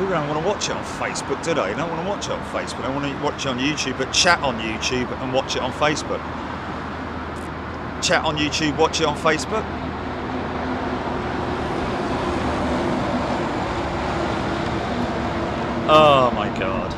People don't want to watch it on Facebook, do they? They don't want to watch it on Facebook. They want to watch it on YouTube, but chat on YouTube and watch it on Facebook. Chat on YouTube, watch it on Facebook. Oh my God.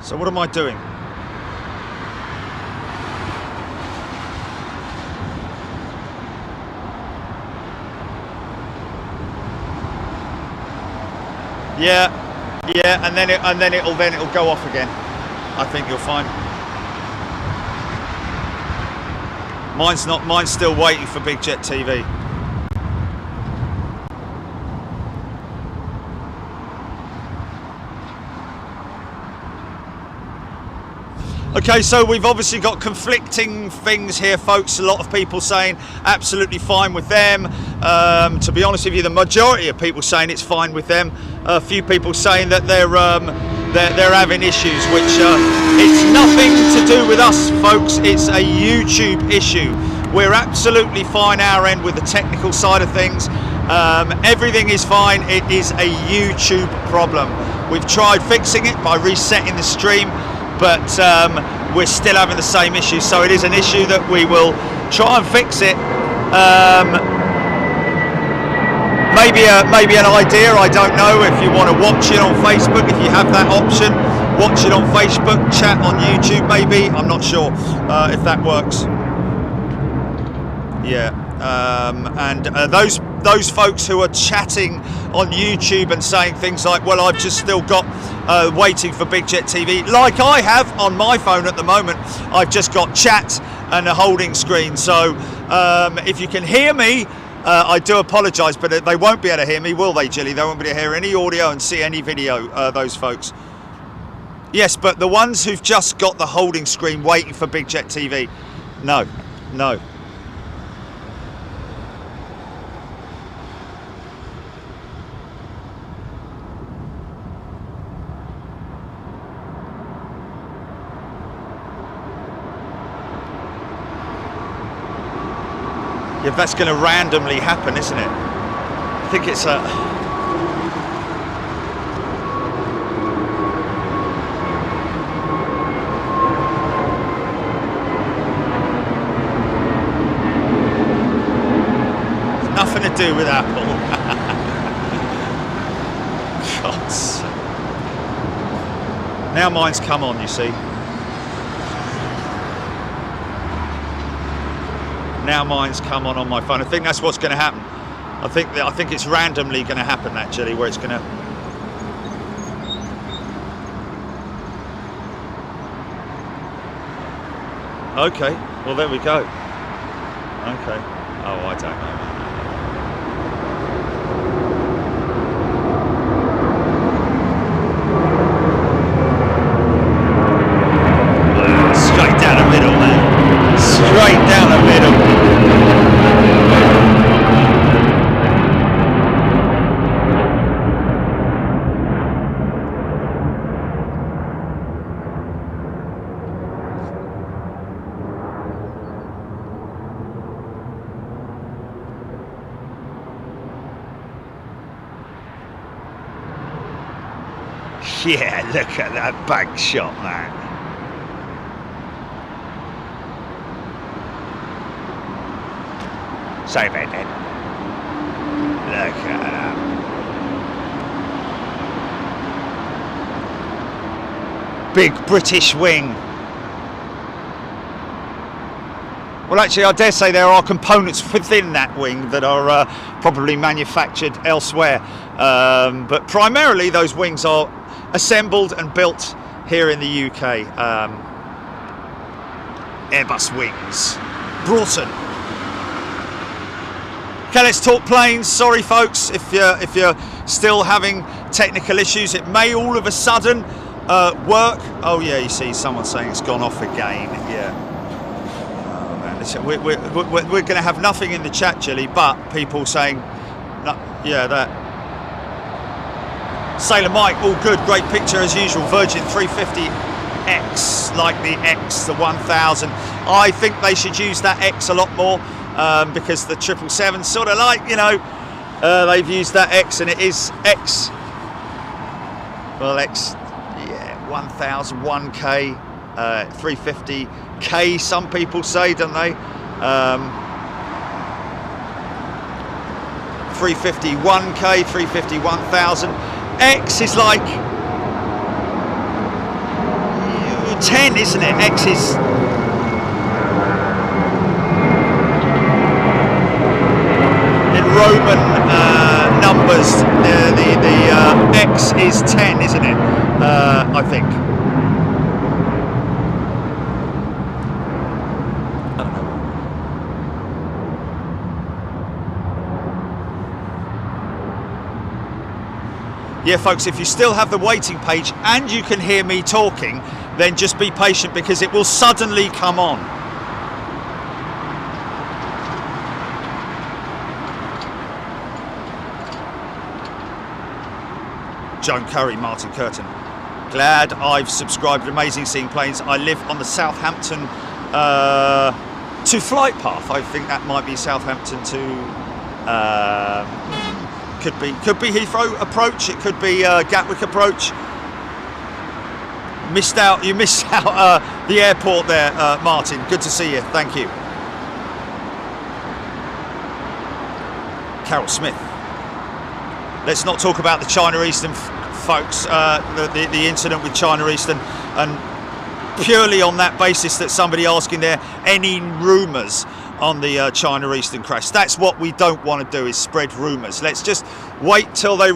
So what am I doing? Yeah, and then it'll go off again. I think you'll find. Mine's still waiting for Big Jet TV. Okay, so we've obviously got conflicting things here, folks. A lot of people saying absolutely fine with them. To be honest with you, the majority of people saying it's fine with them. A few people saying that they're having issues, which it's nothing to do with us, folks. It's a YouTube issue. We're absolutely fine our end with the technical side of things. Everything is fine. It is a YouTube problem. We've tried fixing it by resetting the stream, but we're still having the same issue. So it is an issue that we will try and fix it. Maybe an idea, I don't know, if you want to watch it on Facebook, if you have that option, watch it on Facebook, chat on YouTube maybe, I'm not sure if that works. Yeah, and those folks who are chatting on YouTube and saying things like, well, I've just still got waiting for Big Jet TV, like I have on my phone at the moment. I've just got chat and a holding screen. So if you can hear me, I do apologise, but they won't be able to hear me, will they, Jilly? They won't be able to hear any audio and see any video, those folks. Yes, but the ones who've just got the holding screen waiting for Big Jet TV, no. Yeah, that's going to randomly happen, isn't it? I think it's a... It's nothing to do with Apple. God's sake. Now mine's come on, you see. Now mine's come on my phone. I think that's what's going to happen. I think it's randomly going to happen, actually, where it's going to... Okay, well, there we go. Okay. Oh, I don't know. Straight down the middle, man. Straight down the middle. Yeah, look at that back shot, man. Sorry about that. Look at that. Big British wing. Well, actually, I dare say there are components within that wing that are probably manufactured elsewhere. But primarily, those wings are assembled and built here in the UK. Airbus wings. Broughton. Okay, let's talk planes. Sorry, folks, if you're still having technical issues. It may all of a sudden work. Oh yeah, you see someone saying it's gone off again. Yeah. Oh, man, listen, we're going to have nothing in the chat, Jilly, but people saying, no, yeah, that. Sailor Mike, all good, great picture as usual. Virgin 350X, like the X, the 1000. I think they should use that X a lot more. Because the 777 sort of like, you know, they've used that X and it is X. Well, X, yeah, 1000, 1K, 350K, some people say, don't they? 350, 1K, 350, 1000. X is like 10, isn't it? X is... Roman numbers, the X is 10, isn't it? I think. I don't know. Yeah, folks, if you still have the waiting page and you can hear me talking, then just be patient because it will suddenly come on. Joan Curry, Martin Curtin. Glad I've subscribed. Amazing seeing planes. I live on the Southampton to flight path. I think that might be Southampton to could be Heathrow approach. It could be Gatwick approach. You missed out the airport there, Martin. Good to see you. Thank you. Carol Smith. Let's not talk about the China Eastern, folks, the incident with China Eastern, and purely on that basis that somebody asking there any rumours on the China Eastern crash. That's what we don't want to do, is spread rumours. Let's just wait till they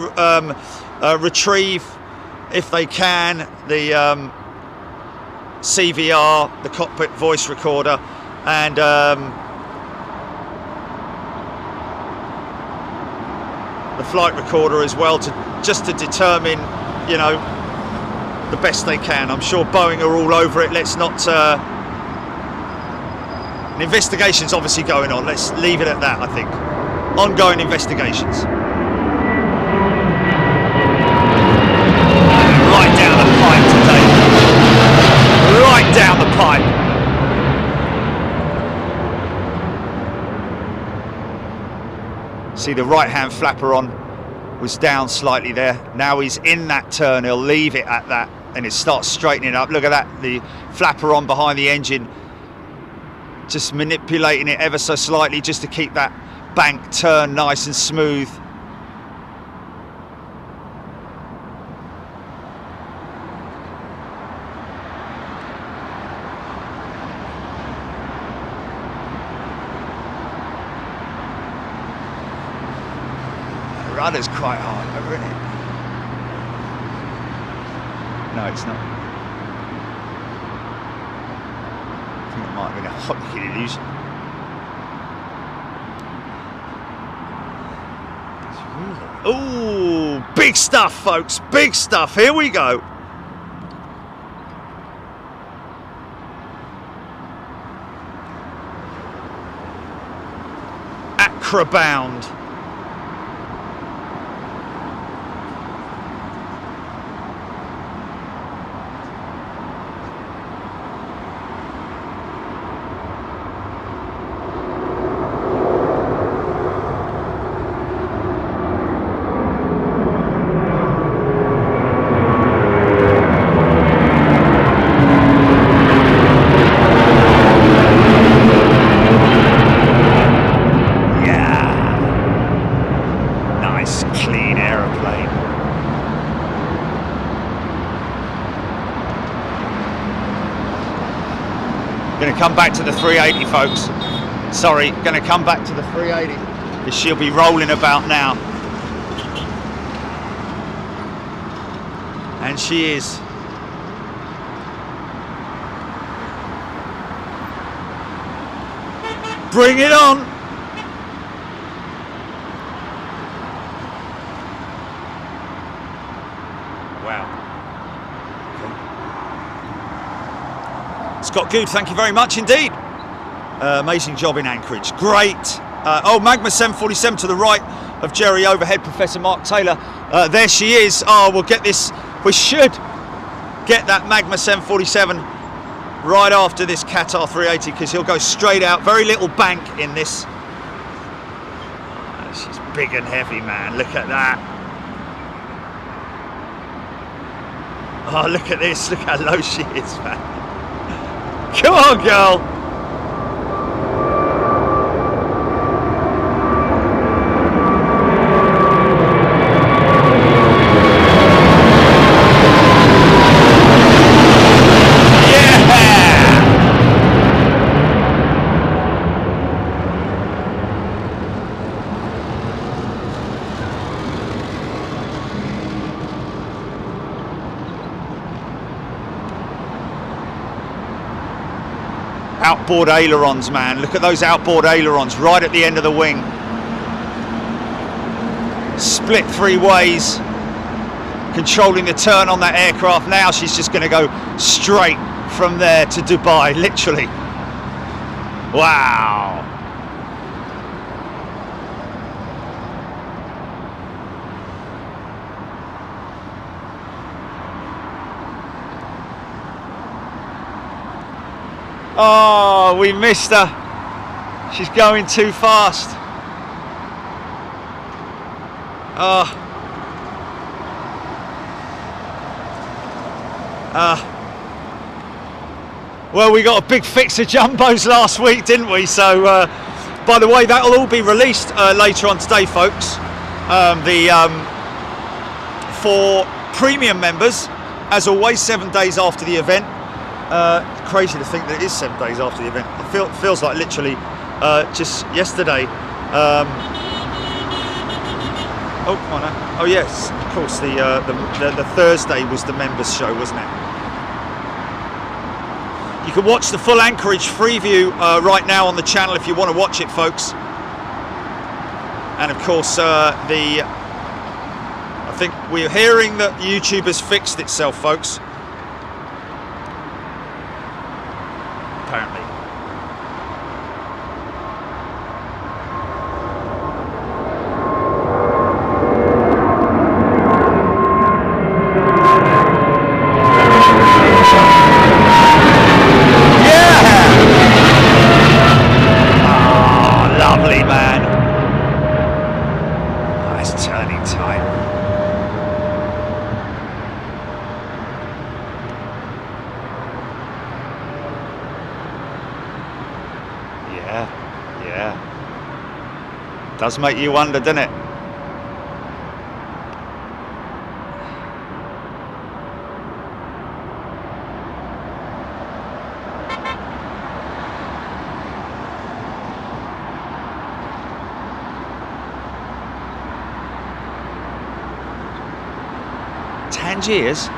retrieve, if they can, the CVR, the cockpit voice recorder, and the flight recorder as well, just to determine, you know, the best they can. I'm sure Boeing are all over it. Let's not. An investigation's obviously going on. Let's leave it at that. I think ongoing investigations. Right down the pipe today. Right down the pipe. See, the right-hand flapper on was down slightly there. Now he's in that turn. He'll leave it at that and it starts straightening up. Look at that, the flapper on behind the engine, just manipulating it ever so slightly just to keep that bank turn nice and smooth. Rudder's quite hard over, isn't it? No, it's not. I think it might have been a optic illusion. Oh, big stuff, folks, big stuff. Here we go. Acrobound. Come back to the 380, folks. Sorry, going to come back to the 380. Because she'll be rolling about now. And she is. Bring it on! Wow. Okay. Scott Good, thank you very much indeed. Amazing job in Anchorage. Great. Oh, Magma 747 to the right of Jerry overhead, Professor Mark Taylor. There she is. Oh, we'll get this. We should get that Magma 747 right after this Qatar 380 because he'll go straight out. Very little bank in this. She's big and heavy, man. Look at that. Oh, look at this. Look how low she is, man. Come on, girl. Outboard ailerons, man. Look at those outboard ailerons right at the end of the wing. Split 3 ways. Controlling the turn on that aircraft. Now she's just going to go straight from there to Dubai, literally. Wow. Oh, we missed her. She's going too fast. Well, we got a big fix of jumbos last week, didn't we? So, by the way, that'll all be released later on today, folks. For premium members, as always, 7 days after the event. Crazy to think that it is 7 days after the event. It feels like literally just yesterday. Oh, come on now. Oh yes, of course. The Thursday was the members show, wasn't it? You can watch the full Anchorage preview right now on the channel if you want to watch it, folks. And of course, I think we're hearing that YouTube has fixed itself, folks. Apparently. Does make you wonder, doesn't it? Tangiers?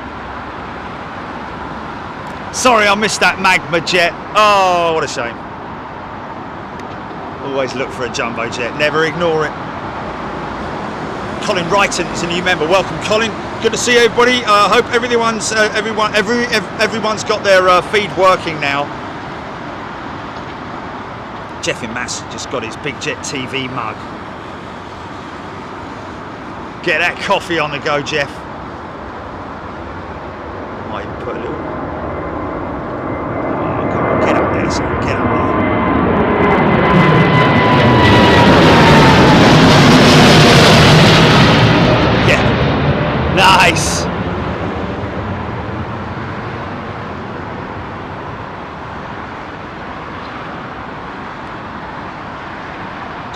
Sorry, I missed that magma jet. Oh, what a shame. Always look for a jumbo jet, never ignore it. Colin Wrighton is a new member. Welcome, Colin. Good to see everybody. Hope everyone's got their feed working now. Jeff in Mass just got his Big Jet TV mug. Get that coffee on the go, Jeff. Might even put a little. Oh, come on, get up there, son. Get up there. Nice.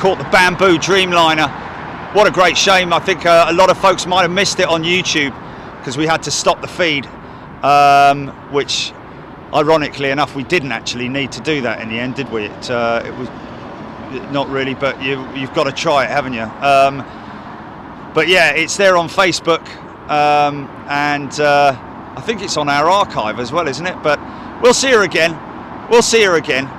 Caught the Bamboo Dreamliner. What a great shame. I think a lot of folks might have missed it on YouTube because we had to stop the feed, which ironically enough we didn't actually need to do that in the end, did we? It was not really, but you've got to try it, haven't you? But yeah, it's there on Facebook, and I think it's on our archive as well, isn't it? But we'll see her again. We'll see her again.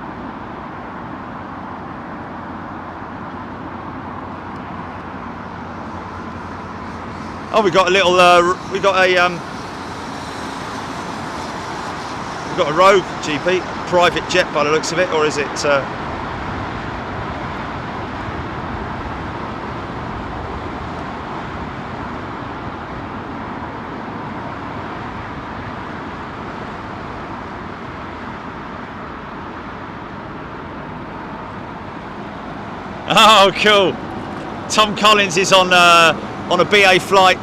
Oh, we got a little. We got a Rogue GP, private jet by the looks of it, or is it? Oh, cool. Tom Collins is on a BA flight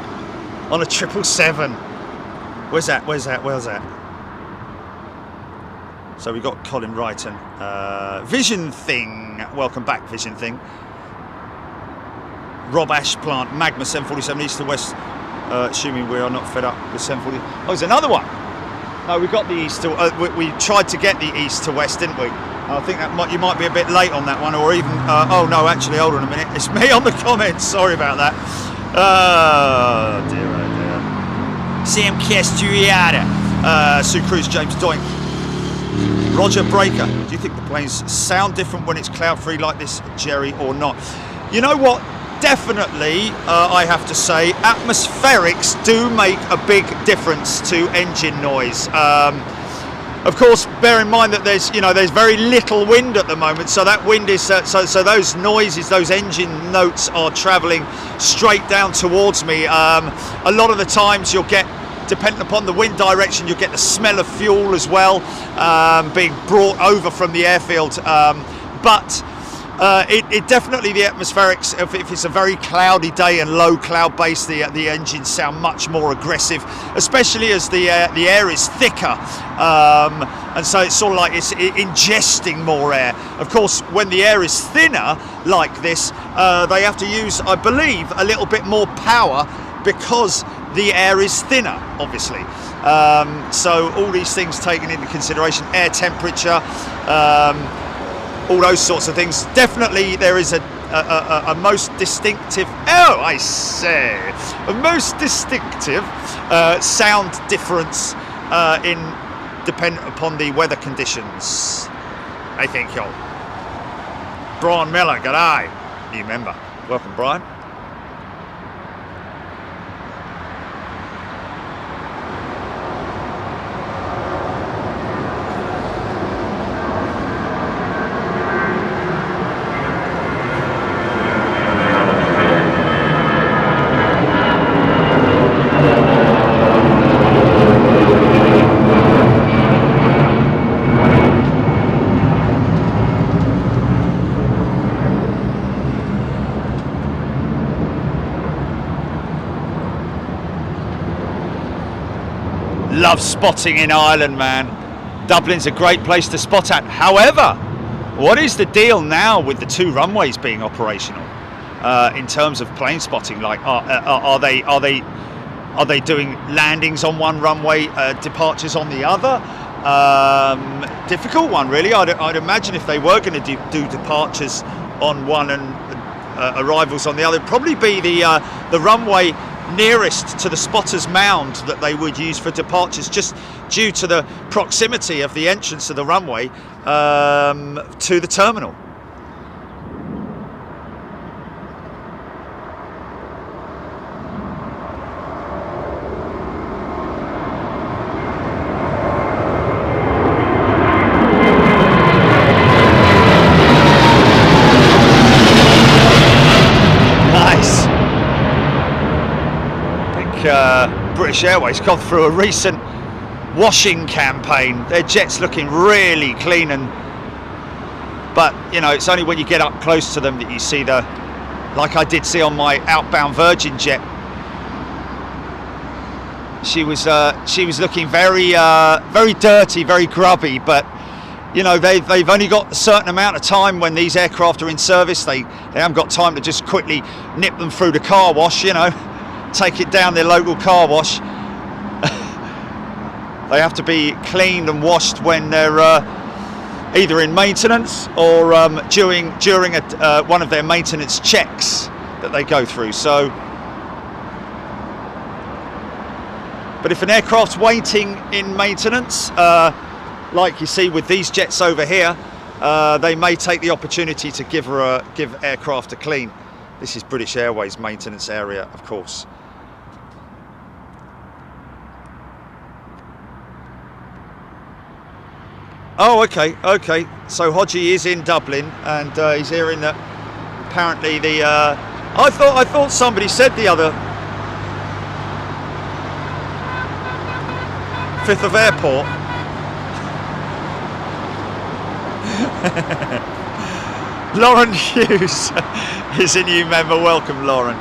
on a 777. Where's that? So we got Colin Wrighton. Vision Thing. Welcome back, Vision Thing. Rob Ashplant, Magma 747 east to west. Assuming we are not fed up with 740. Oh, there's another one. No, we got the east to. We tried to get the east to west, didn't we? I think you might be a bit late on that one, or even. Oh no, actually, hold on a minute. It's me on the comments. Sorry about that. Oh dear, oh dear. Sam Castriata, Sue Cruz, James Doink, Roger Breaker. Do you think the planes sound different when it's cloud-free like this, Jerry, or not? You know what? Definitely, I have to say, atmospherics do make a big difference to engine noise. Of course, bear in mind that there's very little wind at the moment, so that wind is so those noises, those engine notes are travelling straight down towards me. A lot of the times you'll get, depending upon the wind direction, you'll get the smell of fuel as well, being brought over from the airfield. But it definitely, the atmospherics, if it's a very cloudy day and low cloud base, the engines sound much more aggressive, especially as the air is thicker, and so it's sort of like it's ingesting more air. Of course, when the air is thinner like this, they have to use, I believe, a little bit more power because the air is thinner, obviously. So all these things taken into consideration, air temperature, all those sorts of things. Definitely there is a most distinctive, a most distinctive sound difference in dependent upon the weather conditions, I think, y'all. Brian Miller, g'day. New member. Welcome, Brian. Love spotting in Ireland, man. Dublin's a great place to spot at. However, what is the deal now with the 2 runways being operational in terms of plane spotting? Like, are they doing landings on one runway, departures on the other? Difficult one, really. I'd imagine if they were going to do departures on one and arrivals on the other, it'd probably be the runway nearest to the spotter's mound that they would use for departures, just due to the proximity of the entrance of the runway to the terminal. British Airways gone through a recent washing campaign. Their jet's looking really clean, but you know, it's only when you get up close to them that you see like I did see on my outbound Virgin jet. She was looking very dirty, very grubby, but you know, they've only got a certain amount of time when these aircraft are in service. They haven't got time to just quickly nip them through the car wash, you know. Take it down their local car wash. They have to be cleaned and washed when they're either in maintenance or during one of their maintenance checks that they go through. So, but if an aircraft's waiting in maintenance, like you see with these jets over here, they may take the opportunity to give aircraft a clean. This is British Airways maintenance area, of course. Oh, okay. So Hodgie is in Dublin, and he's hearing that apparently the. I thought somebody said the other 5th of Airport. Lauren Hughes is a new member. Welcome, Lauren.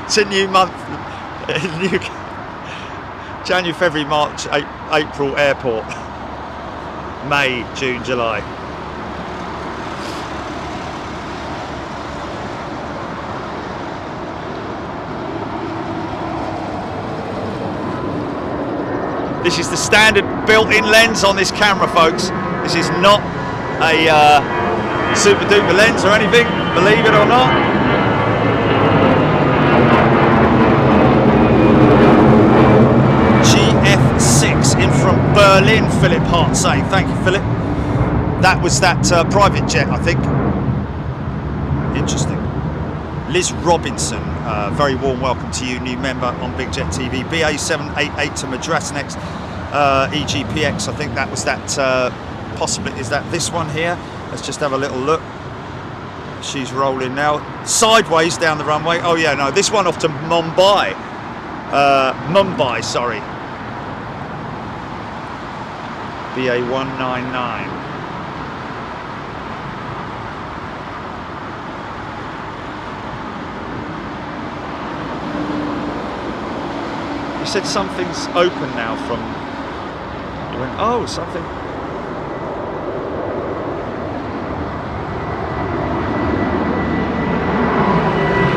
It's a new month. January, February, March, April Airport. May, June, July. This is the standard built-in lens on this camera, folks. This is not a super duper lens or anything, believe it or not. GF6 in from Berlin, Philip Hart saying. Thank you, Philip. That was that private jet, I think. Interesting. Liz Robinson, very warm welcome to you, new member on Big Jet TV. BA788 to Madras next. EGPX, I think that was that, possibly, is that this one here? Let's just have a little look. She's rolling now, sideways down the runway. Oh yeah, no, this one off to Mumbai. Mumbai, sorry. BA199. You said something's open now from. You went, oh, something.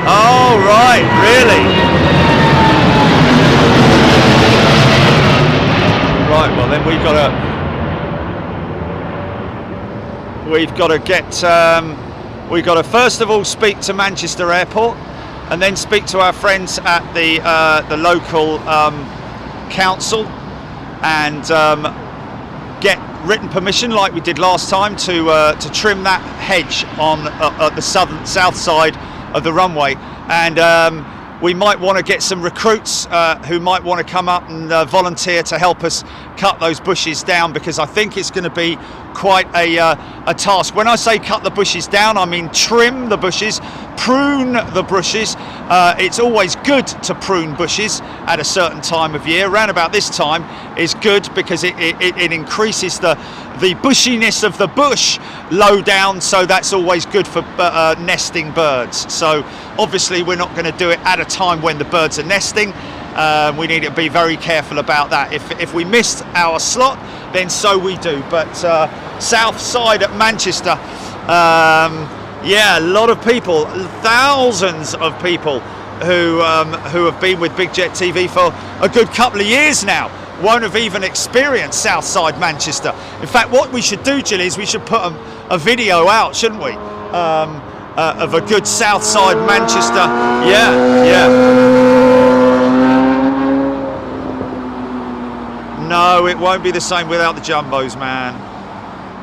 Oh, right, really? Right, well then we've got to first of all speak to Manchester Airport, and then speak to our friends at the local council, and get written permission, like we did last time, to trim that hedge on the south side of the runway. And we might want to get some recruits who might want to come up and volunteer to help us cut those bushes down, because I think it's going to be quite a task. When I say cut the bushes down, I mean trim the bushes, prune the bushes. It's always good to prune bushes at a certain time of year. Around about this time is good because it increases the bushiness of the bush low down, so that's always good for nesting birds. So obviously we're not going to do it at a time when the birds are nesting. We need to be very careful about that. If we missed our slot, then so we do. But south side at Manchester, yeah, a lot of people, thousands of people who have been with Big Jet TV for a good couple of years now won't have even experienced Southside Manchester. In fact, what we should do, Jill, is we should put a video out, shouldn't we, of a good Southside Manchester. Yeah. No, it won't be the same without the jumbos, man.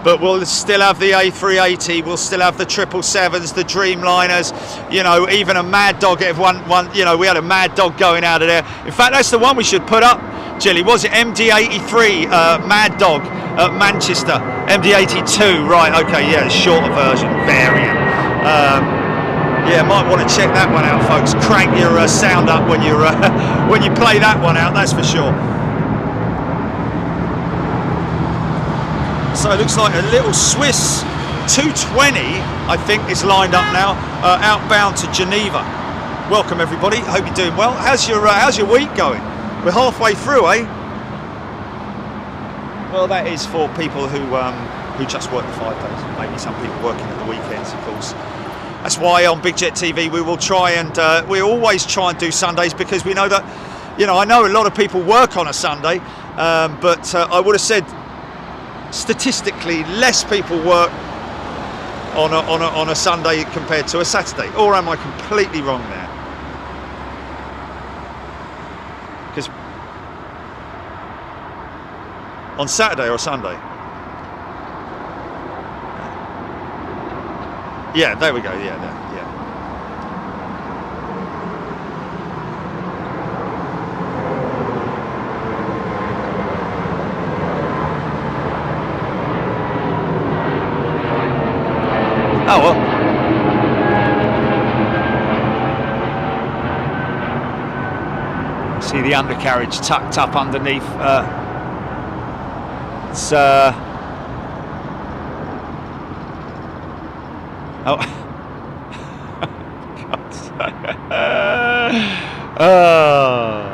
But we'll still have the A380, we'll still have the 777s, the Dreamliners, you know, even a Mad Dog. If one, you know, we had a Mad Dog going out of there. In fact, that's the one we should put up, Jilly. Was it MD-83 Mad Dog at Manchester? MD-82, right? Okay, yeah, the shorter version, variant. Yeah, might want to check that one out, folks. Crank your sound up when you when you play that one out. That's for sure. So it looks like a little Swiss 220, I think, is lined up now, outbound to Geneva. Welcome everybody. I hope you're doing well. How's your week going? We're halfway through, eh? Well, that is for people who just work the 5 days. Maybe some people working at the weekends, of course. That's why on Big Jet TV we will try and we always try and do Sundays, because we know that, you know, I know a lot of people work on a Sunday, but I would have said statistically less people work on a Sunday compared to a Saturday, or am I completely wrong there? Because on Saturday or Sunday? Yeah, there we go. Yeah, there. Yeah. Oh well. See the undercarriage tucked up underneath. It's oh. God's sake. Oh.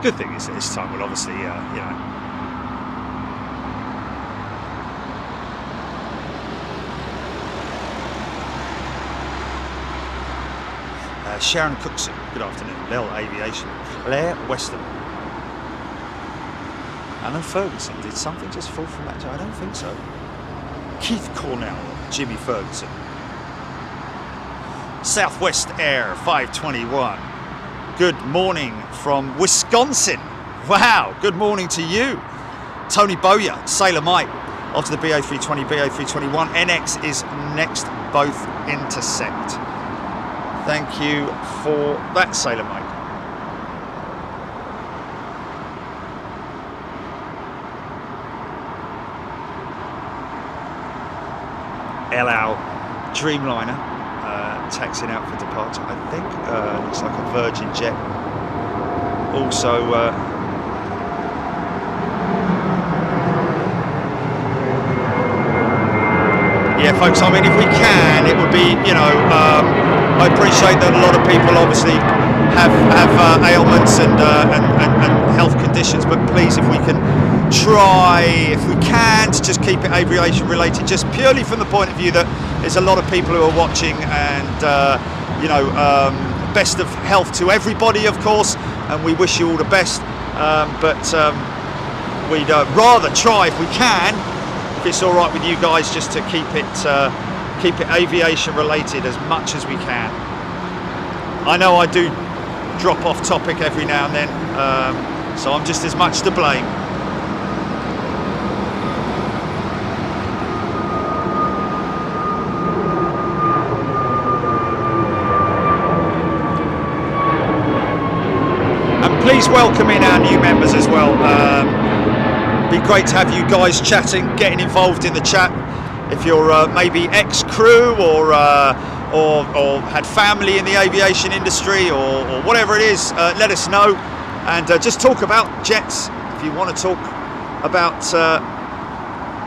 Good thing is that this time we'll obviously, you know. Sharon Cookson, good afternoon. Lel Aviation, Blair Weston. Alan Ferguson, did something just fall from that? I don't think so. Keith Cornell, Jimmy Ferguson. Southwest Air 521. Good morning from Wisconsin. Wow, good morning to you. Tony Bowyer, Sailor Mike. After the BA320, BA321, NX is next, both intersect. Thank you for that, Sailor Mike. El Al Dreamliner. Taxiing out for departure, I think. Looks like a Virgin jet. Also, yeah, folks. I mean, if we can, it would be, you know, I appreciate that a lot of people obviously have ailments and health conditions, but please, if we can try, if we can, to just keep it aviation related, just purely from the point of view that there's a lot of people who are watching, and you know, best of health to everybody, of course, and we wish you all the best. But we'd rather try, if we can, if it's all right with you guys, just to keep it aviation related as much as we can. I know I do drop off topic every now and then, so I'm just as much to blame. Please welcome in our new members as well. Be great to have you guys chatting, getting involved in the chat. If you're maybe ex-crew or had family in the aviation industry or whatever it is, let us know, and just talk about jets. If you want to talk about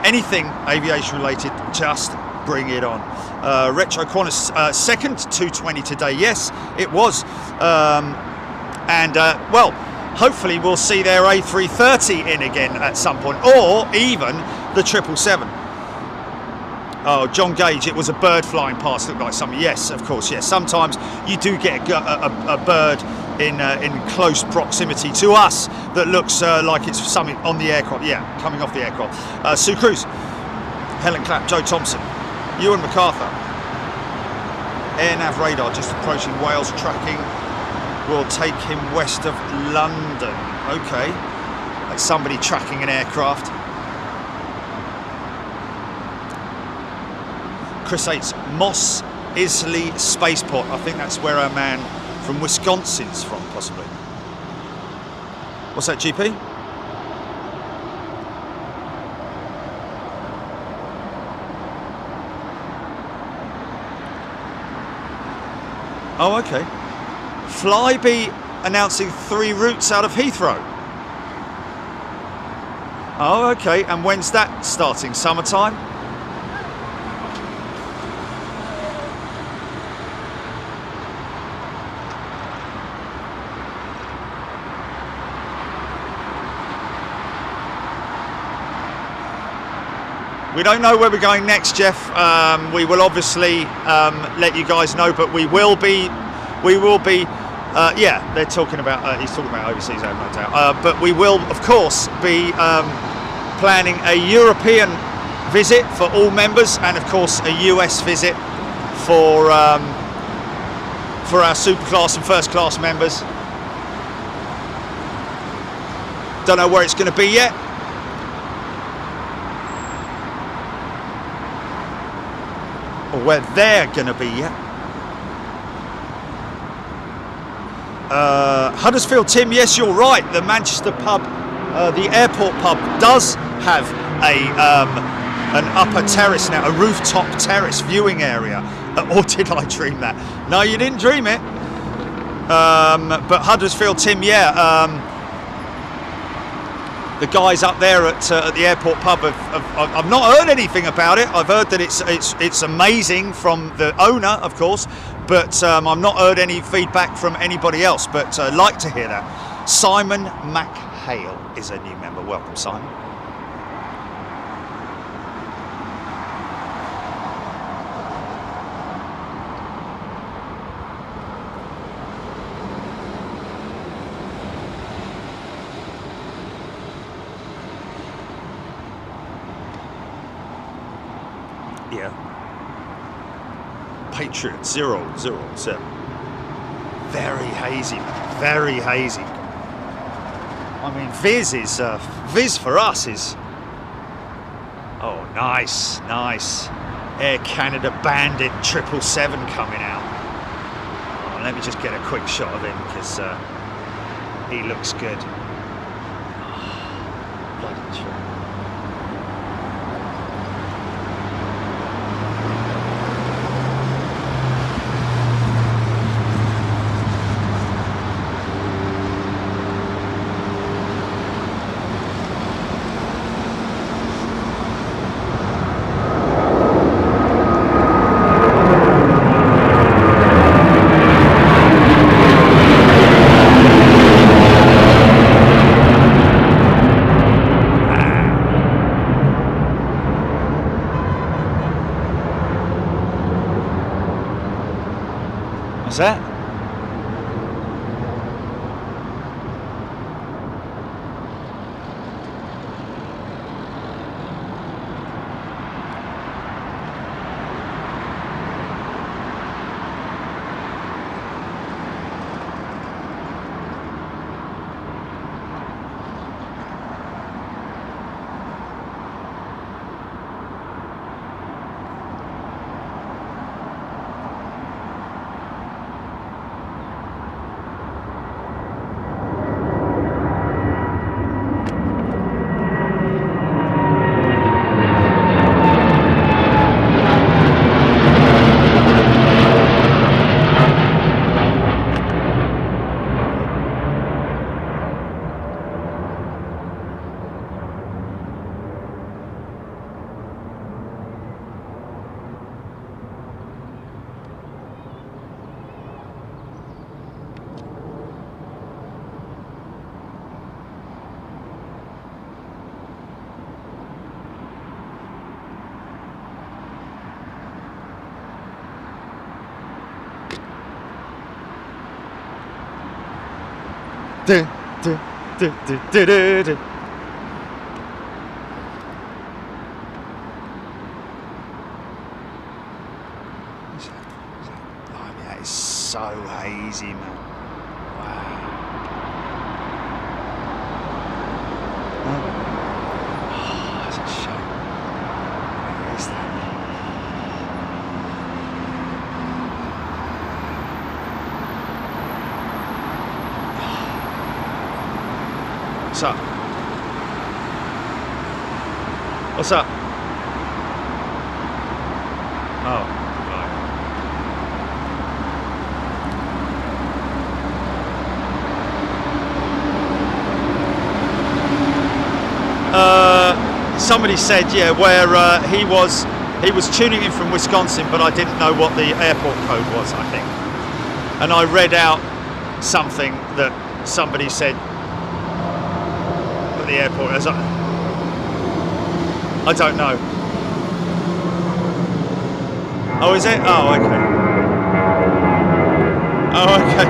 anything aviation related, just bring it on. Retro Qantas second 220 today. Yes, it was. And well, hopefully we'll see their A330 in again at some point, or even the 777. Oh, John Gage, it was a bird flying past, looked like something. Yes, of course, yes. Sometimes you do get a bird in close proximity to us that looks like it's something on the aircraft. Yeah, coming off the aircraft. Sue Cruz, Helen Clapp, Joe Thompson, Ewan MacArthur. Air nav radar just approaching Wales, tracking. Will take him west of London. Okay, that's somebody tracking an aircraft. Chris Yates, Moss Isley Spaceport. I think that's where our man from Wisconsin's from, possibly. What's that, GP? Oh, okay. Flybe announcing 3 routes out of Heathrow. Oh, okay. And when's that starting? Summertime? We don't know where we're going next, Jeff. We will obviously let you guys know, but we will be. Yeah, they're talking about. He's talking about overseas, I have no doubt. But we will, of course, be planning a European visit for all members, and of course a US visit for our super class and first class members. Don't know where it's going to be yet. Or where they're going to be yet. Huddersfield Tim, yes, you're right. The Manchester pub, the airport pub, does have an upper terrace now, a rooftop terrace viewing area. Or did I dream that? No, you didn't dream it. But Huddersfield Tim, yeah. The guys up there at the airport pub I've not heard anything about it. I've heard that it's amazing from the owner, of course, but I've not heard any feedback from anybody else. But like to hear that. Simon McHale is a new member. Welcome, Simon. Yeah. Patriot 007. Very hazy, man. Very hazy. I mean, Viz for us is. Oh, nice, nice. Air Canada Bandit 777 coming out. Oh, let me just get a quick shot of him because he looks good. Oh, bloody true. What's that? Do, do, do, do, do, do, do. Blimey, that is so hazy, man. Wow. Oh, that's a shame. Where is that? What's up? What's up? Oh, right. Somebody said, yeah, where he was tuning in from Wisconsin, but I didn't know what the airport code was, I think. And I read out something that somebody said at the airport. I don't know. Oh, is it? Oh, okay. Oh, okay.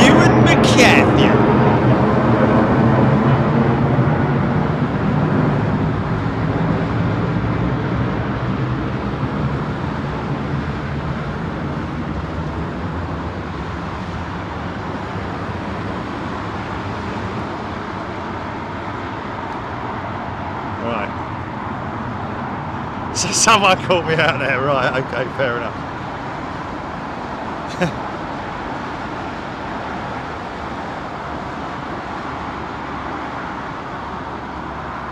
Ewan McCarthy. Right. So someone caught me out there, right? Okay, fair enough.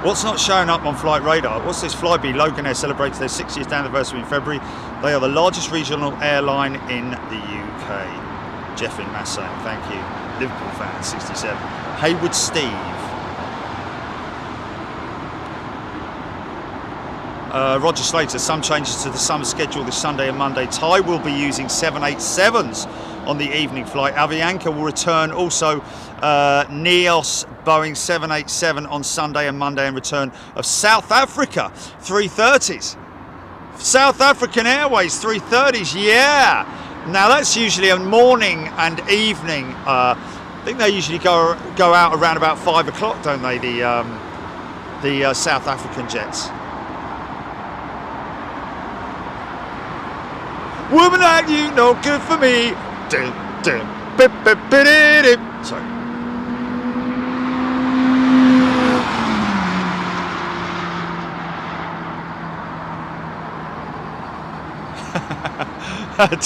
What's not showing up on flight radar? What's this? Flybe Loganair celebrates their 60th anniversary in February. They are the largest regional airline in the UK. Jeff in Massey, thank you. Liverpool fan, 67. Hayward Steve. Roger Slater, some changes to the summer schedule this Sunday and Monday. Thai will be using 787s on the evening flight. Avianca will return also NEOS Boeing 787 on Sunday and Monday, and return of South Africa 330s. South African Airways 330s, yeah. Now that's usually a morning and evening. I think they usually go out around about 5 o'clock, don't they? The South African jets. Woman like you, no good for me. Sorry.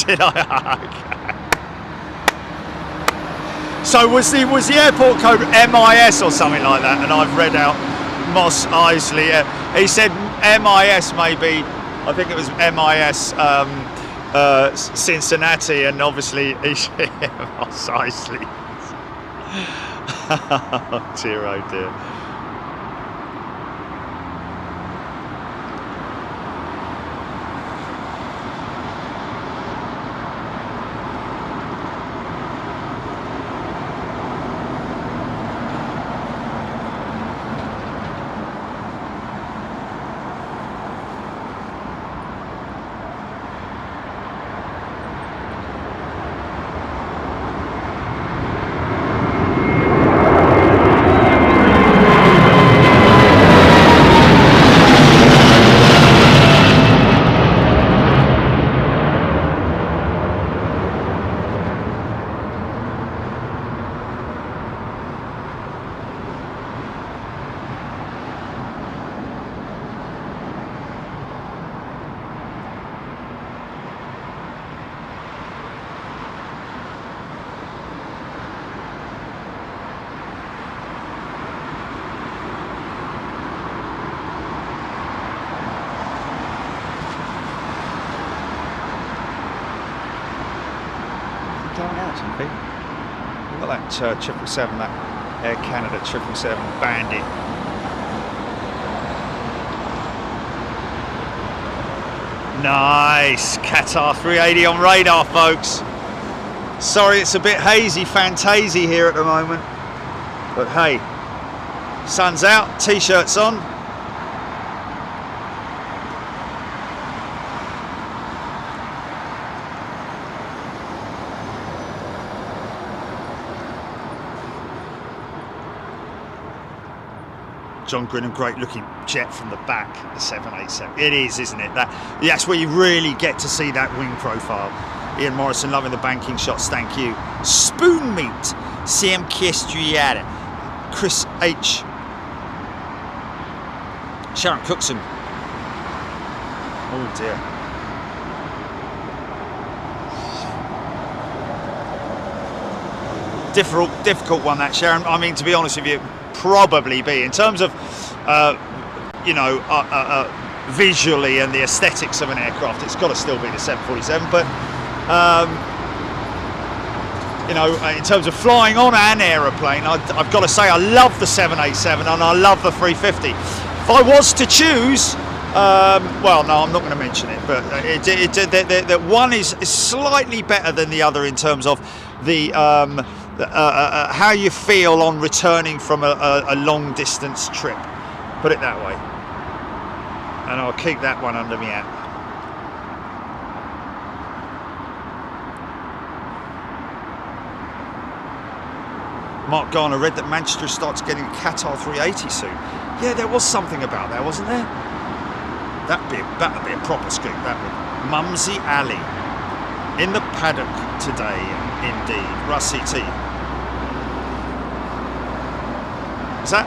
Did I? Okay. So was the airport code MIS or something like that? And I've read out Moss Isley. He said MIS maybe. I think it was MIS. Cincinnati, and obviously Moss Isley. Oh dear, oh dear. We've got that 777, that Air Canada 777 Bandit. Nice, Qatar 380 on radar, folks. Sorry, it's a bit hazy, fantasy here at the moment. But hey, sun's out, t-shirts on. John Grinham, great looking jet from the back, the 787. It is, isn't it? That's where you really get to see that wing profile. Ian Morrison, loving the banking shots, thank you. Spoon Meat, Sam Kestriata, Chris H. Sharon Cookson. Oh dear. Difficult one, that, Sharon. I mean, to be honest with you, probably be in terms of visually and the aesthetics of an aircraft, it's got to still be the 747, but in terms of flying on an aeroplane, I've got to say I love the 787 and I love the 350. If I was to choose, well, no, I'm not going to mention it, but that one is slightly better than the other in terms of the how you feel on returning from a long distance trip, put it that way. and I'll keep that one under my app. Mark Garner read that Manchester starts getting a Qatar 380 soon. Yeah, there was something about that, wasn't there? That'd be a proper scoop, that would. Mumsy Ali in the paddock today, indeed. Rusty T. Is that?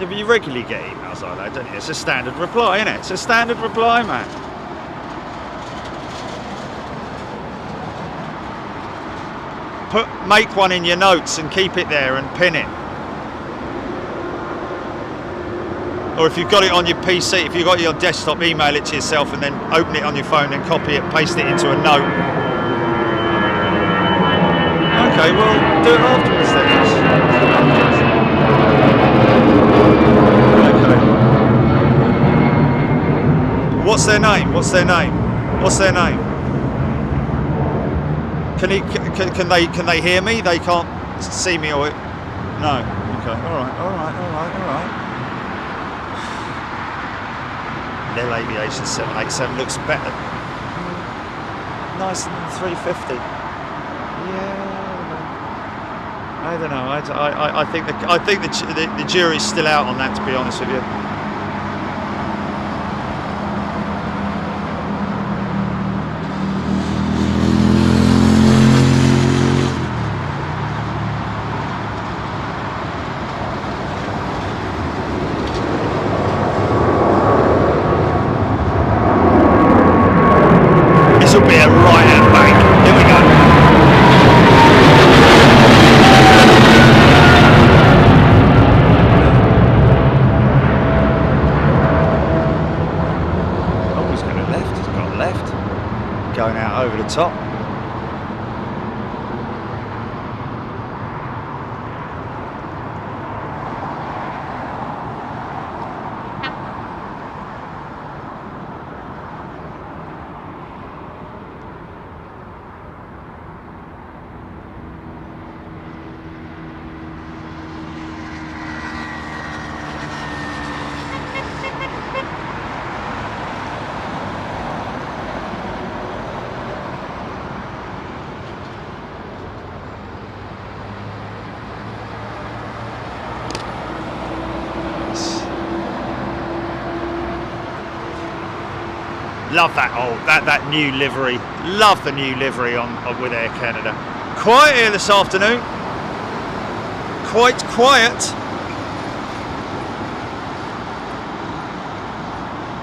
Yeah, but you regularly get emails like that, don't you? It's a standard reply, isn't it? It's a standard reply, man. Make one in your notes and keep it there and pin it. Or if you've got it on your PC, if you've got it on your desktop, email it to yourself and then open it on your phone and copy it, paste it into a note. Okay, well, do it afterwards then. What's their name? What's their name? What's their name? Can they hear me? They can't see me or no. Okay. All right. Little Aviation 787 looks better. Nicer than 350. Yeah. I don't know. I think the jury's still out on that, to be honest with you. Top. Love that new livery. Love the new livery on with Air Canada. Quiet here this afternoon. Quite quiet.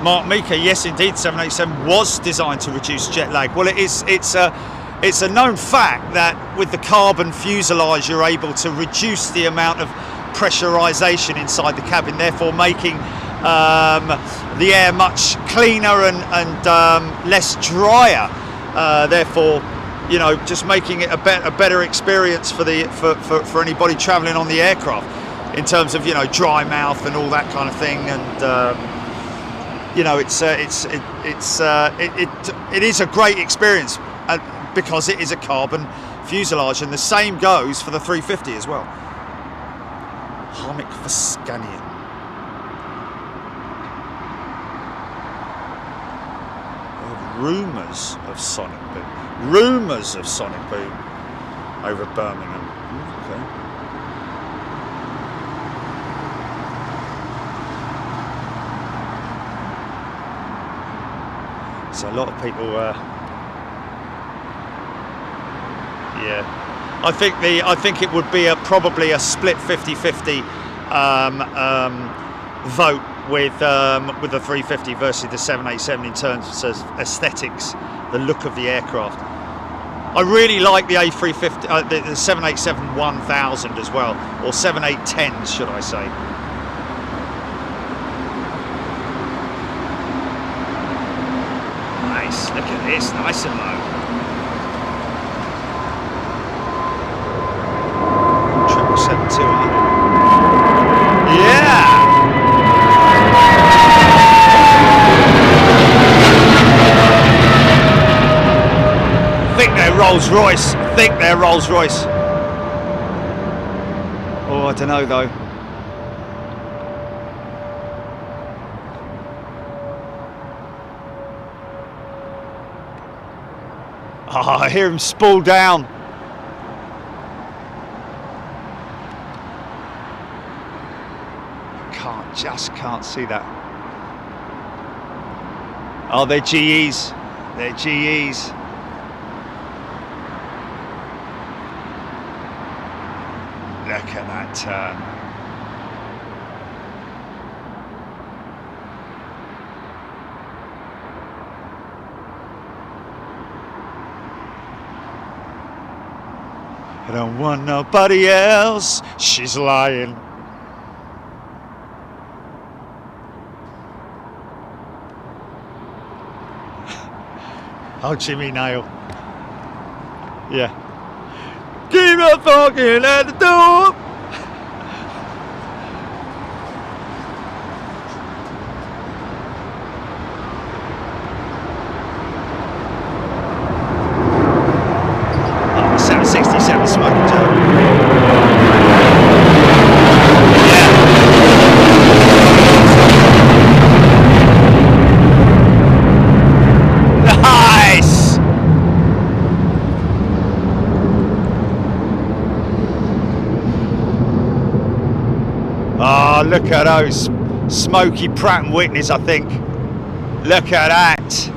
Mark Meeker, yes indeed, 787 was designed to reduce jet lag. Well, it's a known fact that with the carbon fuselage you're able to reduce the amount of pressurization inside the cabin, therefore making the air much cleaner and less drier, therefore, you know, just making it a better experience for anybody travelling on the aircraft in terms of, you know, dry mouth and all that kind of thing. And you know, it is a great experience because it is a carbon fuselage, and the same goes for the 350 as well. Harmic Vascanian. Rumours of sonic boom. Rumours of sonic boom over Birmingham. Okay. So a lot of people. Yeah, I think it would be probably a split 50-50 vote with the 350 versus the 787 in terms of aesthetics, the look of the aircraft. I really like the A350, the 787-1000 as well, or 7810s, should I say. Nice, look at this, nice and low. to, huh? Yeah! Think they're Rolls Royce. Think they're Rolls Royce. Oh, I don't know though. Oh, I hear him spool down. Just can't see that. Oh, they're GEs. They're GEs. Look at that turn. I don't want nobody else. She's lying. Oh, Jimmy Nail. Yeah. Keep on fucking at the door. Oh, 767 smoking Joe. Oh, look at those smoky Pratt & Whitneys, I think. Look at that.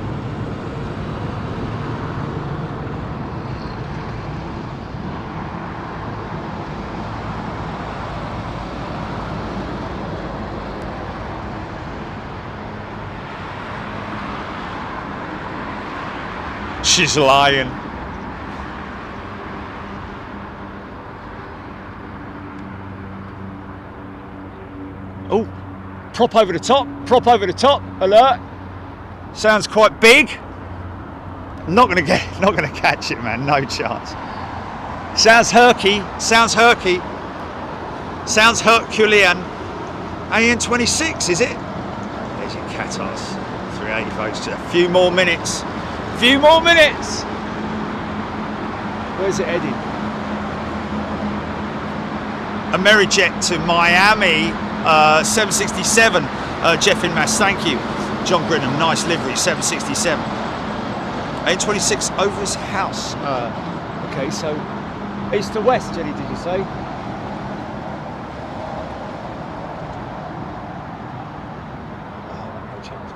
She's lying. Oh, prop over the top, alert. Sounds quite big. Not gonna catch it, man, no chance. Sounds herky, sounds Herculean. AN26, is it? There's your Qatar's 380 folks, a few more minutes. Where's it heading? Amerijet to Miami. 767, Jeff in Mass, thank you. John Grinham, nice livery, 767. A26 over his house. Okay, so east to west, Jenny, did you say? No chance.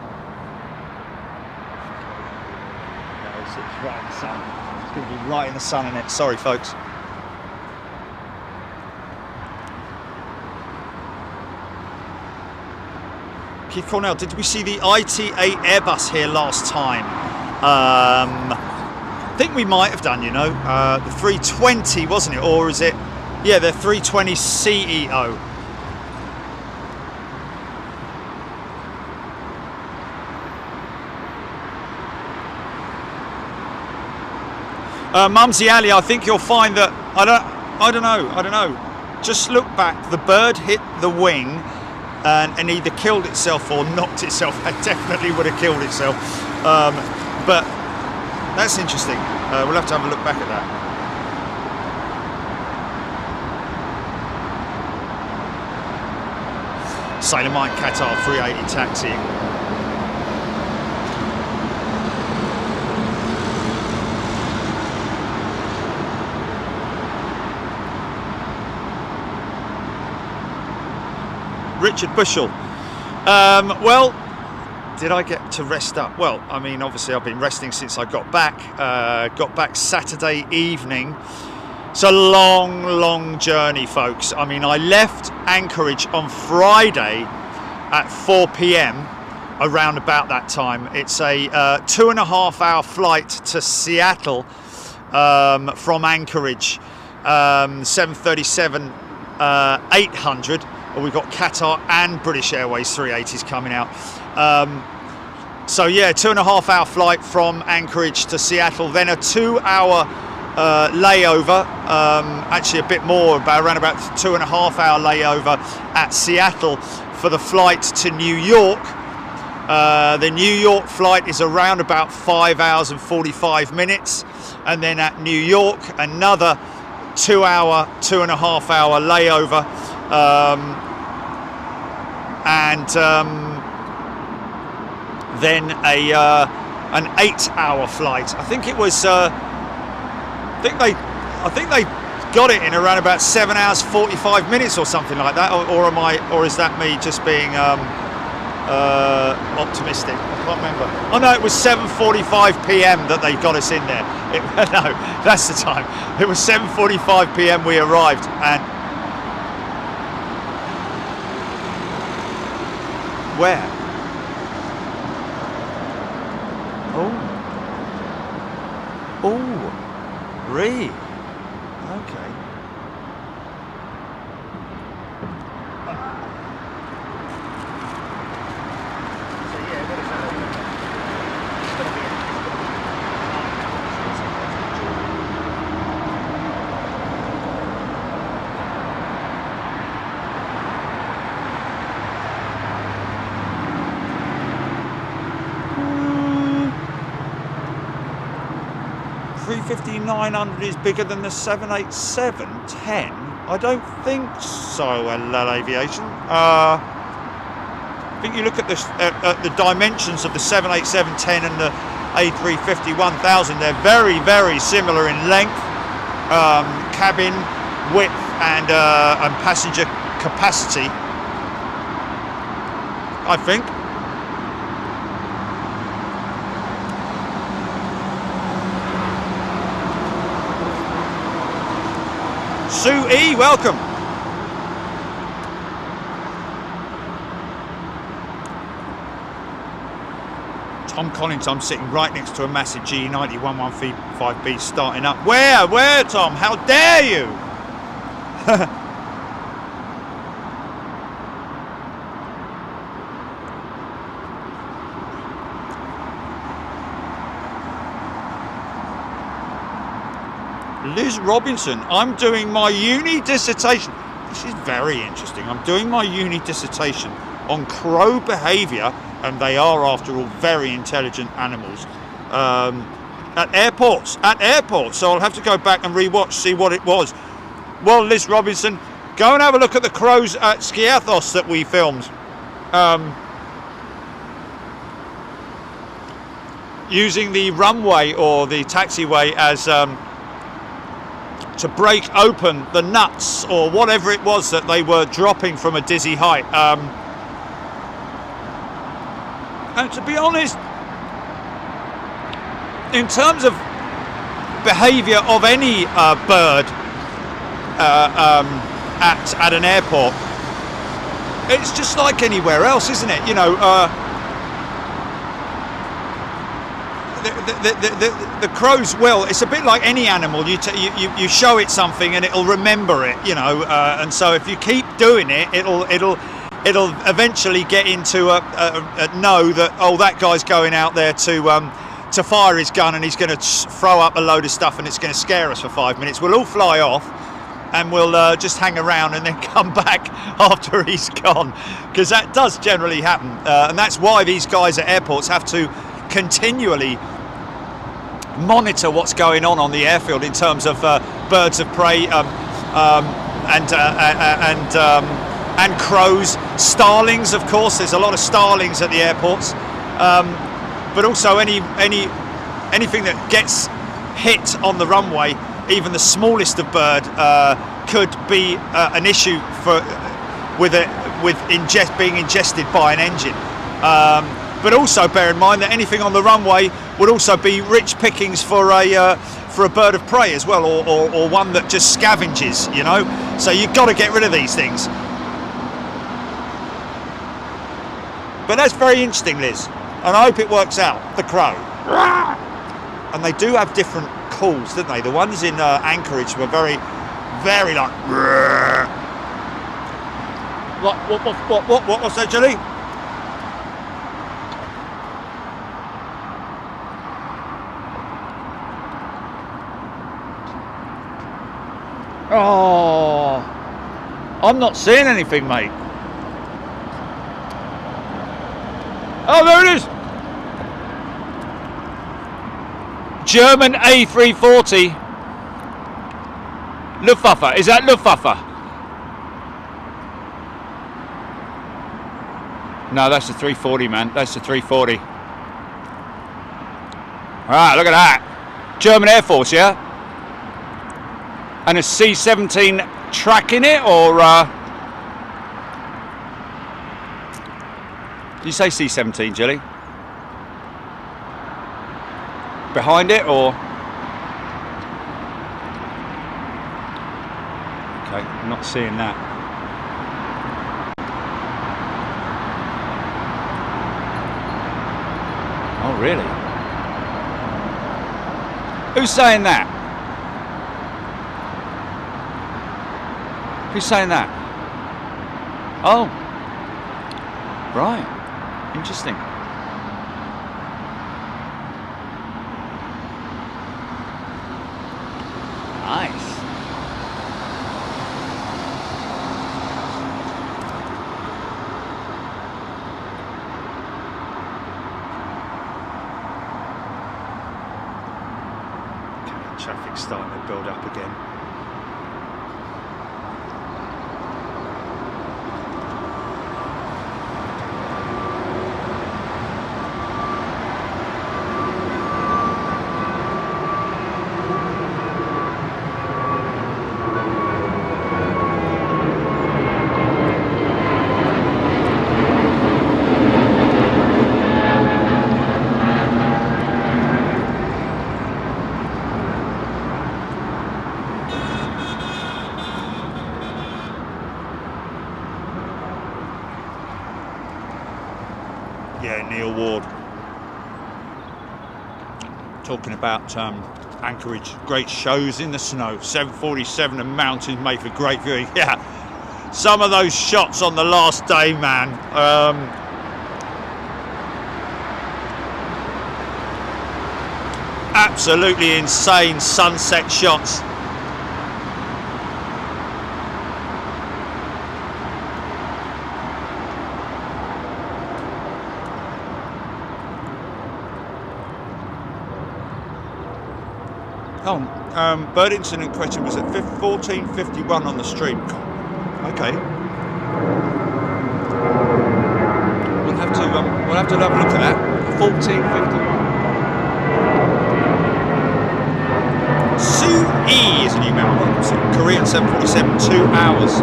No, it's right in the sun. It's going to be right in the sun, isn't it? Sorry, folks. Keith Cornell, did we see the ITA Airbus here last time? I think we might have done, you know. The 320, wasn't it? Or is it? Yeah, the 320 CEO. Mumsy Ali, I think you'll find that, I don't know. Just look back, the bird hit the wing and either killed itself or knocked itself. It definitely would have killed itself. But that's interesting. We'll have to have a look back at that. Sailor Mike Qatar 380 taxiing. Richard Bushell. Well, did I get to rest up? Well, I mean, obviously I've been resting since I got back. Got back Saturday evening. It's a long journey, folks. I mean, I left Anchorage on Friday at 4 p.m. around about that time. It's a 2.5 hour flight to Seattle from Anchorage. 737 800. We've got Qatar and British Airways 380s coming out. So yeah, 2.5 hour flight from Anchorage to Seattle, then a 2 hour layover, actually a bit more, around about 2.5 hour layover at Seattle for the flight to New York. The New York flight is around about 5 hours and 45 minutes, and then at New York another 2.5 hour layover, and then an 8-hour flight. I think it was I think they got it in around about 7 hours 45 minutes or something like that, or is that me just being optimistic? I can't remember. Oh no, it was 7:45 p.m. that they got us in there. No, that's the time. It was 7:45 p.m. we arrived, and where? Oh, really? Okay. So yeah, what is that? 350-900 is bigger than the 787-10? I don't think so, Aviation. I think you look at the dimensions of the 787-10 and the A350-1000, they're very, very similar in length, cabin width and passenger capacity, I think. Sue E, welcome. Tom Collins, I'm sitting right next to a massive GE90 115B starting up. Where, Tom? How dare you? Liz Robinson, I'm doing my uni dissertation. This is very interesting. I'm doing my uni dissertation on crow behaviour, and they are, after all, very intelligent animals, at airports. So I'll have to go back and rewatch, see what it was. Well, Liz Robinson, go and have a look at the crows at Skiathos that we filmed. Using the runway or the taxiway as to break open the nuts or whatever it was that they were dropping from a dizzy height. And to be honest, in terms of behaviour of any bird at an airport, it's just like anywhere else, isn't it? You know, the crows, well, it's a bit like any animal. You show it something and it'll remember it, you know, and so if you keep doing it, it'll eventually get into a know that, oh, that guy's going out there to fire his gun and he's going to throw up a load of stuff and it's going to scare us for 5 minutes. We'll all fly off and we'll just hang around and then come back after he's gone, because that does generally happen, and that's why these guys at airports have to continually monitor what's going on the airfield in terms of birds of prey and crows, starlings. Of course, there's a lot of starlings at the airports, but also anything that gets hit on the runway, even the smallest of bird, could be an issue with being ingested by an engine. But also bear in mind that anything on the runway would also be rich pickings for a bird of prey as well, or one that just scavenges, you know. So you've got to get rid of these things. But that's very interesting, Liz, and I hope it works out. The crow, and they do have different calls, don't they? The ones in Anchorage were very, very like. What's that, Julie? Oh, I'm not seeing anything, mate. Oh, there it is. German A340. Luftwaffe. Is that Luftwaffe? No, that's the 340, man. That's the 340. Alright, look at that. German Air Force, yeah? And a C-17 tracking it, or... Did you say C-17, Jilly? Behind it, or... Okay, I'm not seeing that. Oh, really? Who's saying that? Who's saying that? Oh. Right. Interesting. Nice. Traffic's starting to build up again. Yeah, Neil Ward talking about Anchorage, great shows in the snow, 747 and mountains made for great viewing. Yeah, some of those shots on the last day, man. Absolutely insane sunset shots. Oh, bird incident question was at 14:51 on the stream. Okay. We'll have to have a look at that. 14:51. Sue E is an email. Korean 747, 2 hours.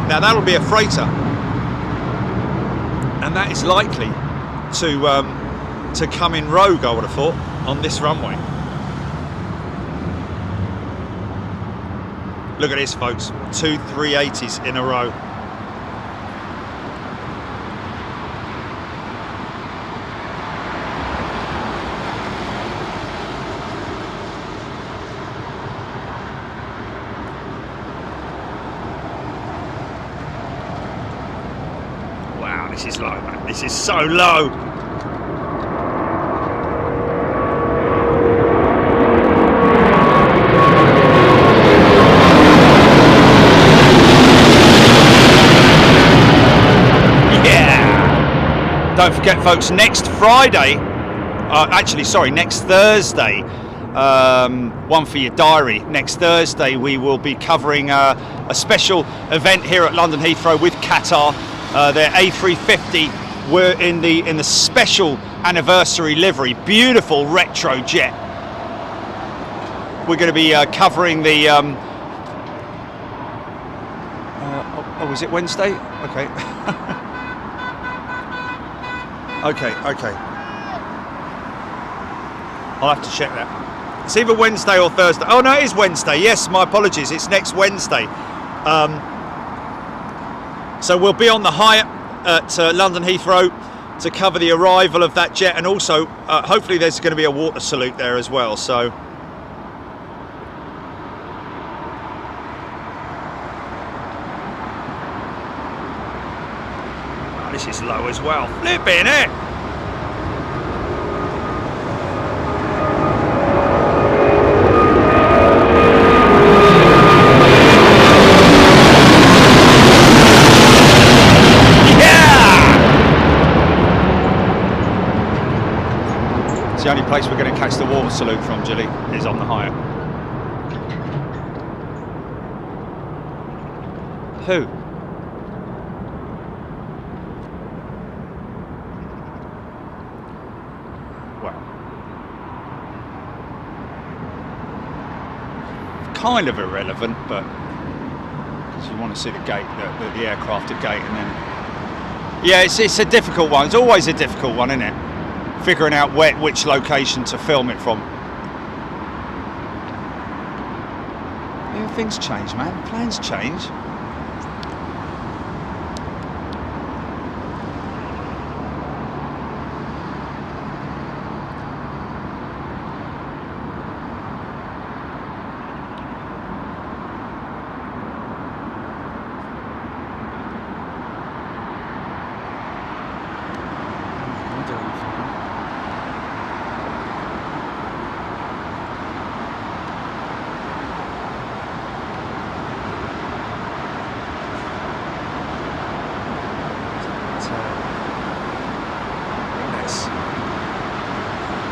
Now that'll be a freighter, and that is likely to come in rogue, I would have thought, on this runway. Look at this, folks. 2 380s in a row. Wow, this is low, man. This is so low. Don't forget, folks, next Friday, next Thursday, one for your diary. Next Thursday, we will be covering a special event here at London Heathrow with Qatar. Their A350. We're in the special anniversary livery, beautiful retro jet. We're going to be covering the. Was it Wednesday? Okay. Okay. I'll have to check that. It's either Wednesday or Thursday. Oh no, it is Wednesday. Yes, my apologies. It's next Wednesday. So we'll be on the Hyatt at London Heathrow to cover the arrival of that jet, and also hopefully there's going to be a water salute there as well. So. This is low as well. Flipping it! the only place we're going to catch the water salute from, Gilly, is on the higher. Who? Well, kind of irrelevant, but because you want to see the gate, the aircraft at gate, and then yeah, it's a difficult one. It's always a difficult one, isn't it? Figuring out which location to film it from. Yeah, things change, man. Plans change.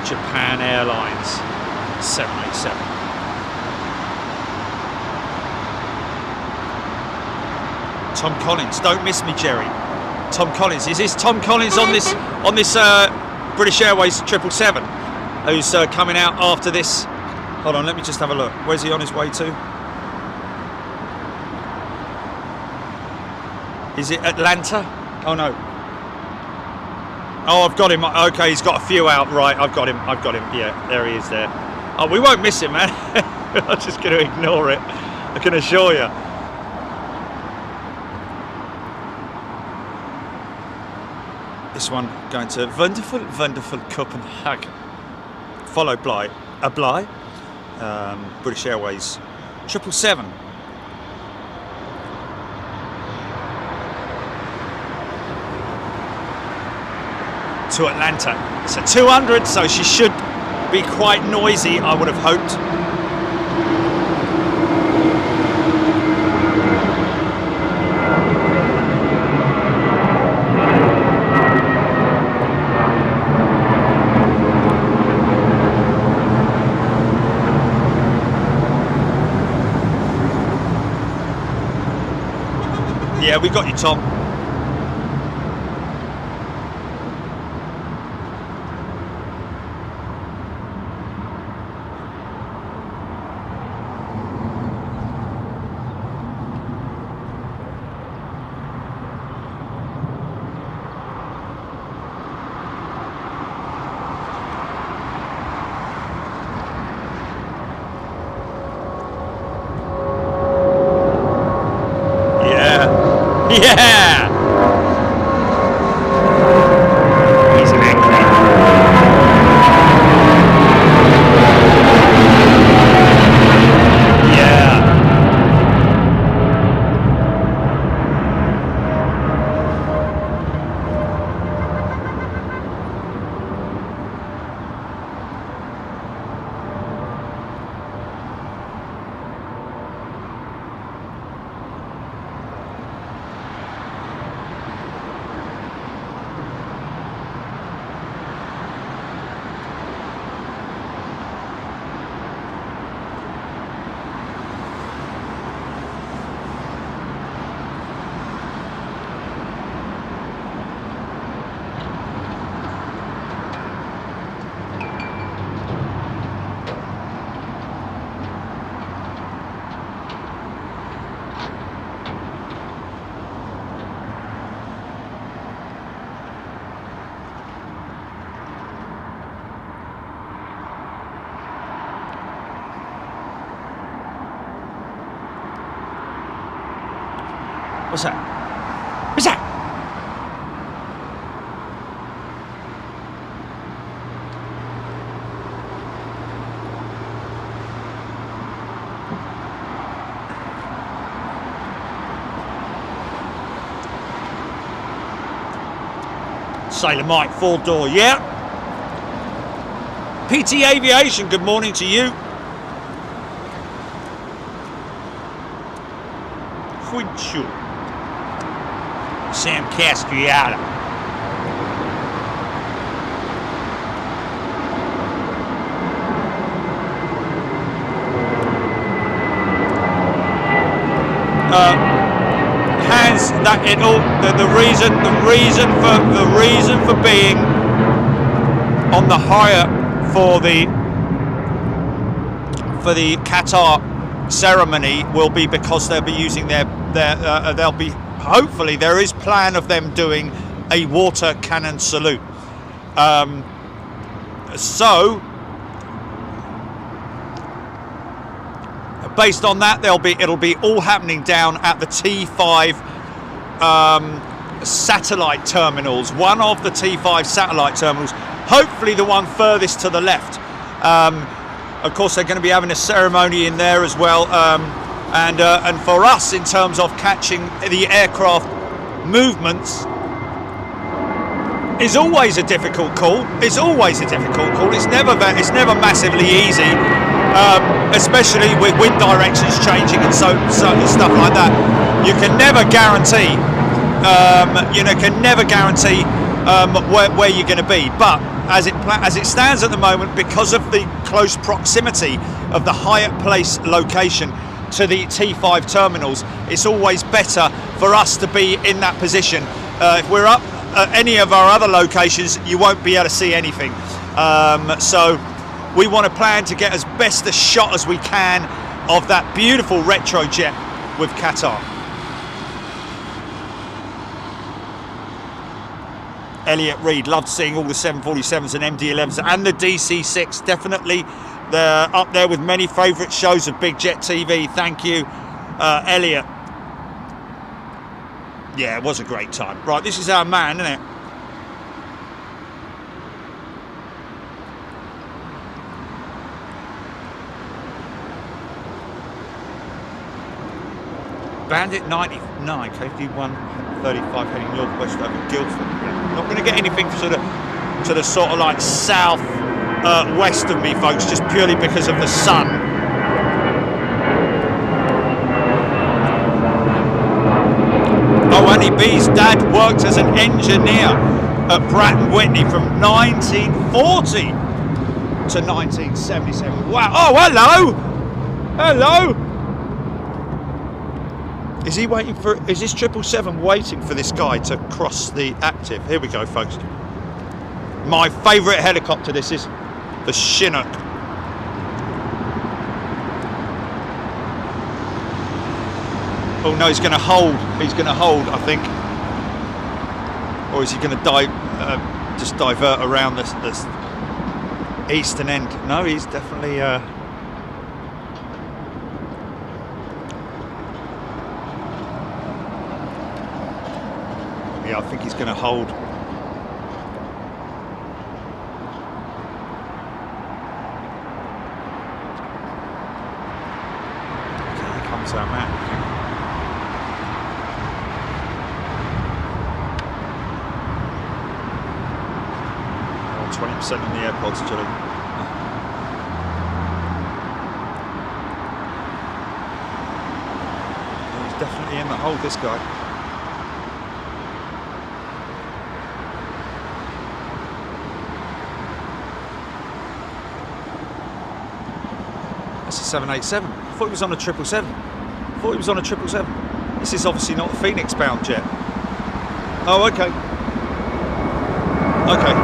Japan Airlines 787. Tom Collins, don't miss me, Jerry. Tom Collins, is this Tom Collins on this British Airways 777 who's coming out after this? Hold on, let me just have a look. Where's he on his way to? Is it Atlanta? Oh no. Oh, I've got him. Okay, he's got a few out. Right, I've got him. Yeah, there he is there. Oh, we won't miss him, man. I'm just going to ignore it. I can assure you. This one going to wonderful Copenhagen. Followed by British Airways 777. To Atlanta. It's a 200, so she should be quite noisy, I would have hoped. Yeah, we got you, Tom. Yeah! He's an angry. Yeah. What's that? What's that? Sailor Mike, full door, yeah. PT Aviation, good morning to you. Quinchu. Sam Castriata. that the reason for being on the hire for the Qatar ceremony will be because they'll be using they'll be, hopefully there is plan of them doing a water cannon salute. So based on that, it'll be all happening down at the T5 satellite terminals, one of the T5 satellite terminals, hopefully the one furthest to the left. Of course, they're going to be having a ceremony in there as well, and for us, in terms of catching the aircraft movements, is always a difficult call. It's always a difficult call. It's never massively easy, especially with wind directions changing and so stuff like that. You can never guarantee, where you're going to be. But as it stands at the moment, because of the close proximity of the Hyatt Place location to the T5 terminals, it's always better for us to be in that position. If we're up at any of our other locations, you won't be able to see anything. So we want to plan to get as best a shot as we can of that beautiful retro jet with Qatar. Elliot Reed, loved seeing all the 747s and MD-11s and the DC-6. Definitely they're up there with many favourite shows of Big Jet TV. Thank you, Elliot. Yeah, it was a great time. Right, this is our man, isn't it? Bandit 99, KD 135 heading northwest over Guildford. Not going to get anything to the sort of like south west of me, folks, just purely because of the sun. Oh, Annie B's dad worked as an engineer at Pratt & Whitney from 1940 to 1977. Wow. Oh, hello. Hello. Is he waiting for, is this 777 waiting for this guy to cross the active? Here we go, folks. My favourite helicopter, this is the Chinook. Oh no, he's going to hold. He's going to hold, I think. Or is he going to just divert around this eastern end? No, he's definitely... Yeah, I think he's going to hold. Okay, here comes our man. 20% on the AirPods, Julie. He's definitely in the hold, this guy. That's a 787. I thought it was on a 777. This is obviously not a Phoenix bound jet. Oh, okay. Okay.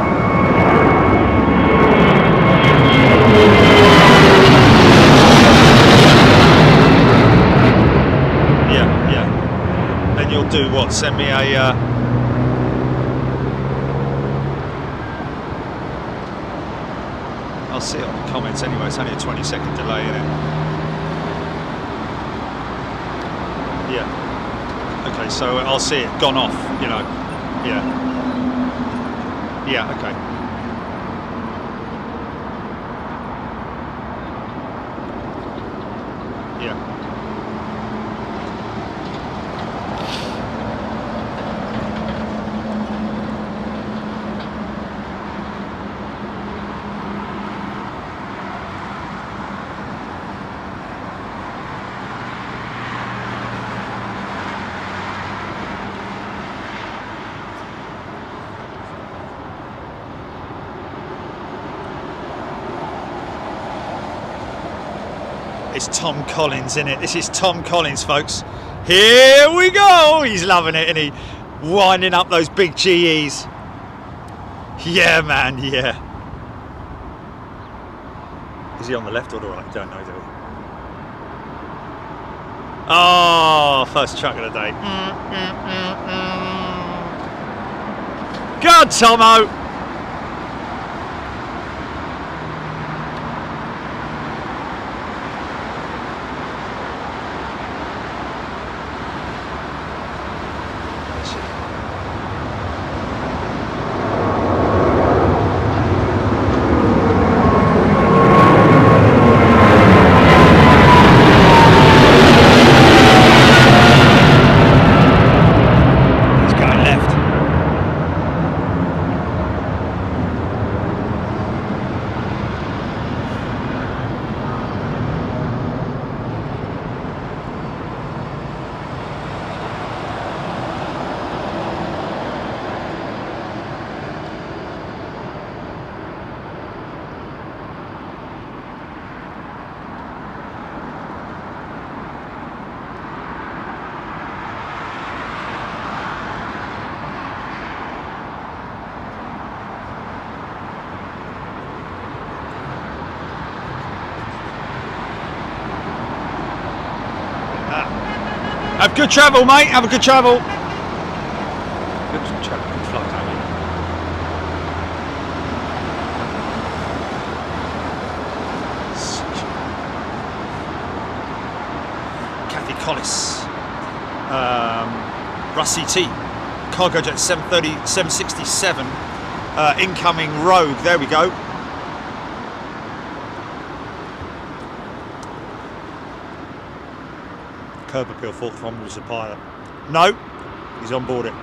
Yeah. Then you'll do what? Send me a... I'll see it on the comments anyway. It's only a 20-second delay, isn't it? Yeah. Okay, so I'll see it gone off, you know. Yeah. Yeah, okay. Yeah. It's Tom Collins, in it. This is Tom Collins, folks. Here we go. He's loving it, isn't he? Winding up those big GEs. Yeah, man, yeah. Is he on the left or the right? Don't know, do we? Oh, first truck of the day. God, Tomo. Have good travel, mate. Have a good travel. Good travel. Good flight, mate. Kathy Collis. Russie T. Cargo jet 730, 767. Incoming Rogue. There we go. Curb appeal, thought from was a pilot. No, he's on board it.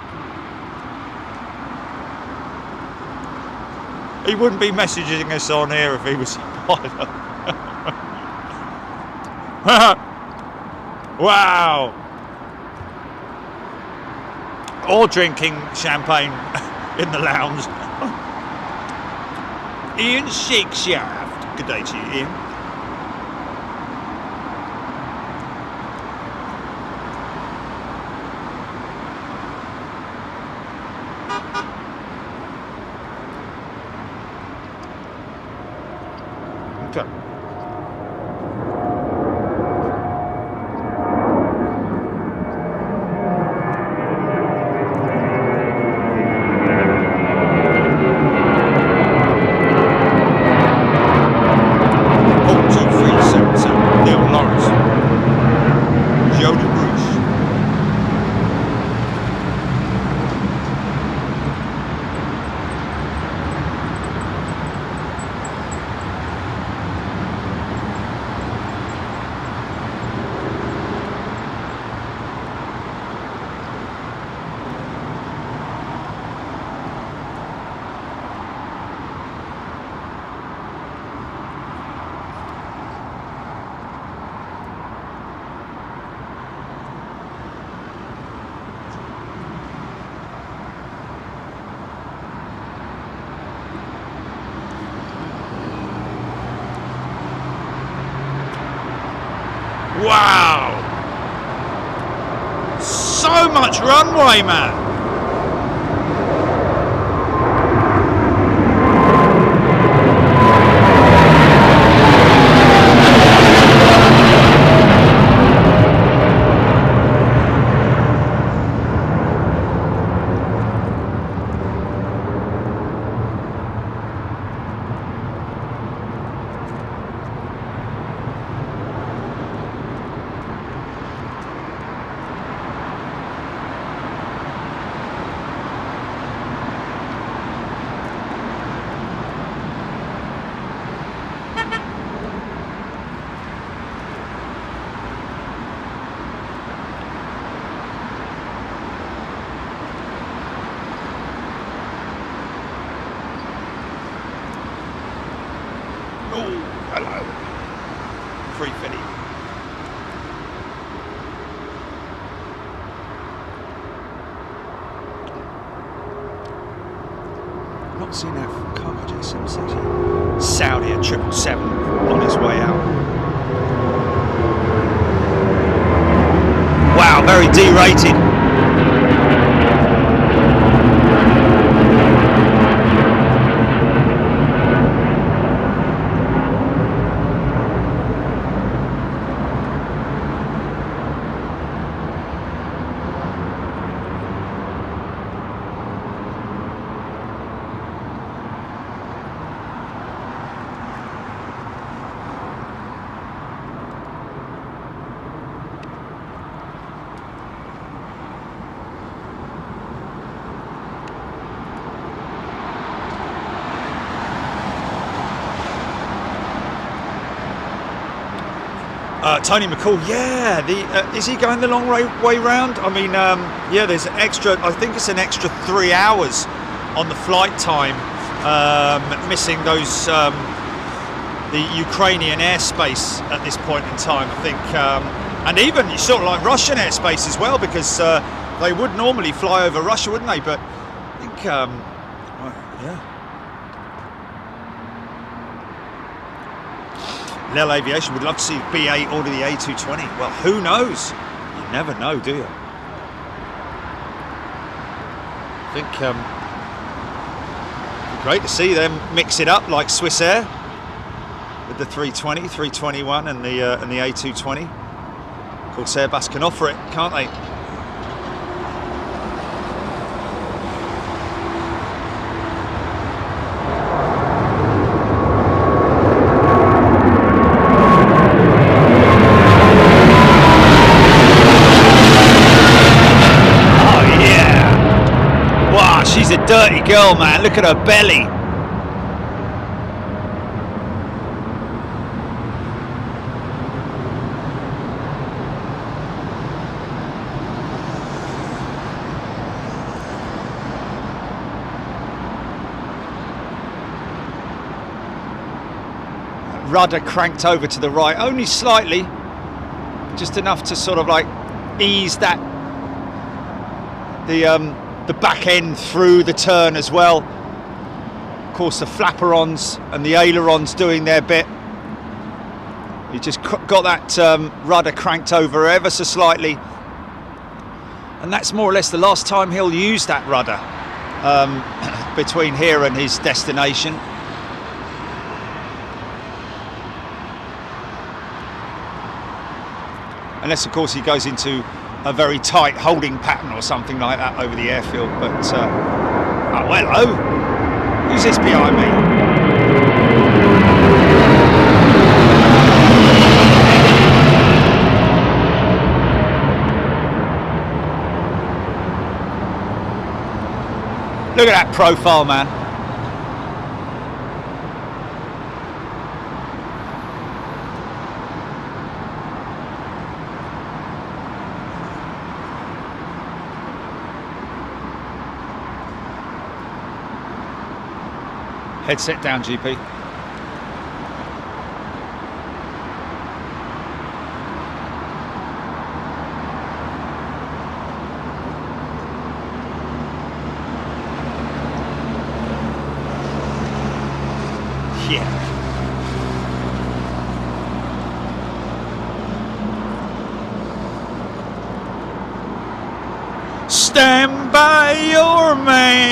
He wouldn't be messaging us on here if he was a pilot. Wow. Or drinking champagne in the lounge. Ian Shakeshaft. Good day to you, Ian. Wow! So much runway, man! Hello. Free Philly. Not seen that from Cargo Jet 760. Saudi at 777 on his way out. Wow, Wow, very D-rated. Tony McCall, yeah. Is he going the long way round? I mean, yeah. There's extra. I think it's an extra 3 hours on the flight time, missing those the Ukrainian airspace at this point in time. I think, and even sort of like Russian airspace as well, because they would normally fly over Russia, wouldn't they? But I think, yeah. Lel Aviation would love to see B8 order the A220. Well, who knows? You never know, do you? I think great to see them mix it up like Swiss Air with the 320, 321 and the A220. Of course, Airbus can offer it, can't they? She's a dirty girl, man. Look at her belly. Rudder cranked over to the right, only slightly, just enough to sort of like ease that the back end through the turn as well. Of course, the flaperons and the ailerons doing their bit. You just got that rudder cranked over ever so slightly, and that's more or less the last time he'll use that rudder between here and his destination. Unless, of course, he goes into a very tight holding pattern or something like that over the airfield. But, oh, well, hello. Who's this behind me? Look at that profile, man. Headset down, GP. Yeah. Stand by your man.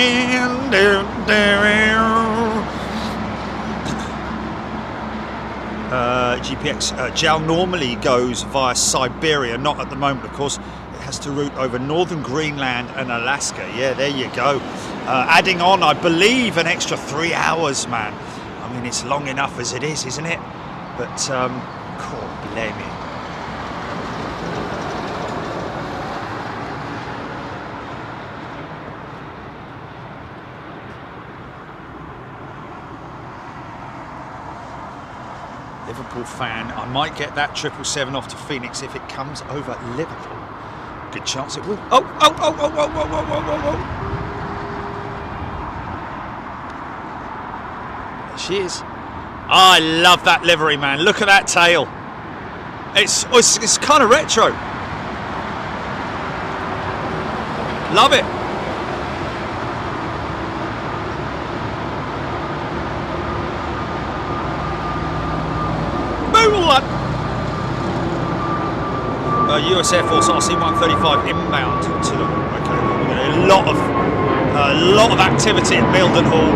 GPX JAL normally goes via Siberia, not at the moment, of course. It has to route over northern Greenland and Alaska. Yeah, there you go. Adding on, I believe, an extra 3 hours, man. I mean, it's long enough as it is, isn't it? But, God blame me. Liverpool fan, I might get that 777 off to Phoenix if it comes over Liverpool. Good chance it will. Oh, oh, oh, oh, oh, oh, oh, oh, oh, oh. There she is. I love that livery, man. Look at that tail. It's kind of retro. Love it. US Air Force RC-135 inbound to the. Okay, a lot of activity at Mildenhall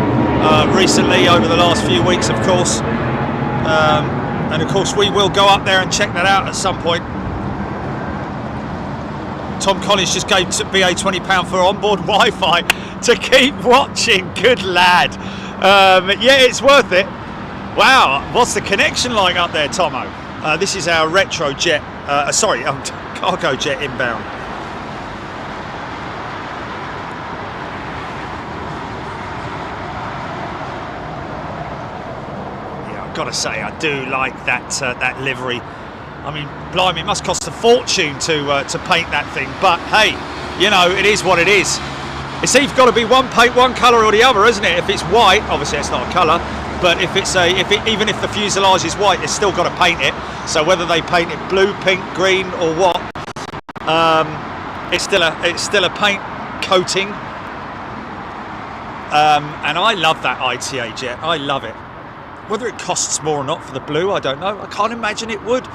recently over the last few weeks, of course, and of course we will go up there and check that out at some point. Tom Collins just gave BA £20 for onboard Wi-Fi to keep watching. Good lad. Yeah, it's worth it. Wow, what's the connection like up there, Tomo? This is our retro jet, cargo jet inbound. Yeah, I've got to say, I do like that livery. I mean, blimey, it must cost a fortune to paint that thing. But hey, you know, it is what it is. It's either got to be one paint, one colour or the other, isn't it? If it's white, obviously it's not a colour. But if it's even if the fuselage is white, it's still got to paint it. So whether they paint it blue, pink, green, or what, it's still a paint coating. And I love that ITA jet. I love it. Whether it costs more or not for the blue, I don't know. I can't imagine it would.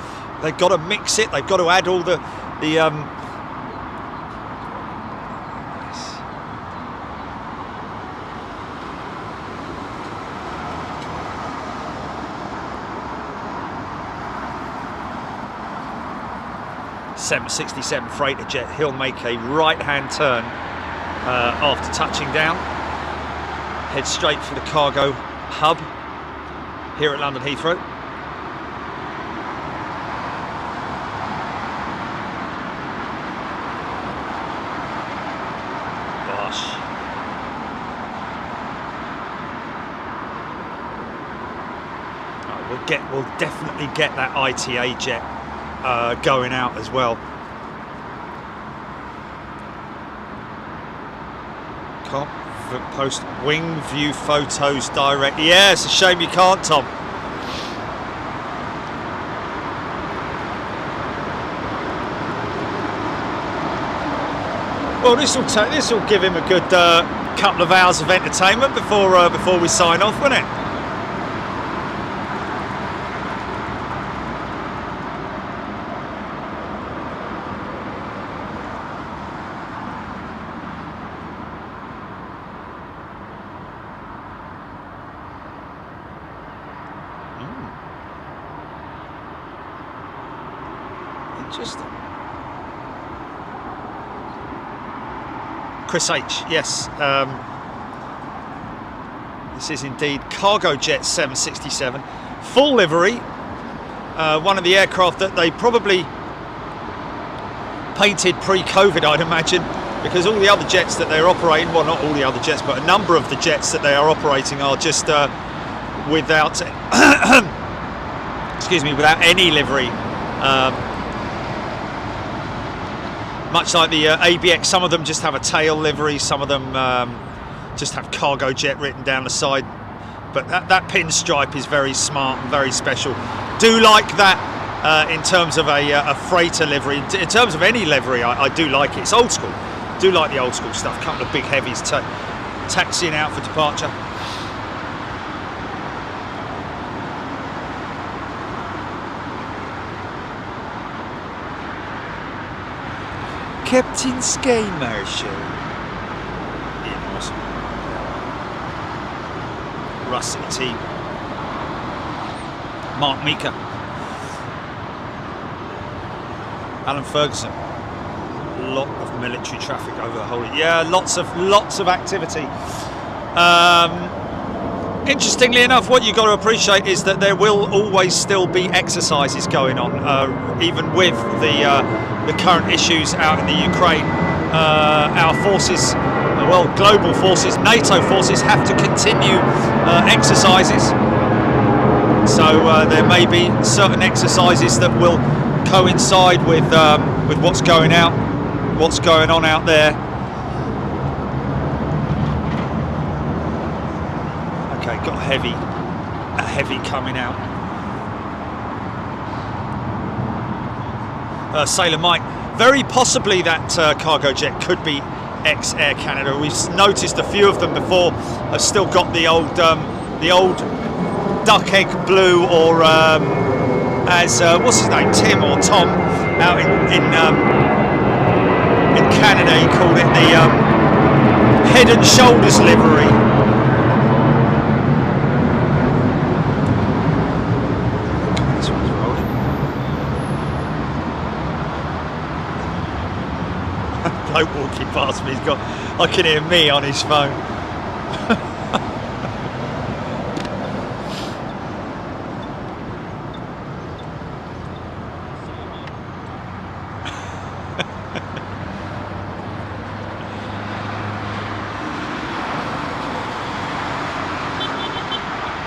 They've got to mix it. They've got to add all the 767 freighter jet. He'll make a right-hand turn after touching down. Head straight for the cargo hub here at London Heathrow. Gosh. Right, we'll definitely get that ITA jet going out as well. Can't post wing view photos direct. Yeah, it's a shame you can't, Tom. Well, this will give him a good couple of hours of entertainment before we sign off, won't it? Interesting. Chris H, yes. This is indeed Cargo Jet 767. Full livery. One of the aircraft that they probably painted pre-COVID, I'd imagine, because all the other jets that they're operating, well, not all the other jets, but a number of the jets that they are operating are just without, excuse me, without any livery. Much like the AVGEEK, some of them just have a tail livery, some of them just have Cargo Jet written down the side. But that pinstripe is very smart and very special. Do like that in terms of a freighter livery. In terms of any livery, I do like it. It's old school. Do like the old school stuff. A couple of big heavies taxiing out for departure. Captain Sky Marshal. Yeah, awesome. Russ and the team. Mark Meeker. Alan Ferguson. A lot of military traffic over the whole. Yeah, lots of activity. Interestingly enough, what you've got to appreciate is that there will always still be exercises going on, even with the current issues out in the Ukraine. Our forces, well, global forces, NATO forces, have to continue exercises. So there may be certain exercises that will coincide with what's going on out there. Okay, got a heavy coming out. Sailor Mike, very possibly that cargo jet could be ex-Air Canada. We've noticed a few of them before have still got the old duck egg blue or as what's his name, Tim or Tom, out in Canada. He called it the Head and Shoulders livery. This one's rolling. Bloke walking past me. I can hear me on his phone.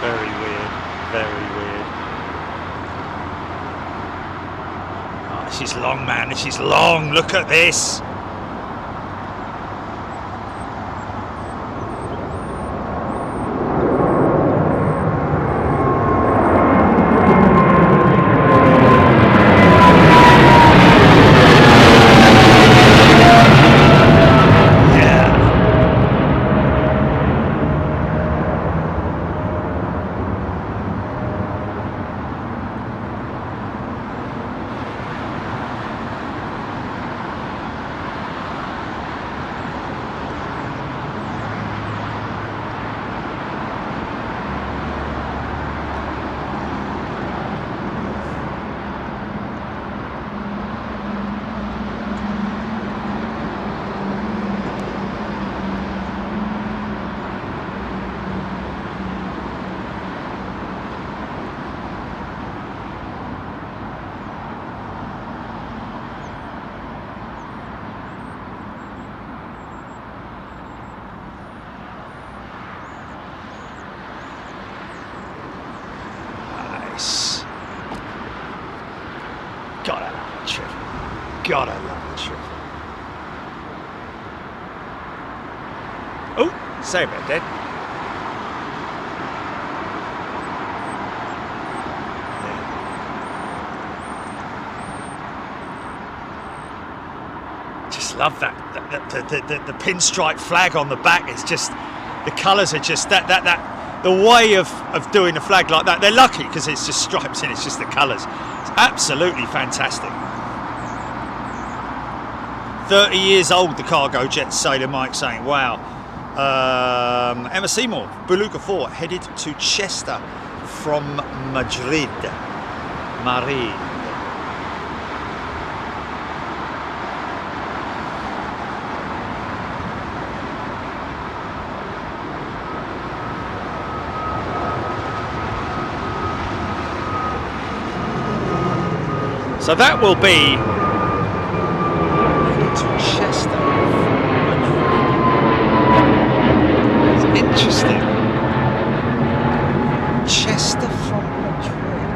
Very weird, very weird. Oh, this is long, man, this is long. Look at this. Gotta love the trip. Gotta love the trip. Oh, sorry about that. Yeah. Just love that. The pinstripe flag on the back is just, the colours are just that the way of doing a flag like that. They're lucky because it's just stripes and it's just the colours. It's absolutely fantastic. 30 years old, the cargo jet, Sailor Mike saying, wow. Emma Seymour, Beluga 4, headed to Chester from Madrid. So that will be to Chester. It's interesting. Chester from Madrid.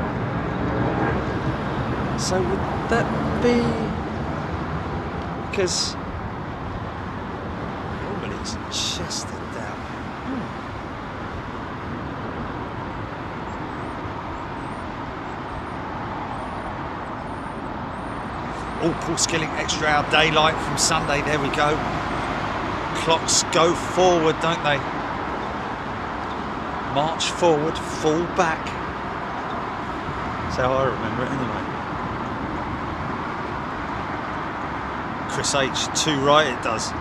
So would that be because normally it's Chester down? Oh, Paul Skilling, extra hour daylight from Sunday. There we go. Clocks go forward, don't they? March forward, fall back. That's how I remember it anyway. Chris H, too right it does.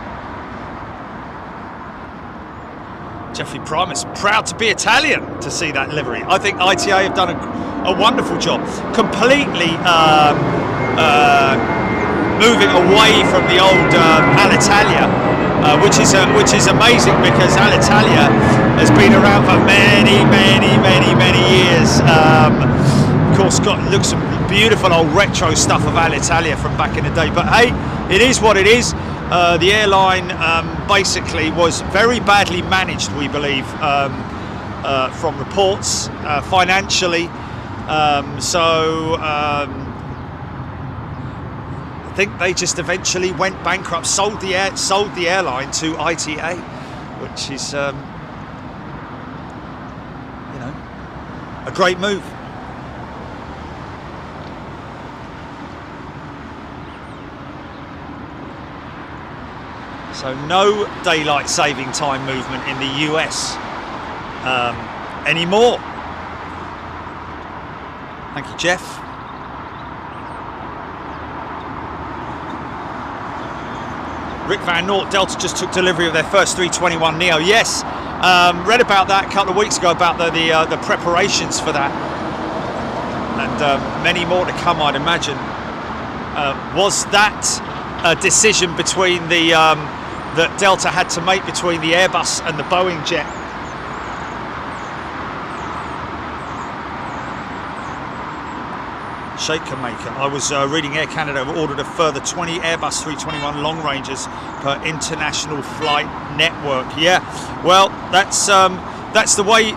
Jeffrey Primus, proud to be Italian to see that livery. I think ITA have done a wonderful job. Completely moving away from the old Alitalia, which is amazing because Alitalia has been around for many years. Of course, looks some beautiful old retro stuff of Alitalia from back in the day. But hey, it is what it is. The airline basically was very badly managed, we believe, from reports financially. I think they just eventually went bankrupt, sold the airline to ITA, which is a great move. So no daylight saving time movement in the US anymore. Thank you, Jeff. Rick Van Noort, Delta just took delivery of their first 321neo. Yes, read about that a couple of weeks ago, about the preparations for that, and many more to come, I'd imagine. Was that a decision between that Delta had to make between the Airbus and the Boeing jet? Shaker maker. I was reading Air Canada have ordered a further 20 Airbus 321 long rangers per international flight network. Yeah, well, that's the way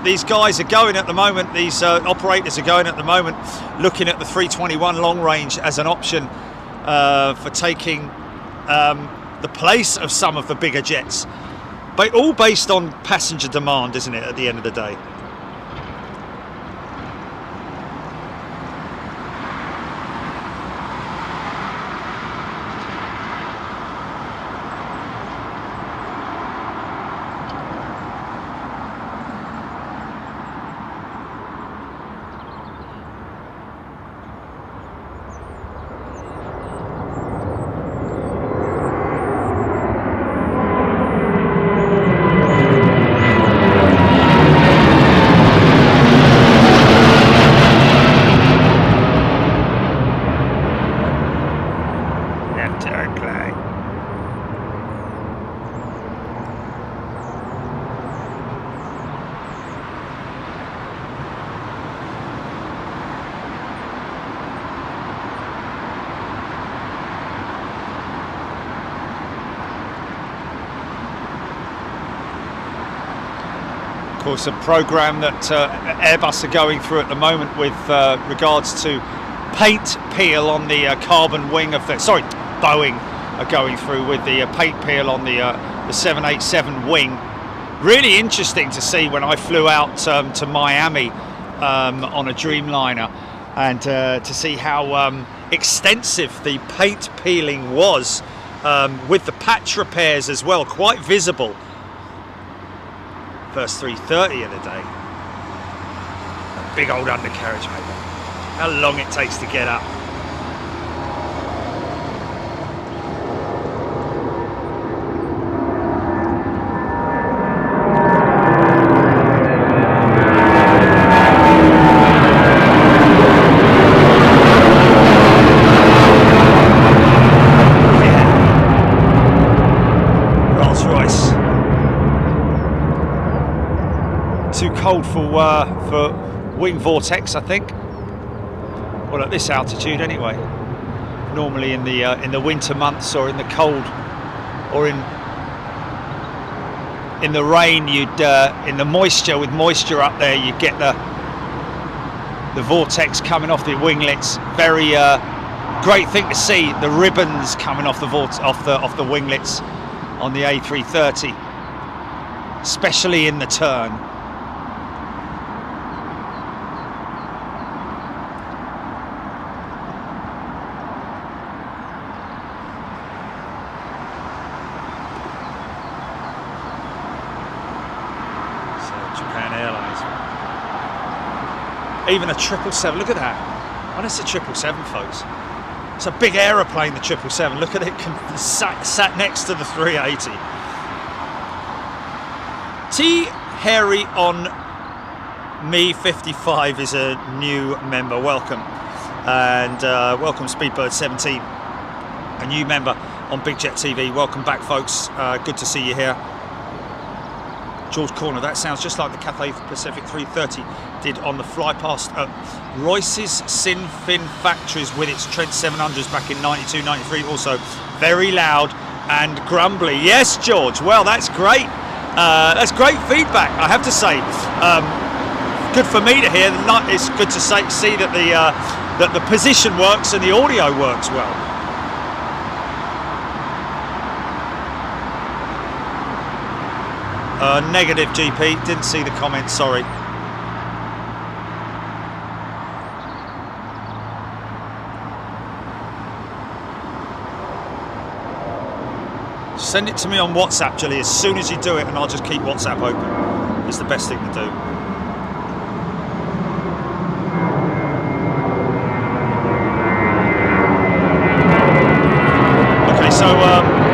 these guys are going at the moment. These operators are going at the moment, looking at the 321 long range as an option for taking the place of some of the bigger jets. But all based on passenger demand, isn't it, at the end of the day? Of course, a program that Airbus are going through at the moment with regards to paint peel on the carbon wing of the, sorry, Boeing are going through with the paint peel on the 787 wing. Really interesting to see when I flew out to Miami on a Dreamliner, and to see how extensive the paint peeling was, with the patch repairs as well, quite visible. First 330 of the day. A big old undercarriage, mate. How long it takes to get up. Cold for wing vortex, I think. Well, at this altitude, anyway. Normally in the winter months, or in the cold, or in the rain, you'd in the moisture, with moisture up there, you get the vortex coming off the winglets. Very great thing to see, the ribbons coming off the winglets on the A330, especially in the turn. Even a 777, look at that. Oh, that's a 777, folks. It's a big aeroplane, the 777. Look at it, sat next to the 380. T. Harry on Me 55 is a new member. Welcome. And welcome Speedbird 17, a new member on Big Jet TV. Welcome back, folks. Good to see you here. George Corner, that sounds just like the Cathay Pacific 330 did on the fly past Royce's Sinfin factories with its Trent 700s back in 92, 93. Also very loud and grumbly. Yes, George, well, that's great. That's great feedback, I have to say. Good for me to hear. It's good to see that the position works and the audio works well. Negative, GP. Didn't see the comment, sorry. Send it to me on WhatsApp, Julie, as soon as you do it, and I'll just keep WhatsApp open. It's the best thing to do. Okay, so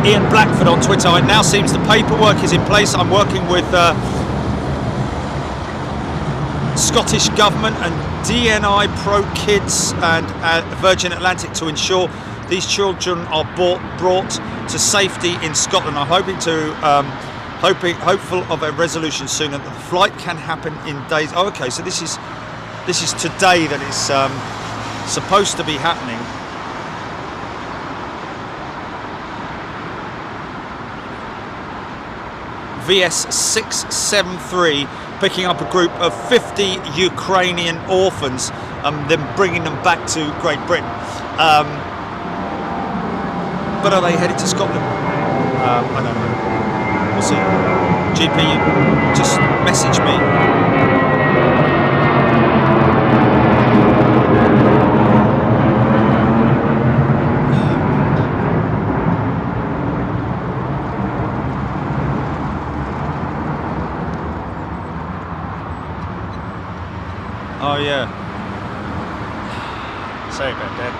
Ian Blackford on Twitter. It now seems the paperwork is in place. I'm working with Scottish Government and DNI Pro Kids and Virgin Atlantic to ensure these children are brought to safety in Scotland. I'm hopeful of a resolution soon, and that the flight can happen in days. Oh, okay, so this is today that it's supposed to be happening. VS 673 picking up a group of 50 Ukrainian orphans and then bringing them back to Great Britain. But are they headed to Scotland? I don't know. We'll see. GP, just message me. Oh yeah. Sorry about that.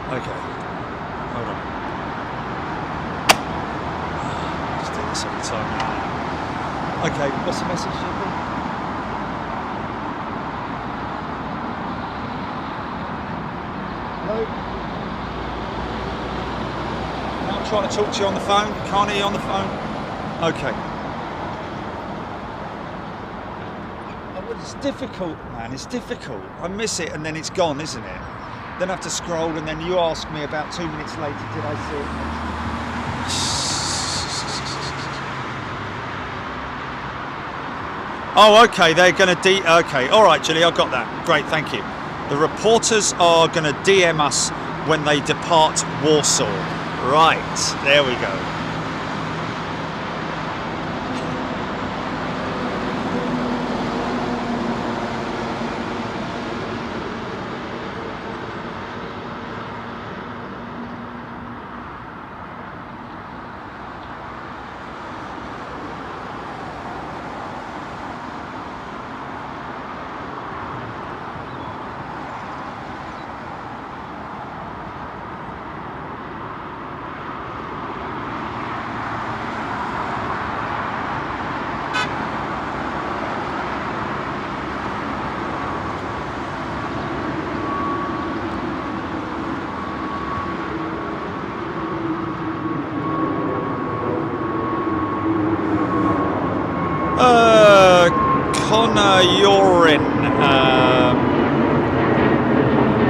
Okay. Hold on. Just do this every time. Okay, what's the message, GP? Hello? I'm trying to talk to you on the phone. Can't hear you on the phone. Okay. Oh, it's difficult, man. It's difficult. I miss it and then it's gone, isn't it? Then I have to scroll and then you ask me about 2 minutes later, did I see it? Oh, okay. They're going to okay. All right, Julie, I got that. Great, thank you. The reporters are going to DM us when they depart Warsaw. Right, there we go.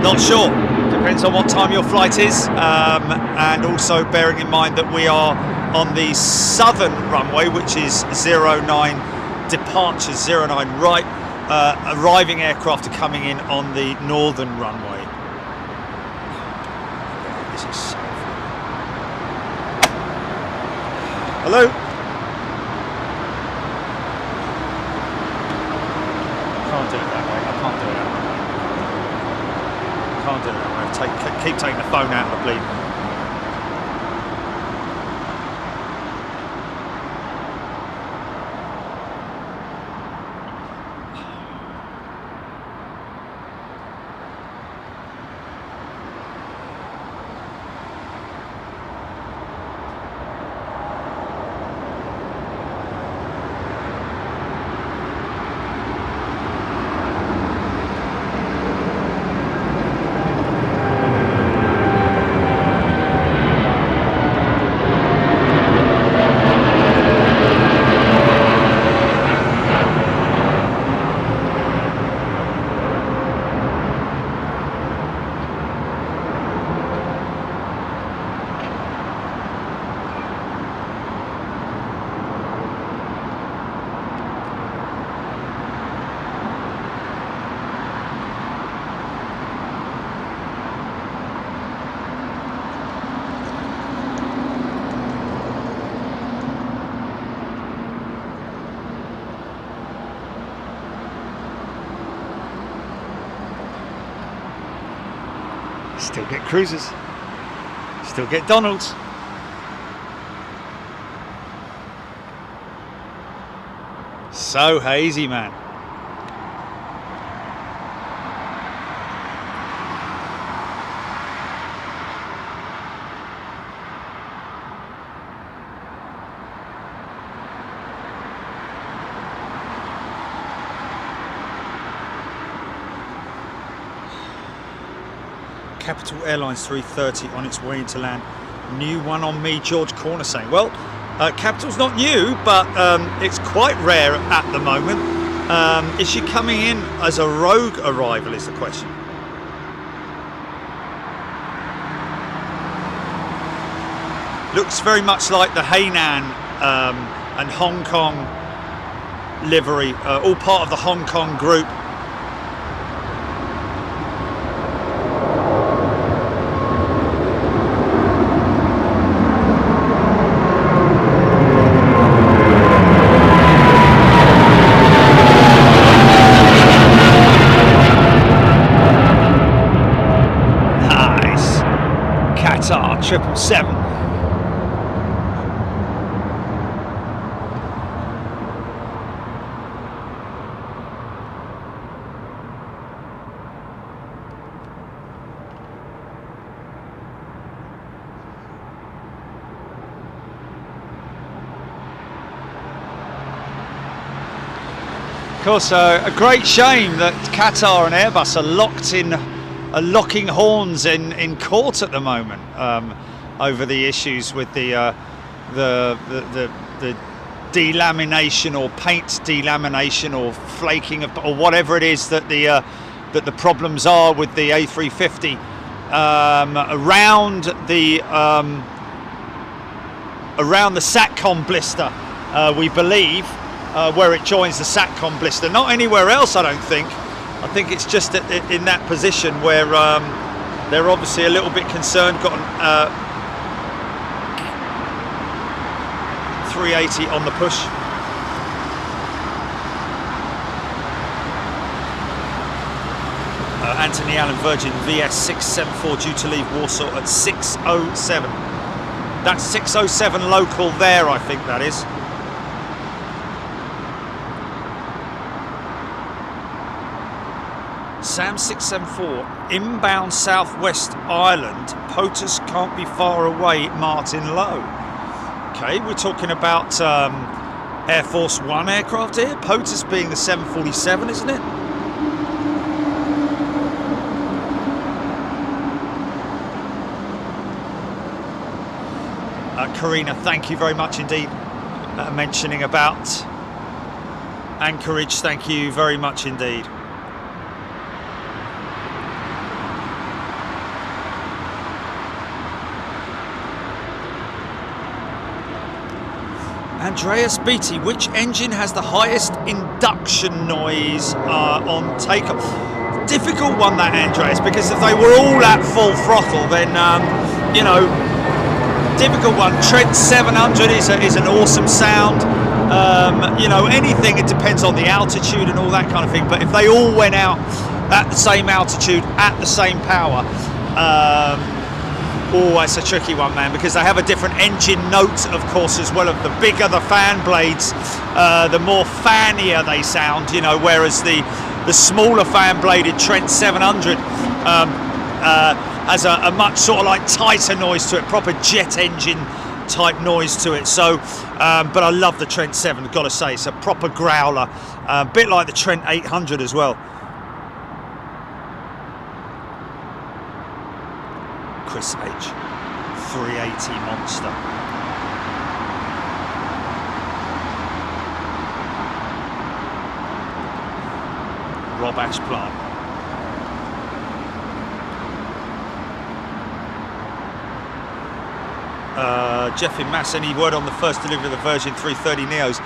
Not sure. Depends on what time your flight is, and also bearing in mind that we are on the southern runway, which is 09 departures, 09 right. Arriving aircraft are coming in on the northern runway. This is so fun. Hello? Can't do it that way. I can't do it that way. Can't do it that way. Keep taking the phone out of the bleed. Still get cruisers, still get Donalds. So hazy, man. Capital Airlines 330 on its way into land. New one on me, George Corner saying. Well, Capital's not new, but it's quite rare at the moment. Is she coming in as a rogue arrival is the question. Looks very much like the Hainan and Hong Kong livery, all part of the Hong Kong group. Nice. Qatar 777. Of course, a great shame that Qatar and Airbus are locking horns in court at the moment over the issues with the delamination or paint delamination or flaking of, or whatever it is that the problems are with the A350 around the SATCOM blister, we believe. Where it joins the SATCOM blister, not anywhere else, I don't think. I think it's just in that position where they're obviously a little bit concerned. Got an 380 on the push. Anthony Allen Virgin VS 674 due to leave Warsaw at 6:07. That's 6:07 local there, I think that is. Sam 674, inbound Southwest Ireland, POTUS can't be far away, Martin Lowe. Okay, we're talking about Air Force One aircraft here, POTUS being the 747, isn't it? Karina, thank you very much indeed. Mentioning about Anchorage, thank you very much indeed. Andreas Beatty, which engine has the highest induction noise on takeoff? Difficult one that, Andreas, because if they were all at full throttle, then you know, difficult one. Trent 700 is an awesome sound. You know, anything, it depends on the altitude and all that kind of thing, but if they all went out at the same altitude, at the same power, oh, it's a tricky one, man, because they have a different engine note, of course, as well. Of the bigger the fan blades, the more fannier they sound, you know, whereas the smaller fan bladed Trent 700 has a much sort of like tighter noise to it, proper jet engine type noise to it. So, but I love the Trent 7, got to say, it's a proper growler, a bit like the Trent 800 as well. Chris H, 380 monster. Rob Ashplant. Jeff in Mass, any word on the first delivery of the Virgin 330 Neos?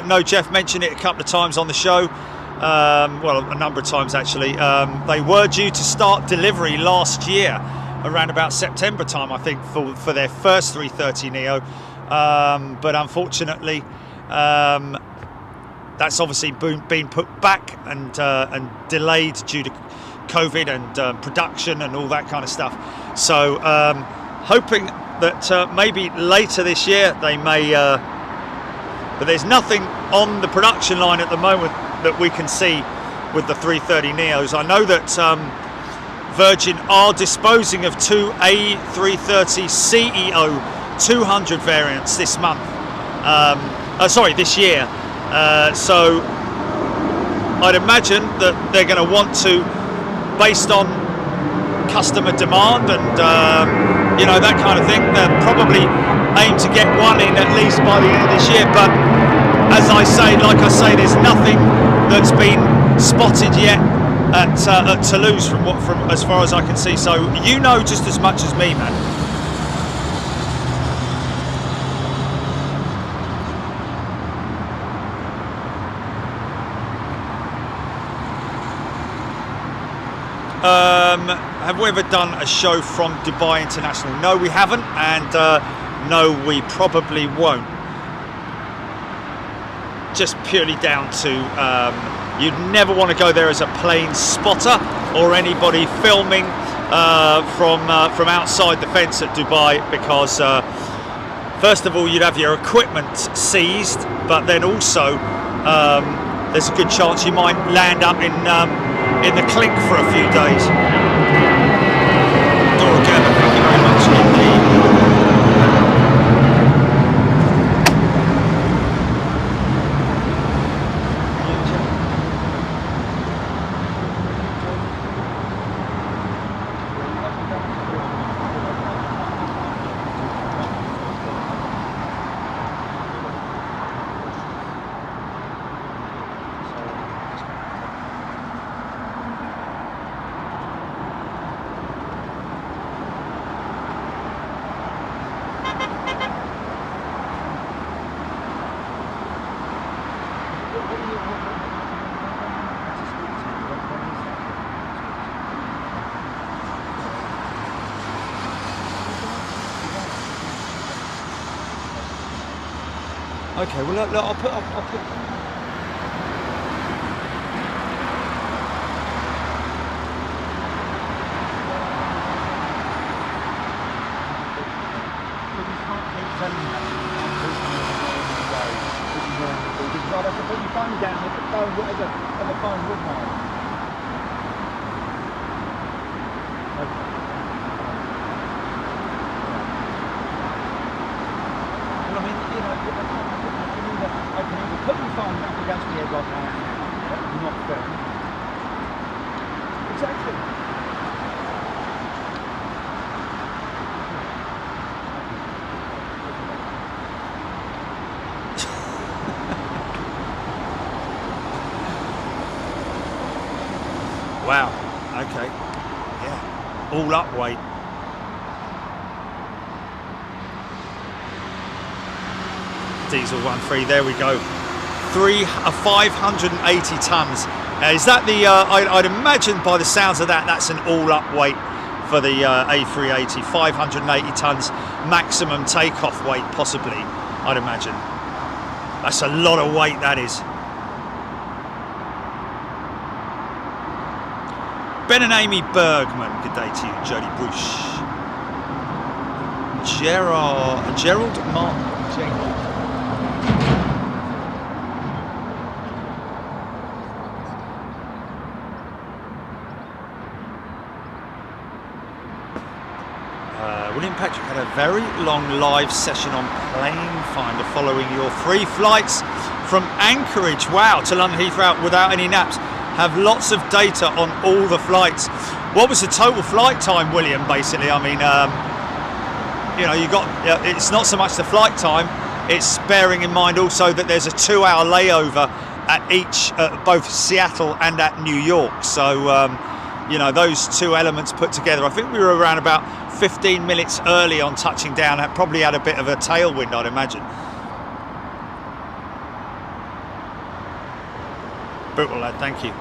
No, Jeff mentioned it a couple of times on the show. Well, a number of times actually. They were due to start delivery last year, around about September time, I think, for their first 330 Neo, but unfortunately that's obviously been put back and delayed due to COVID and production and all that kind of stuff. So hoping that maybe later this year they may, but there's nothing on the production line at the moment that we can see with the 330 Neos. I know that Virgin are disposing of two A330 CEO 200 variants this month. This year. So I'd imagine that they're going to want to, based on customer demand and you know, that kind of thing. They'll probably aim to get one in at least by the end of this year, but as I say, like I say, there's nothing that's been spotted yet at Toulouse from as far as I can see. So you know just as much as me, man. Have we ever done a show from Dubai International? No, we haven't, and no, we probably won't. Just purely down to you'd never want to go there as a plane spotter or anybody filming from outside the fence at Dubai, because first of all, you'd have your equipment seized, but then also there's a good chance you might land up in the clink for a few days. Dora Gerber, thank you very much indeed. Okay, well, look, I'll put. I'd have to put your phone down with the phone, whatever, and the phone would know. Okay. Well, I mean, you know, I can either put your phone up against the head like that, not fair. Exactly. Wow, okay, yeah, all up weight. Diesel 1.3, there we go. 580 tons. Is that the, I'd imagine by the sounds of that, that's an all up weight for the A380, 580 tons maximum takeoff weight, possibly, I'd imagine. That's a lot of weight, that is. Ben and Amy Bergman, good day to you. Jody Bruce. Gerald Martin. William Patrick had a very long live session on Plane Finder following your 3 flights from Anchorage, wow, to London Heathrow without any naps. Have lots of data on all the flights. What was the total flight time, William, basically? I mean, you know, you got, it's not so much the flight time, it's bearing in mind also that there's a 2-hour layover at each, both Seattle and at New York. So, you know, those 2 elements put together, I think we were around about 15 minutes early on touching down. That probably had a bit of a tailwind, I'd imagine. Brutal lad, thank you.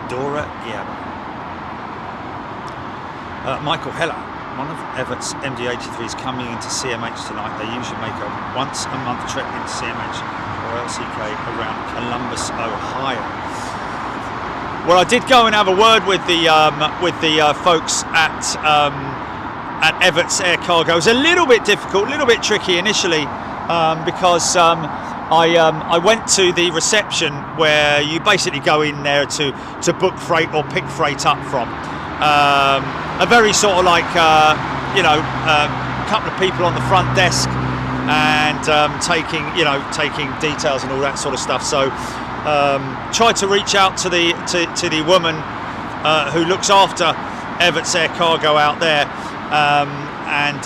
Dora Giaba. Michael Heller, one of Everett's MD-83s coming into CMH tonight. They usually make a once-a-month trip into CMH or LCK around Columbus, Ohio. Well, I did go and have a word with the folks at Everett's Air Cargo. It was a little bit difficult, a little bit tricky initially, because I went to the reception where you basically go in there to book freight or pick freight up from. A very sort of like, you know, couple of people on the front desk and taking details and all that sort of stuff. So tried to reach out to the woman who looks after Everts Air Cargo out there, and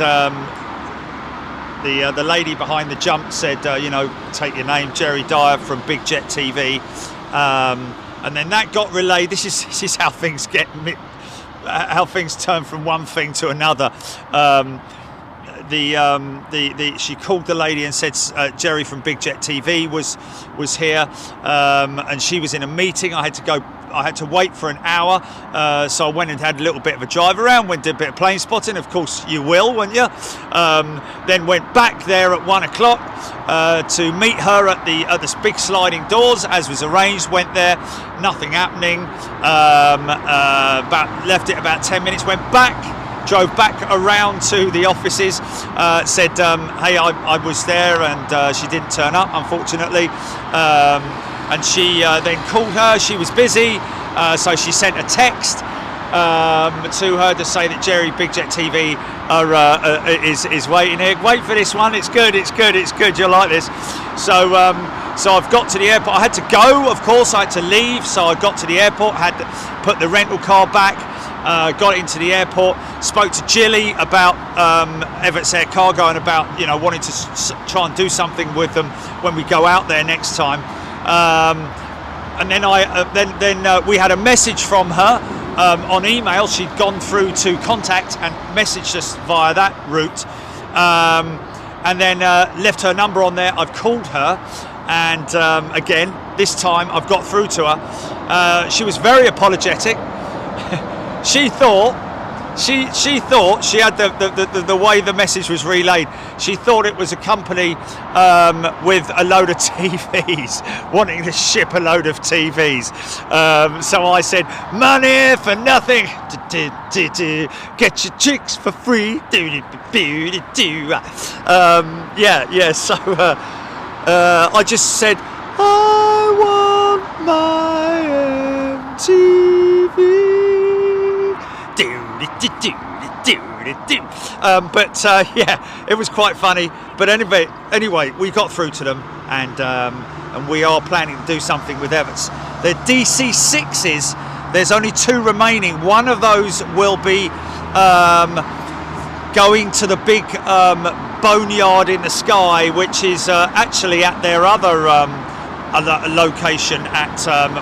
the lady behind the jump said, take your name, Jerry Dyer from Big Jet TV, and then that got relayed. This is how things turn from one thing to another. She called the lady and said Jerry from Big Jet TV was here, and she was in a meeting. I had to wait for an hour, so I went and had a little bit of a drive around, went did a bit of plane spotting. Of course you will, won't you? Then went back there at 1 o'clock to meet her at the big sliding doors as was arranged. Went there, nothing happening. Left it about 10 minutes, went back, drove back around to the offices, said, hey, I was there, and she didn't turn up, unfortunately. And she then called her. She was busy, so she sent a text to her to say that Jerry Big Jet TV is waiting here. Wait for this one. It's good. You'll like this. So I've got to the airport. I had to go, of course. I had to leave. So I got to the airport. Had to put the rental car back. Got into the airport. Spoke to Jilly about Everts Air Cargo and about wanting to try and do something with them when we go out there next time. And then we had a message from her on email. She'd gone through to contact and messaged us via that route, and then left her number on there. I've called her, and again this time I've got through to her. She was very apologetic. She thought she had the way the message was relayed. She thought it was a company with a load of TVs, wanting to ship a load of TVs. So I said, money for nothing, get your chicks for free. So I just said, I want my MTV. It was quite funny. But anyway, we got through to them, and we are planning to do something with Everts. The DC6s, there's only 2 remaining. One of those will be going to the big boneyard in the sky, which is actually at their other location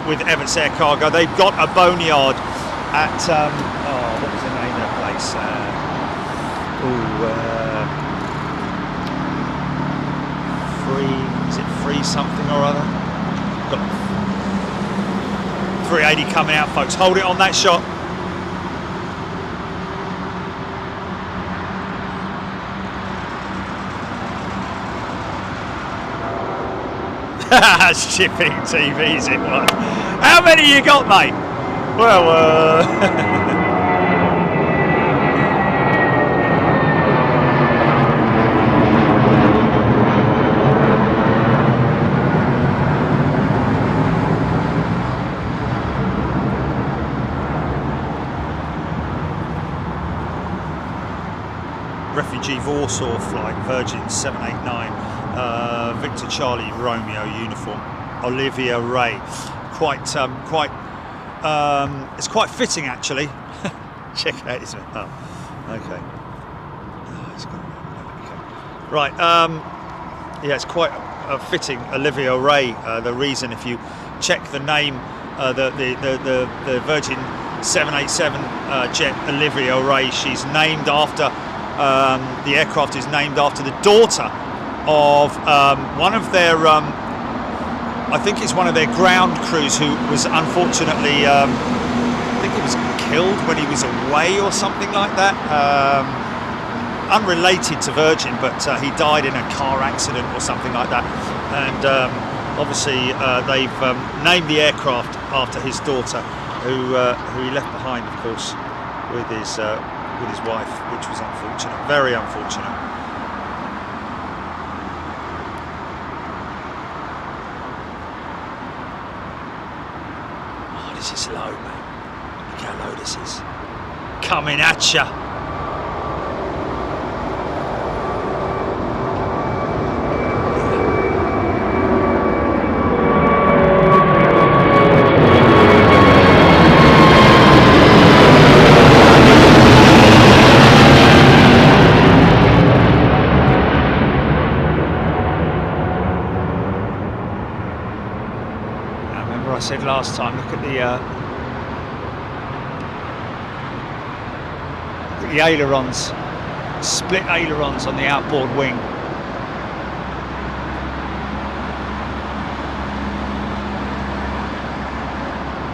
with Everts Air Cargo. They've got a boneyard at what was the name of the place? Free something or other. Got 380 coming out, folks. Hold it on that shot. Shipping TVs in one. How many you got, mate? Well, Refugee Warsaw flight, Virgin 789, Victor Charlie Romeo uniform, Olivia Ray. It's quite fitting, actually. Check it out, isn't it? Oh, okay. Right. It's quite fitting, Olivia Ray. The reason, if you check the name, the Virgin 787 jet, Olivia Ray, she's named after. The aircraft is named after the daughter of one of their. I think it's one of their ground crews who was unfortunately, I think he was killed when he was away or something like that. Unrelated to Virgin, but he died in a car accident or something like that. And obviously they've named the aircraft after his daughter, who he left behind, of course, with his wife, which was unfortunate, very unfortunate. This is low, man. Look how low this is. Coming at ya. Remember I said last time, look at the ailerons, split ailerons on the outboard wing.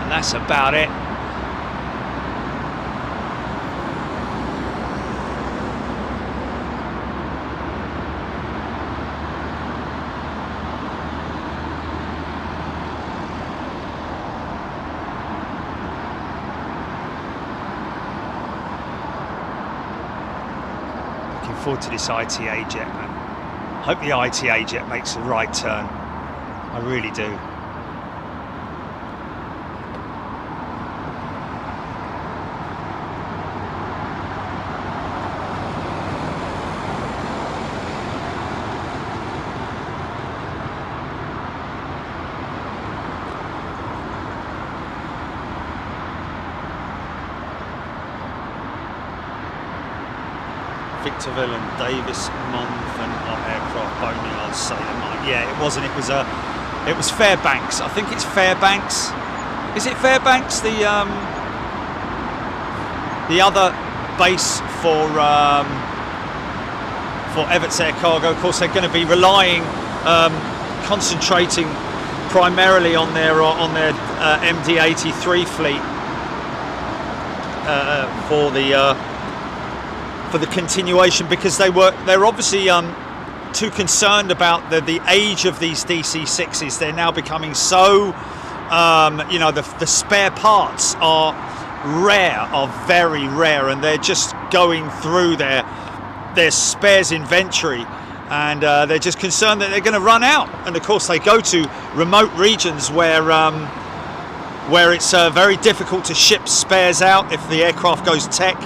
And that's about it. Forward to this ITA jet, man. Hope the ITA jet makes the right turn. I really do. Victorville and Davis Monfort aircraft Boneyard Sailor Mike. Yeah, it wasn't. It was Fairbanks. I think it's Fairbanks. Is it Fairbanks? The other base for Everts Air Cargo. Of course, they're going to be relying, concentrating primarily on their MD-83 fleet for the continuation, because they're obviously too concerned about the age of these DC-6s. They're now becoming so, you know, the spare parts are very rare, and they're just going through their spares inventory, and they're just concerned that they're going to run out. And of course, they go to remote regions where it's very difficult to ship spares out if the aircraft goes tech.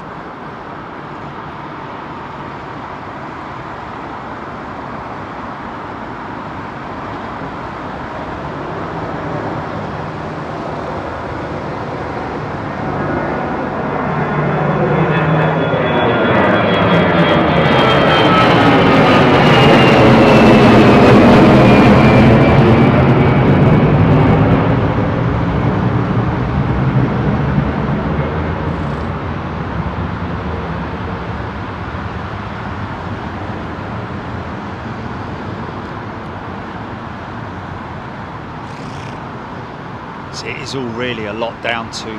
It is all really a lot down to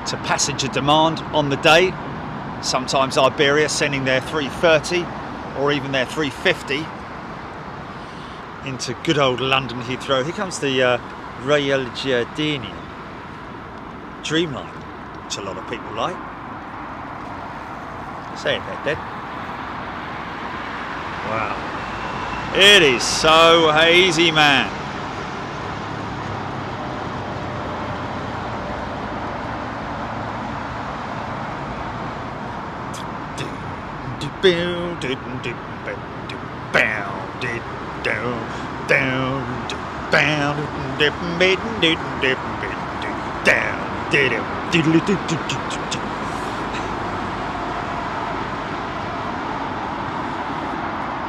to passenger demand on the day. Sometimes Iberia sending their 330 or even their 350 into good old London Heathrow. Here comes the Royal Giardini Dreamliner, which a lot of people like. Say it there, Dad. Wow. It is so hazy, man.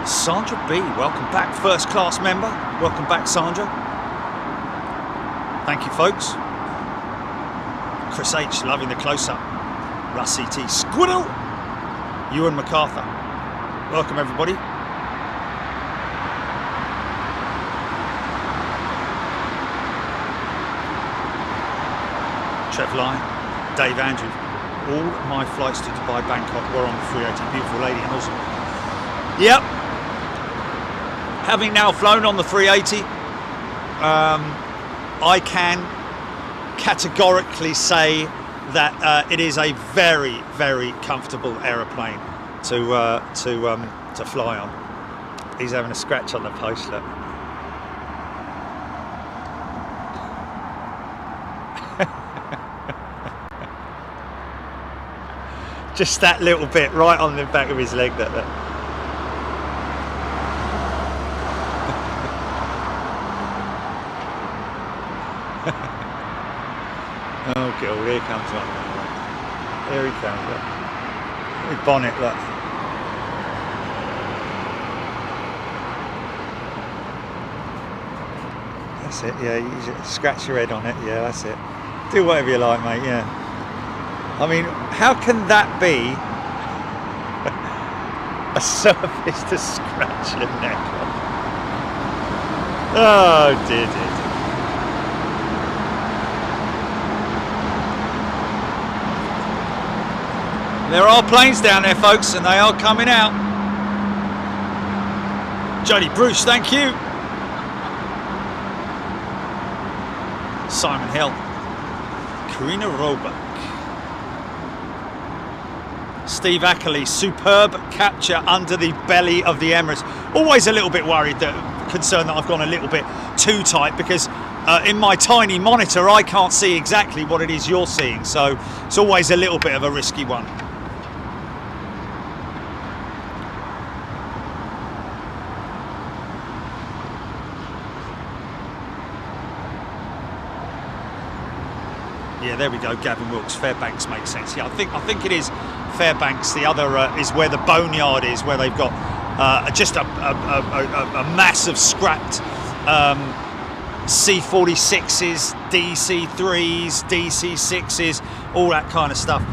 Sandra B, welcome back, first class member. Welcome back, Sandra. Thank you, folks. Chris H, loving the close-up. Russ CT, Squiddle. Ewan MacArthur. Welcome, everybody. Trev Line, Dave Andrews. All my flights to Dubai, Bangkok were on the 380. Beautiful lady and awesome. Yep. Having now flown on the 380, I can categorically say that it is a very, very comfortable aeroplane to fly on. He's having a scratch on the post, look. Just that little bit right on the back of his leg, that. Oh God, here comes one. Here he comes, look. With bonnet, look. That's it, yeah, you just scratch your head on it, yeah, that's it. Do whatever you like, mate, yeah. I mean, how can that be a surface to scratch your neck on? Oh, dear, dear, dear. There are planes down there, folks, and they are coming out. Jody Bruce, thank you. Simon Hill. Karina Roebuck. Steve Ackley, superb capture under the belly of the Emirates. Always a little bit worried, concerned that I've gone a little bit too tight, because in my tiny monitor I can't see exactly what it is you're seeing, so it's always a little bit of a risky one. Yeah, there we go, Gavin Wilkes. Fairbanks makes sense. Yeah, I think it is Fairbanks. The other is where the boneyard is, where they've got just a massive scrapped C-46s, DC-3s, DC-6s, all that kind of stuff.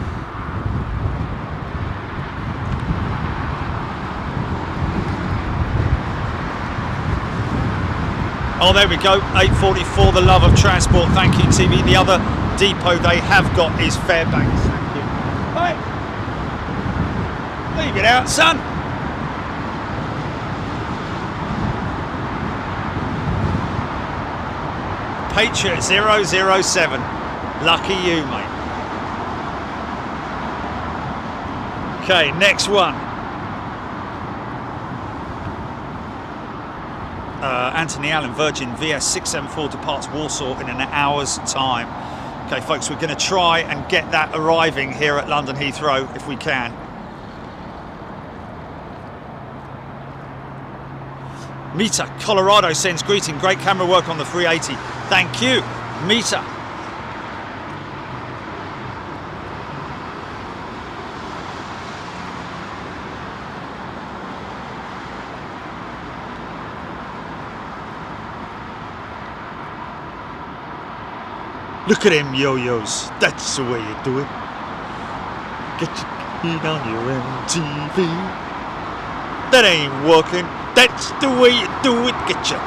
Oh, there we go, 844, the love of transport. Thank you, TV. The other depot they have got is Fairbanks. Thank you. Hey, leave it out, son. Patriot 007. Lucky you, mate. Okay, next one. Anthony Allen, Virgin VS 674 departs Warsaw in an hour's time. Okay, folks, we're going to try and get that arriving here at London Heathrow if we can. Mita, Colorado sends greeting. Great camera work on the 380. Thank you, Mita. Look at them yo-yos. That's the way you do it. Get your feet on your MTV. That ain't working. That's the way you do it. Get your...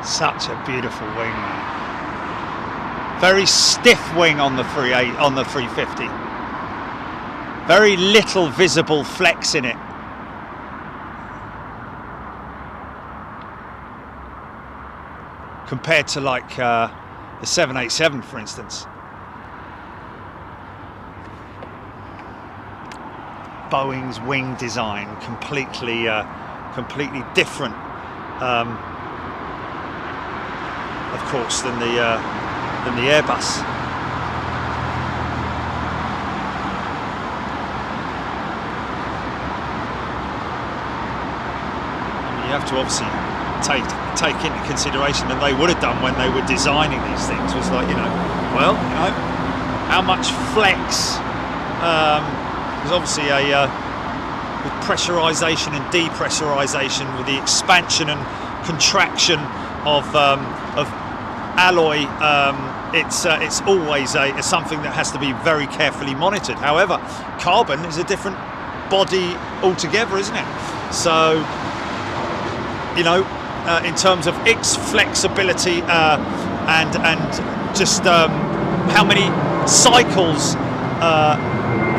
Such a beautiful wing, man. Very stiff wing on the 350. Very little visible flex in it. Compared to like the 787, for instance. Boeing's wing design completely different. Of course, than the Airbus. I mean, you have to obviously take into consideration that they would have done when they were designing these things was like, well, how much flex. There's obviously with pressurization and depressurization, with the expansion and contraction of alloy, it's always something that has to be very carefully monitored. However, carbon is a different body altogether, isn't it? So, you know, in terms of its flexibility and just how many cycles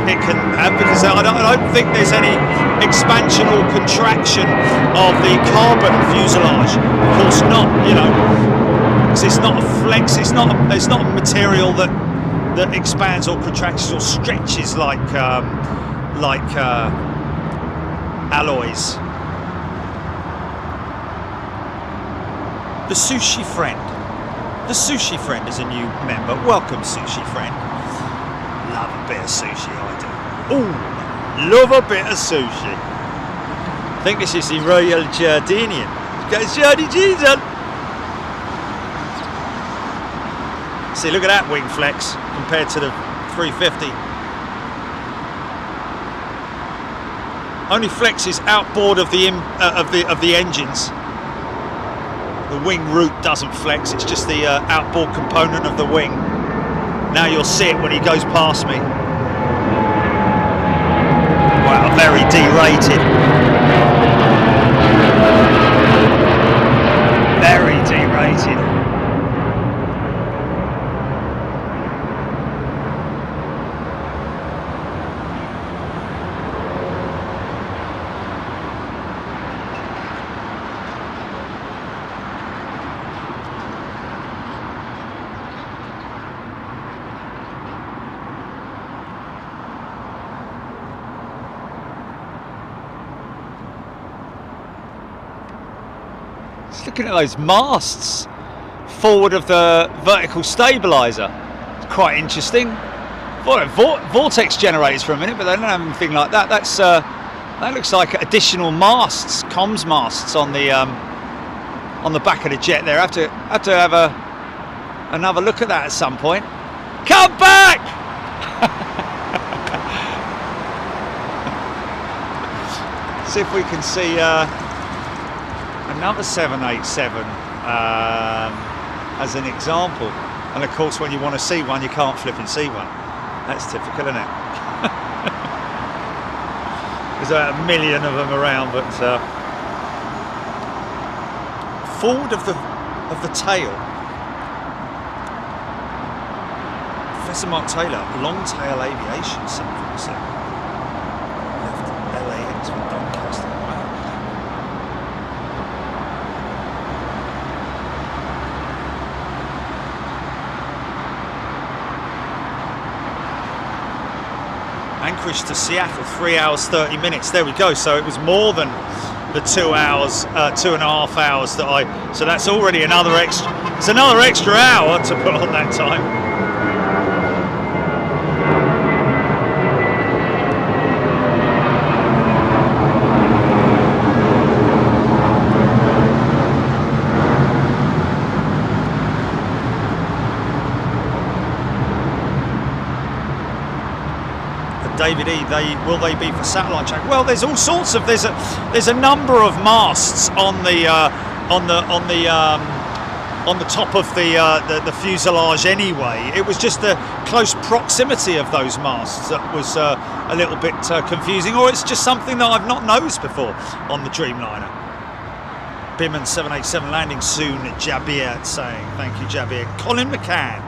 it can have, because I don't think there's any expansion or contraction of the carbon fuselage. Of course not, you know, because it's not a flex. It's not a material that expands or contracts or stretches like alloys. The Sushi Friend. The Sushi Friend is a new member. Welcome, Sushi Friend. Love a bit of sushi, I do. Ooh, love a bit of sushi. I think this is the Royal Jardinian. Got his Jardinians on. See, look at that wing flex compared to the 350. Only flexes outboard of the engines. The wing root doesn't flex, it's just the outboard component of the wing. Now you'll see it when he goes past me. Wow, very derated. Very derated. Looking at those masts forward of the vertical stabilizer, it's quite interesting. Thought of vortex generators for a minute, but they don't have anything like that. That looks like additional masts, comms masts on the back of the jet there. Have to have another look at that at some point. Come back! See if we can see another 787 as an example. And of course, when you want to see one, you can't flip and see one. That's typical, isn't it? There's about a million of them around, but forward of the tail, Professor Mark Taylor, long tail aviation, something. So left LAX for Doncaster. Wow. Anchorage to Seattle, 3 hours 30 minutes. There we go. So it was more than the 2 hours, 2.5 hours that so that's already another extra. It's another extra hour to put on that time. David E, will they be for satellite track? Well, there's all sorts of there's a number of masts on the top of the fuselage anyway. It was just the close proximity of those masts that was a little bit confusing, or it's just something that I've not noticed before on the Dreamliner. Biman 787 landing soon, Jabir saying. Thank you, Jabir. Colin McCann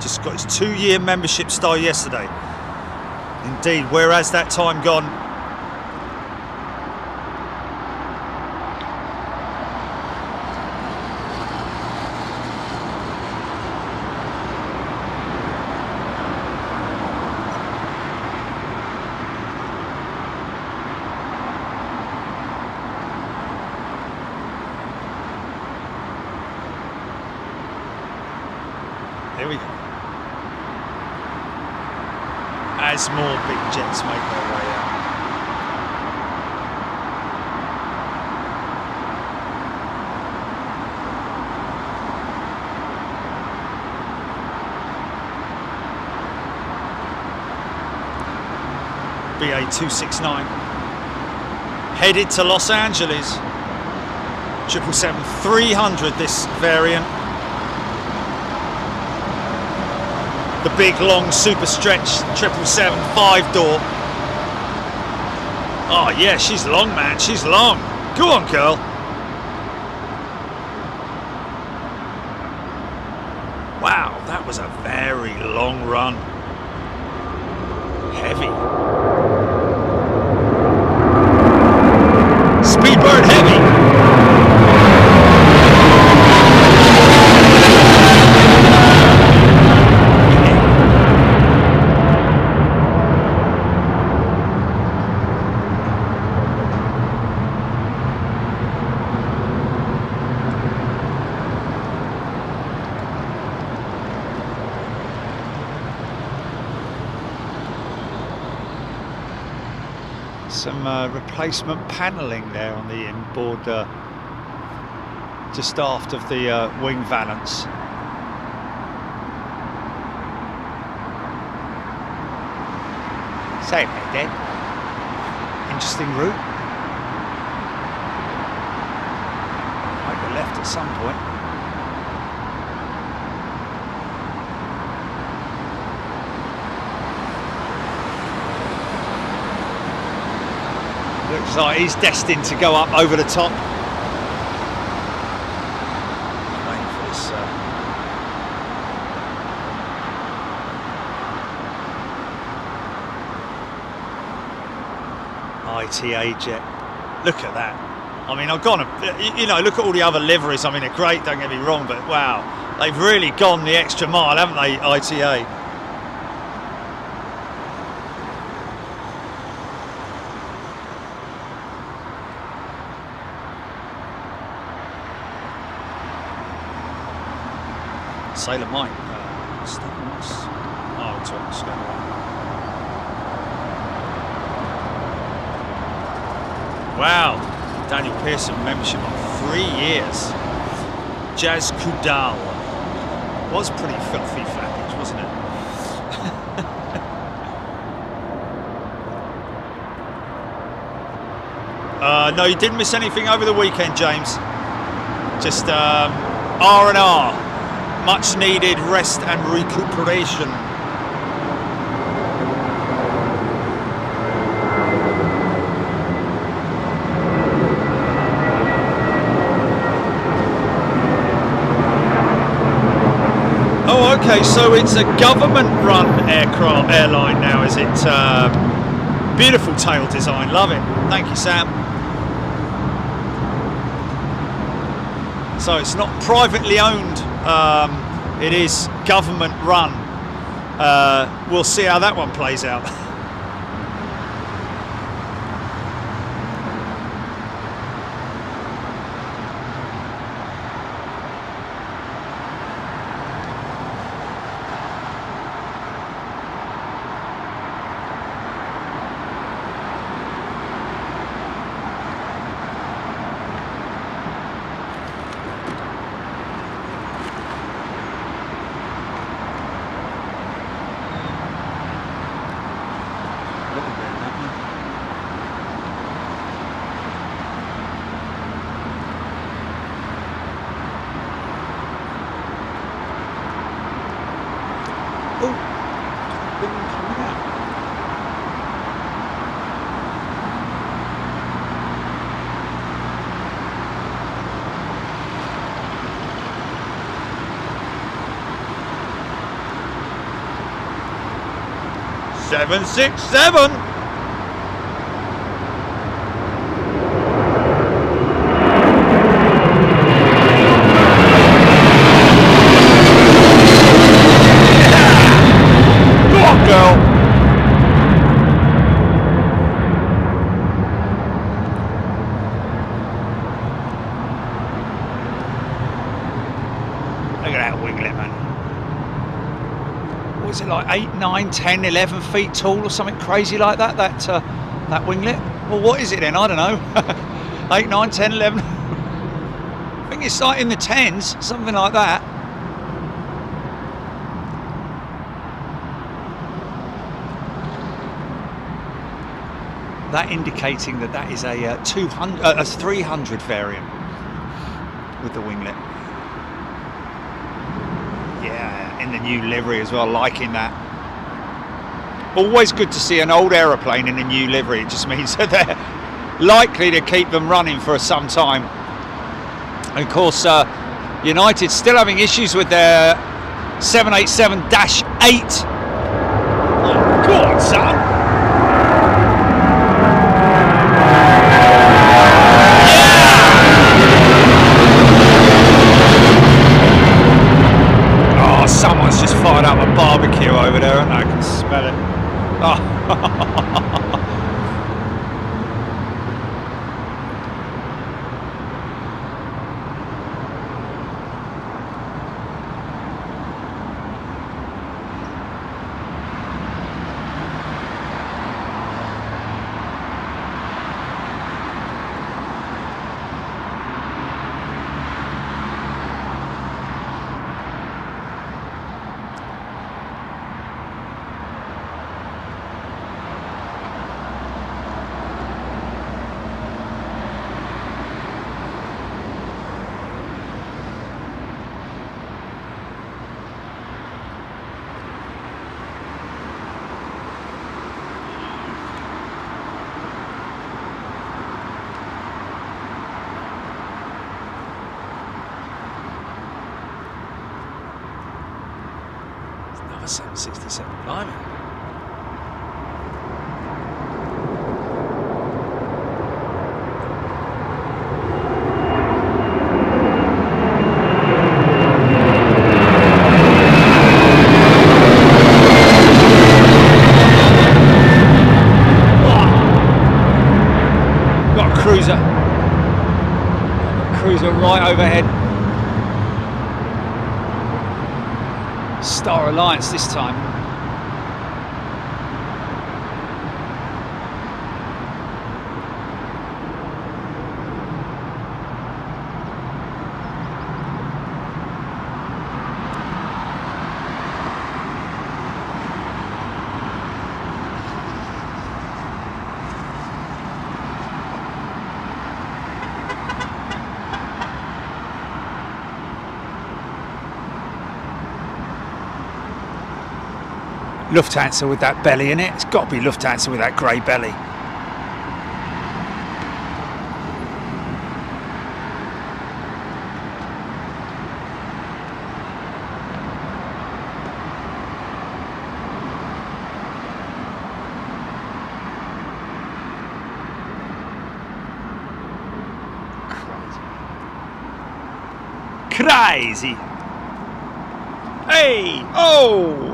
just got his 2-year membership star yesterday. Indeed, where has that time gone? There we go. As more big jets make their way out. BA 269 headed to Los Angeles. 777-300 this variant. The big long super stretch 777 5-door. Oh yeah, she's long, man. She's long. Go on, girl. Wow, that was a very long run. Heavy. Speedbird heavy. Some replacement panelling there on the inboard, just aft of the wing valance. Same bit then. Interesting route. Might go left at some point. Looks like he's destined to go up over the top. Waiting for this. ITA jet. Look at that. I mean, I've gone, you know, look at all the other liveries. I mean, they're great, don't get me wrong, but wow, they've really gone the extra mile, haven't they, ITA? Sailor Mike. Oh, it's on the scale. Wow, Daniel Pearson membership of 3 years. Jazz Kudal. Was pretty filthy package, wasn't it? No, you didn't miss anything over the weekend, James. Just R&R. Much needed rest and recuperation. Oh, okay, so it's a government-run airline now, is it? Beautiful tail design, love it. Thank you, Sam. So it's not privately owned. It is government run. We'll see how that one plays out. Seven, 6, 7. Go on, girl. Look at that winglet, man. What is it, like 8, 9, 10, 11 feet tall or something crazy like that? That winglet? Well, what is it then? I don't know. 8, 9, 10, 11. I think it's like in the 10s, something like that. That indicating that that is a 300 variant with the winglet. Yeah, in the new livery as well, liking that. Always good to see an old aeroplane in a new livery. It just means that they're likely to keep them running for some time. And of course, United still having issues with their 787-8. Oh, go on, son. Yeah! Oh, someone's just fired up a barbecue over there, and I can smell it. Oh. Another 767, blimey. Got a cruiser. Cruiser right overhead. Star Alliance this time. Lufthansa with that belly in it. It's got to be Lufthansa with that grey belly. Crazy. Hey! Oh!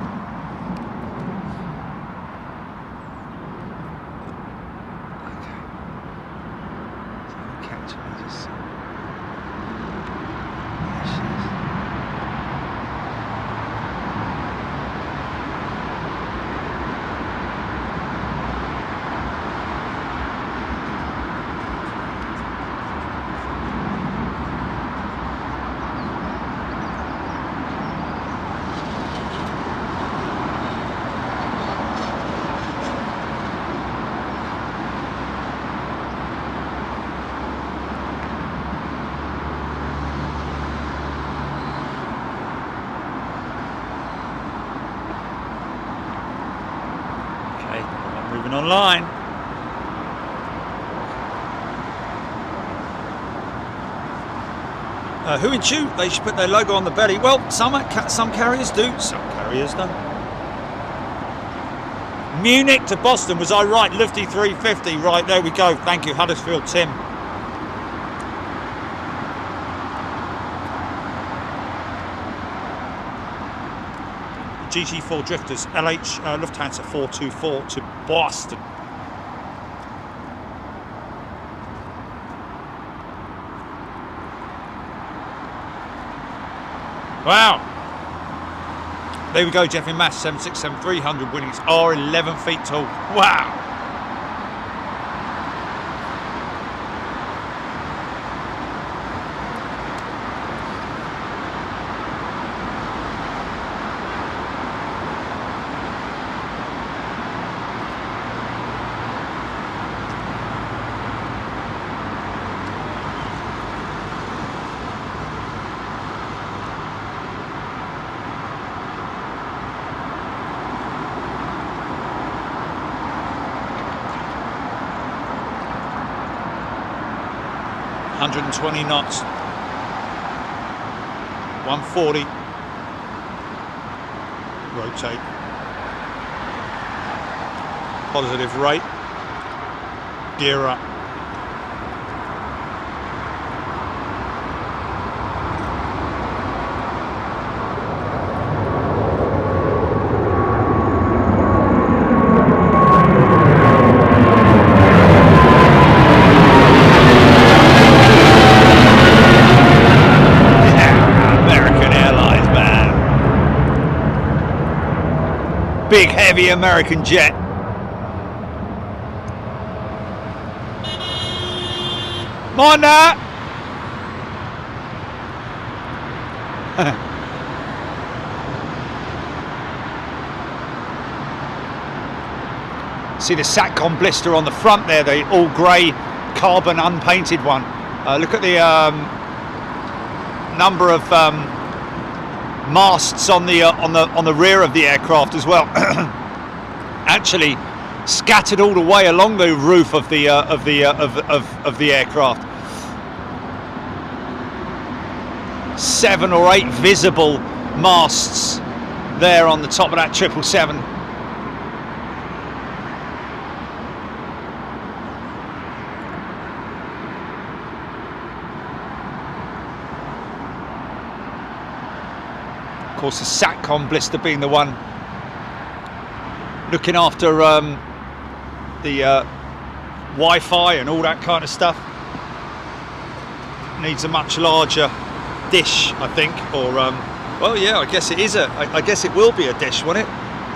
Moving online. Who in you? They should put their logo on the belly. Well, some carriers do, some carriers don't. Munich to Boston, was I right? Lufty 350, right, there we go. Thank you, Huddersfield Tim. GT4 Drifters, LH Lufthansa 424 to Boston. Wow. There we go, Jeffy Mass 767 300 winnings are 11 feet tall. Wow. 120 knots. 140. Rotate. Positive rate. Gear up. Big heavy American jet. Mind that. See the Satcom blister on the front there, the all grey carbon unpainted one. Look at the number of masts on the rear of the aircraft as well. Actually scattered all the way along the roof of the aircraft. 7 or 8 visible masts there on the top of that 777. Of course, the Satcom blister being the one looking after the Wi-Fi and all that kind of stuff. Needs a much larger dish, I think, or well, yeah, I guess it is I guess it will be a dish, won't it?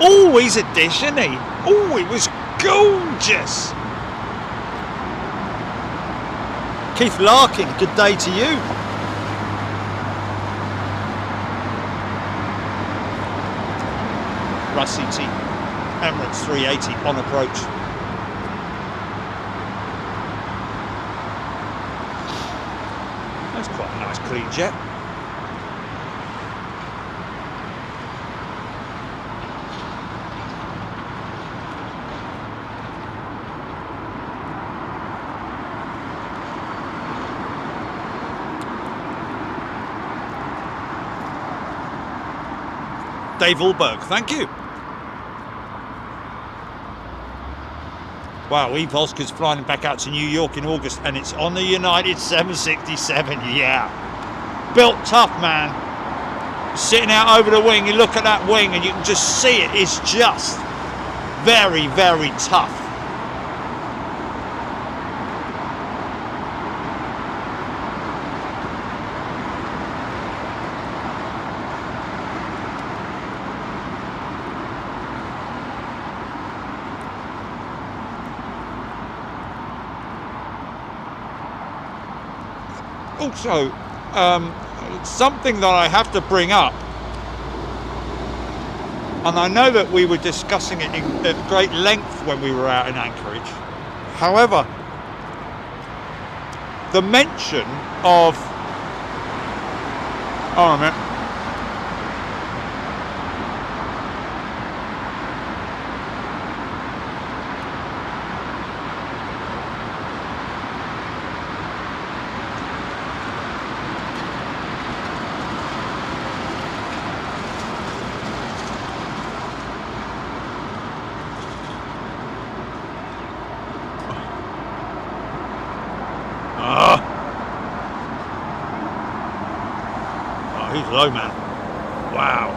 Always a dish, isn't he? Oh, it was gorgeous. Keith Larkin, good day to you. Russ CT, Emirates 380 on approach. That's quite a nice clean jet. Dave Ulberg, thank you. Wow, Eve Oscar's flying back out to New York in August, and it's on the United 767, yeah. Built tough, man. Sitting out over the wing, you look at that wing and you can just see it. It's just very, very tough. Also, something that I have to bring up, and I know that we were discussing it at great length when we were out in Anchorage. However, the mention of, oh, a minute. Low, man. Wow.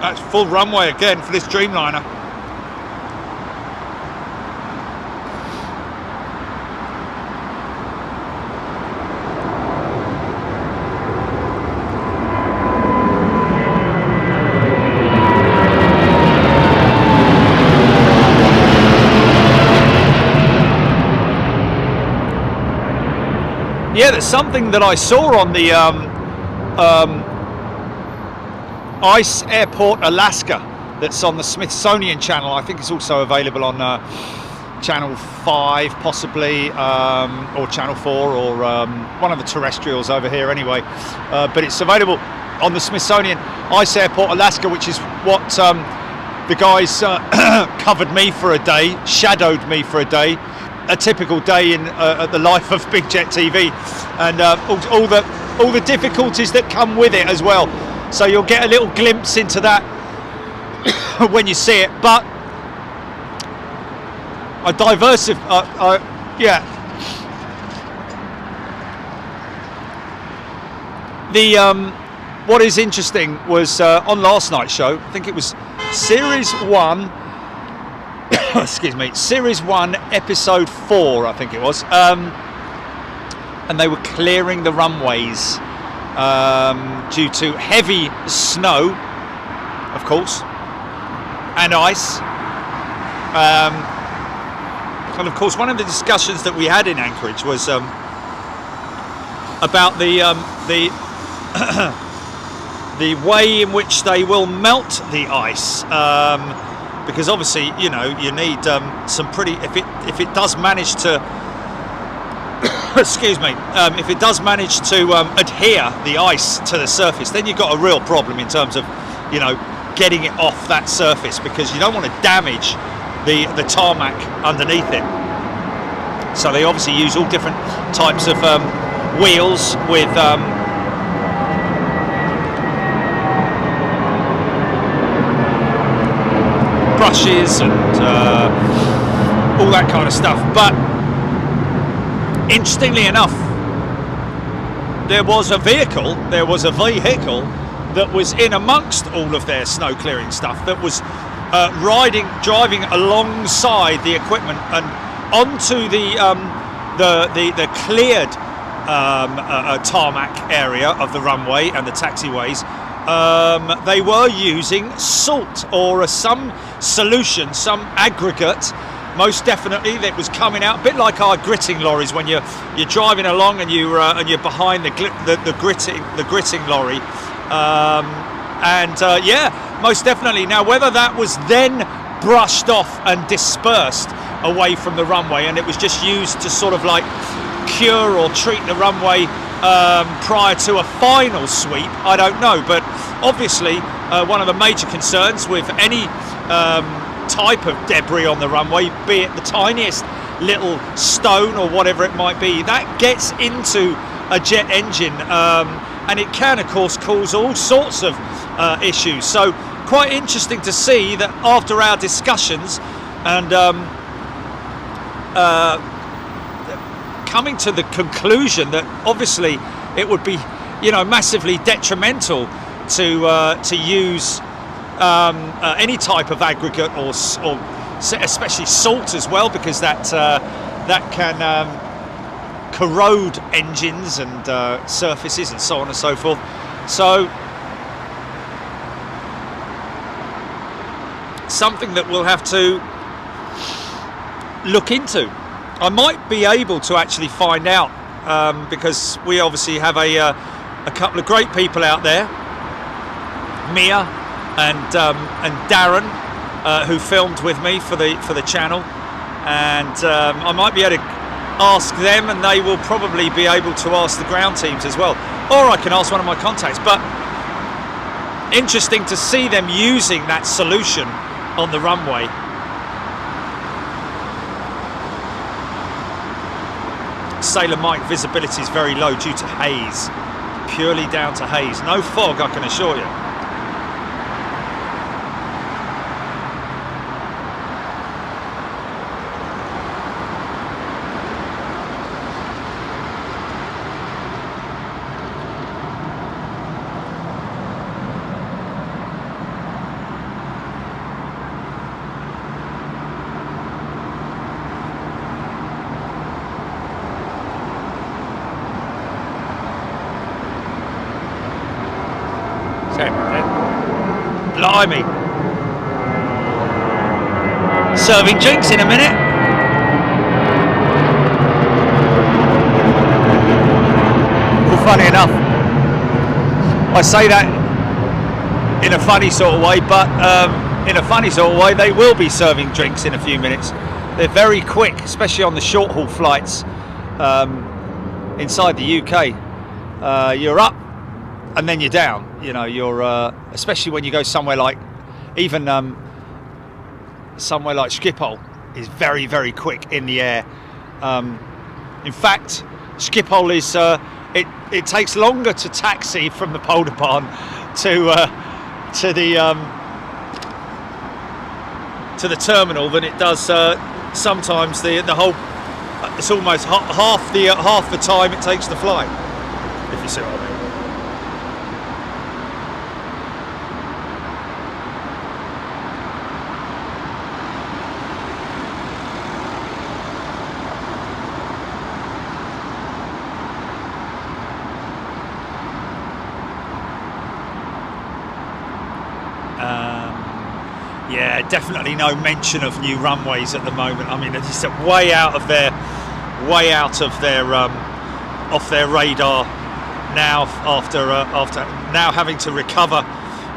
That's full runway again for this Dreamliner. Yeah, there's something that I saw on the Ice Airport Alaska that's on the Smithsonian channel. I think it's also available on channel 5 possibly, or channel 4, or one of the terrestrials over here anyway, but it's available on the Smithsonian Ice Airport Alaska, which is what the guys covered me for a day, shadowed me for a day a typical day in the life of Big Jet TV, and all the difficulties that come with it as well. So you'll get a little glimpse into that when you see it. But what is interesting was on last night's show, I think it was Series 1, excuse me, Series 1, Episode 4, I think it was, and they were clearing the runways due to heavy snow, of course, and ice. And of course, one of the discussions that we had in Anchorage was about the way in which they will melt the ice, because obviously, you know, you need some pretty. If it does manage to, excuse me, if it does manage to adhere the ice to the surface, then you've got a real problem in terms of, you know, getting it off that surface, because you don't want to damage the tarmac underneath it. So they obviously use all different types of wheels with brushes and all that kind of stuff. But interestingly enough, there was a vehicle that was in amongst all of their snow clearing stuff, that was driving alongside the equipment and onto the cleared tarmac area of the runway and the taxiways. They were using salt or some solution, some aggregate, most definitely, that was coming out, a bit like our gritting lorries when you're driving along and you're behind the gritting lorry. Yeah, most definitely. Now, whether that was then brushed off and dispersed away from the runway, and it was just used to sort of like cure or treat the runway prior to a final sweep, I don't know. But obviously, one of the major concerns with any type of debris on the runway, be it the tiniest little stone or whatever it might be, that gets into a jet engine, and it can, of course, cause all sorts of issues. So quite interesting to see that after our discussions and coming to the conclusion that obviously it would be, you know, massively detrimental to use any type of aggregate or especially salt as well, because that can corrode engines and surfaces and so on and so forth. So something that we'll have to look into. I might be able to actually find out, because we obviously have a couple of great people out there, Mia and Darren, who filmed with me for the channel, and I might be able to ask them, and they will probably be able to ask the ground teams as well, or I can ask one of my contacts. But interesting to see them using that solution on the runway. Sailor Mike, visibility is very low due to haze, purely down to haze. No fog, I can assure you. Blimey. Serving drinks in a minute. Well, funny enough, I say that in a funny sort of way, but in a funny sort of way, they will be serving drinks in a few minutes. They're very quick, especially on the short haul flights inside the UK. You're up and then you're down. You know, you're especially when you go somewhere like, even somewhere like Schiphol is very, very quick in the air, In fact, Schiphol is it takes longer to taxi from the Polderbahn to the terminal than it does sometimes the whole. It's almost half the time it takes to fly, if you see what I mean. Yeah, definitely no mention of new runways at the moment. I mean, they're just way out of their off their radar now after now having to recover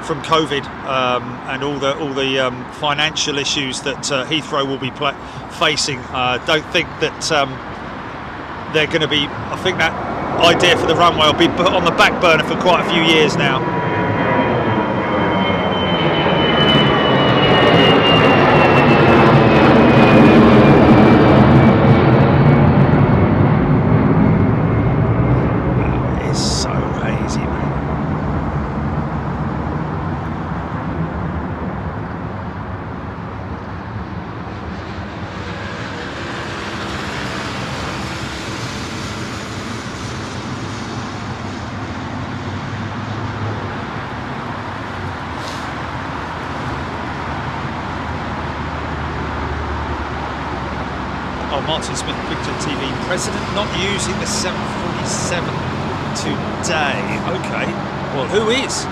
from COVID and all the financial issues that Heathrow will be facing. Don't think that they're going to be. I think that idea for the runway will be put on the back burner for quite a few years now. Martin Smith, Picture TV, President not using the 747 today. Okay, well, who is?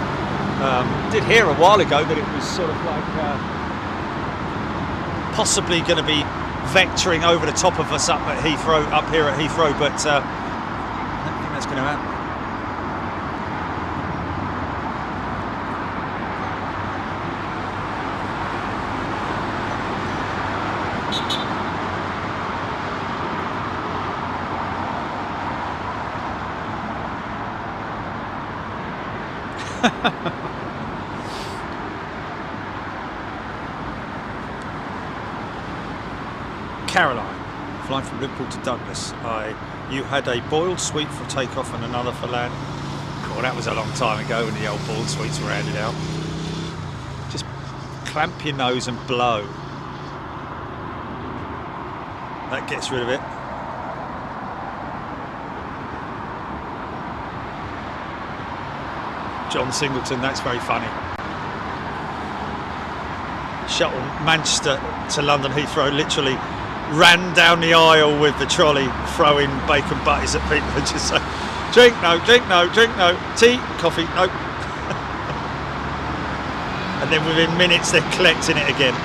Did hear a while ago that it was sort of like possibly going to be vectoring over the top of us up here at Heathrow, but I don't think that's going to happen. Caroline, flying from Liverpool to Douglas. You had a boiled sweet for takeoff and another for land. Cool, that was a long time ago when the old boiled sweets were handed out. Just clamp your nose and blow. That gets rid of it. John Singleton, that's very funny. Shuttle Manchester to London Heathrow literally ran down the aisle with the trolley throwing bacon butties at people and just say, drink no, drink no, drink no, tea, coffee, no. And then within minutes they're collecting it again.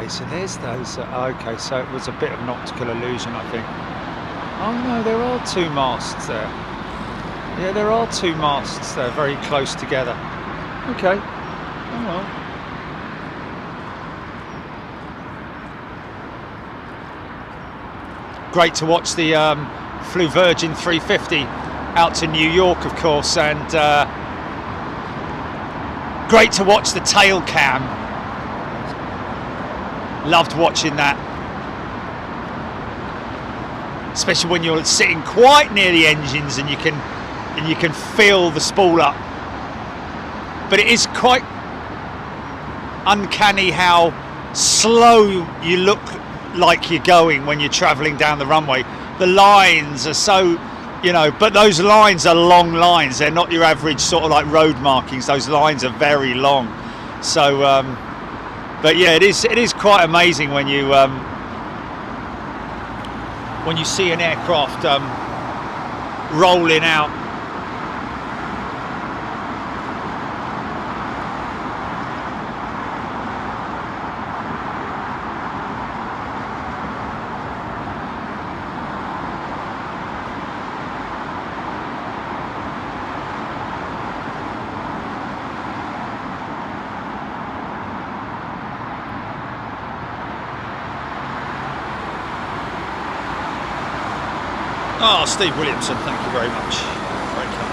So there's those. Okay, so it was a bit of an optical illusion, I think. Oh no, there are two masts there. Yeah, there are two masts there, very close together. Okay. Oh well. Great to watch the Flew Virgin 350 out to New York, of course, and great to watch the tail cam. Loved watching that, especially when you're sitting quite near the engines and you can feel the spool up. But it is quite uncanny how slow you look like you're going when you're travelling down the runway. The lines are so, but those lines are long lines. They're not your average sort of like road markings. Those lines are very long. So. But yeah, it is quite amazing when you see an aircraft rolling out. Oh, Steve Williamson, thank you very much. Very kind.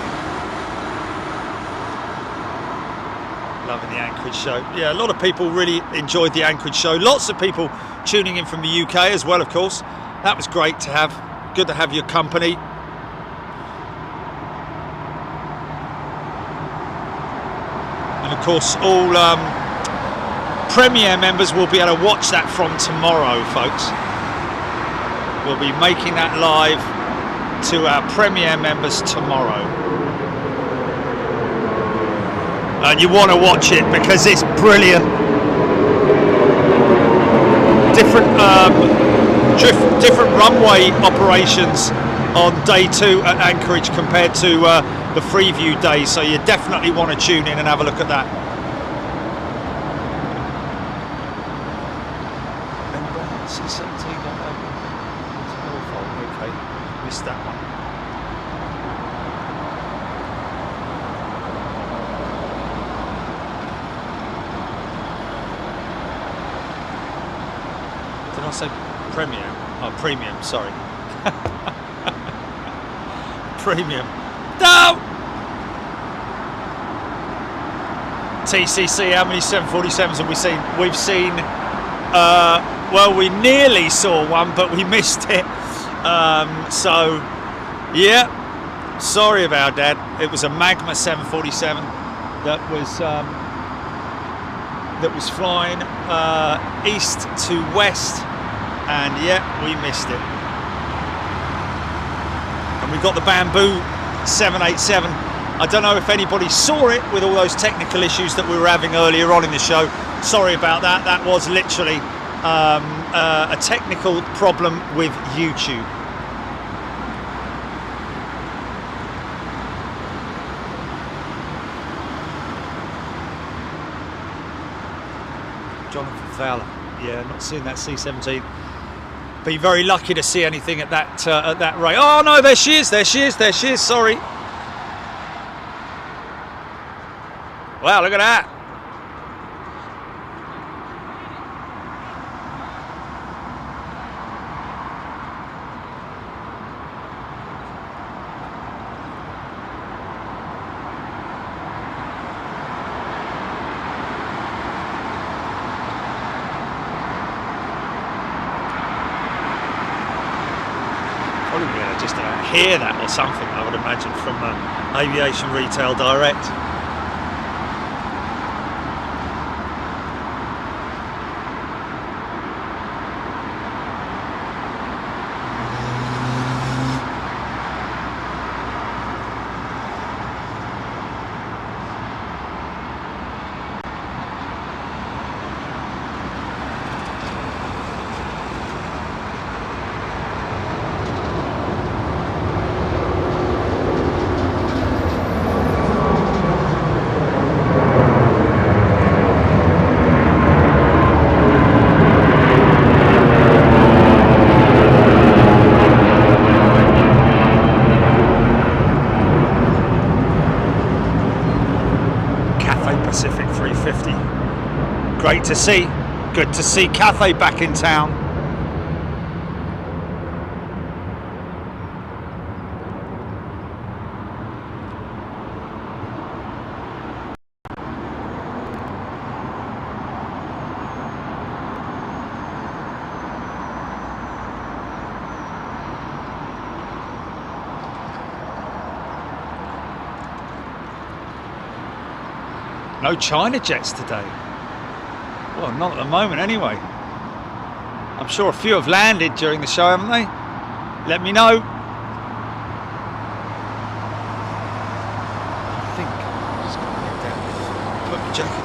Loving the Anchorage show. Yeah, a lot of people really enjoyed the Anchorage show. Lots of people tuning in from the UK as well, of course. That was great to have. Good to have your company. And of course, all Premiere members will be able to watch that from tomorrow, folks. We'll be making that live to our Premiere members tomorrow. And you want to watch it because it's brilliant. Different runway operations on day 2 at Anchorage compared to the Freeview day, so you definitely want to tune in and have a look at that. Okay, missed that one. Did I say premium? Oh, premium, sorry. Premium. No! TCC, how many 747s have we seen? We've seen, well, we nearly saw one, but we missed it. So, yeah, sorry about that. It was a Magma 747 that was flying east to west, and yeah, we missed it. And we've got the Bamboo 787. I don't know if anybody saw it with all those technical issues that we were having earlier on in the show. Sorry about that. That was literally a technical problem with YouTube. Jonathan Fowler, yeah, not seeing that C-17. Be very lucky to see anything at that rate. Oh no, there she is, there she is, there she is. Sorry. Wow, look at that. Probably be able to just hear that or something, I would imagine, from Aviation Retail Direct. Pacific 350. Great to see. Good to see Cathay back in town. No China jets today. Well, not at the moment anyway. I'm sure a few have landed during the show, haven't they? Let me know. I think I'm just going to get down. Put my jacket.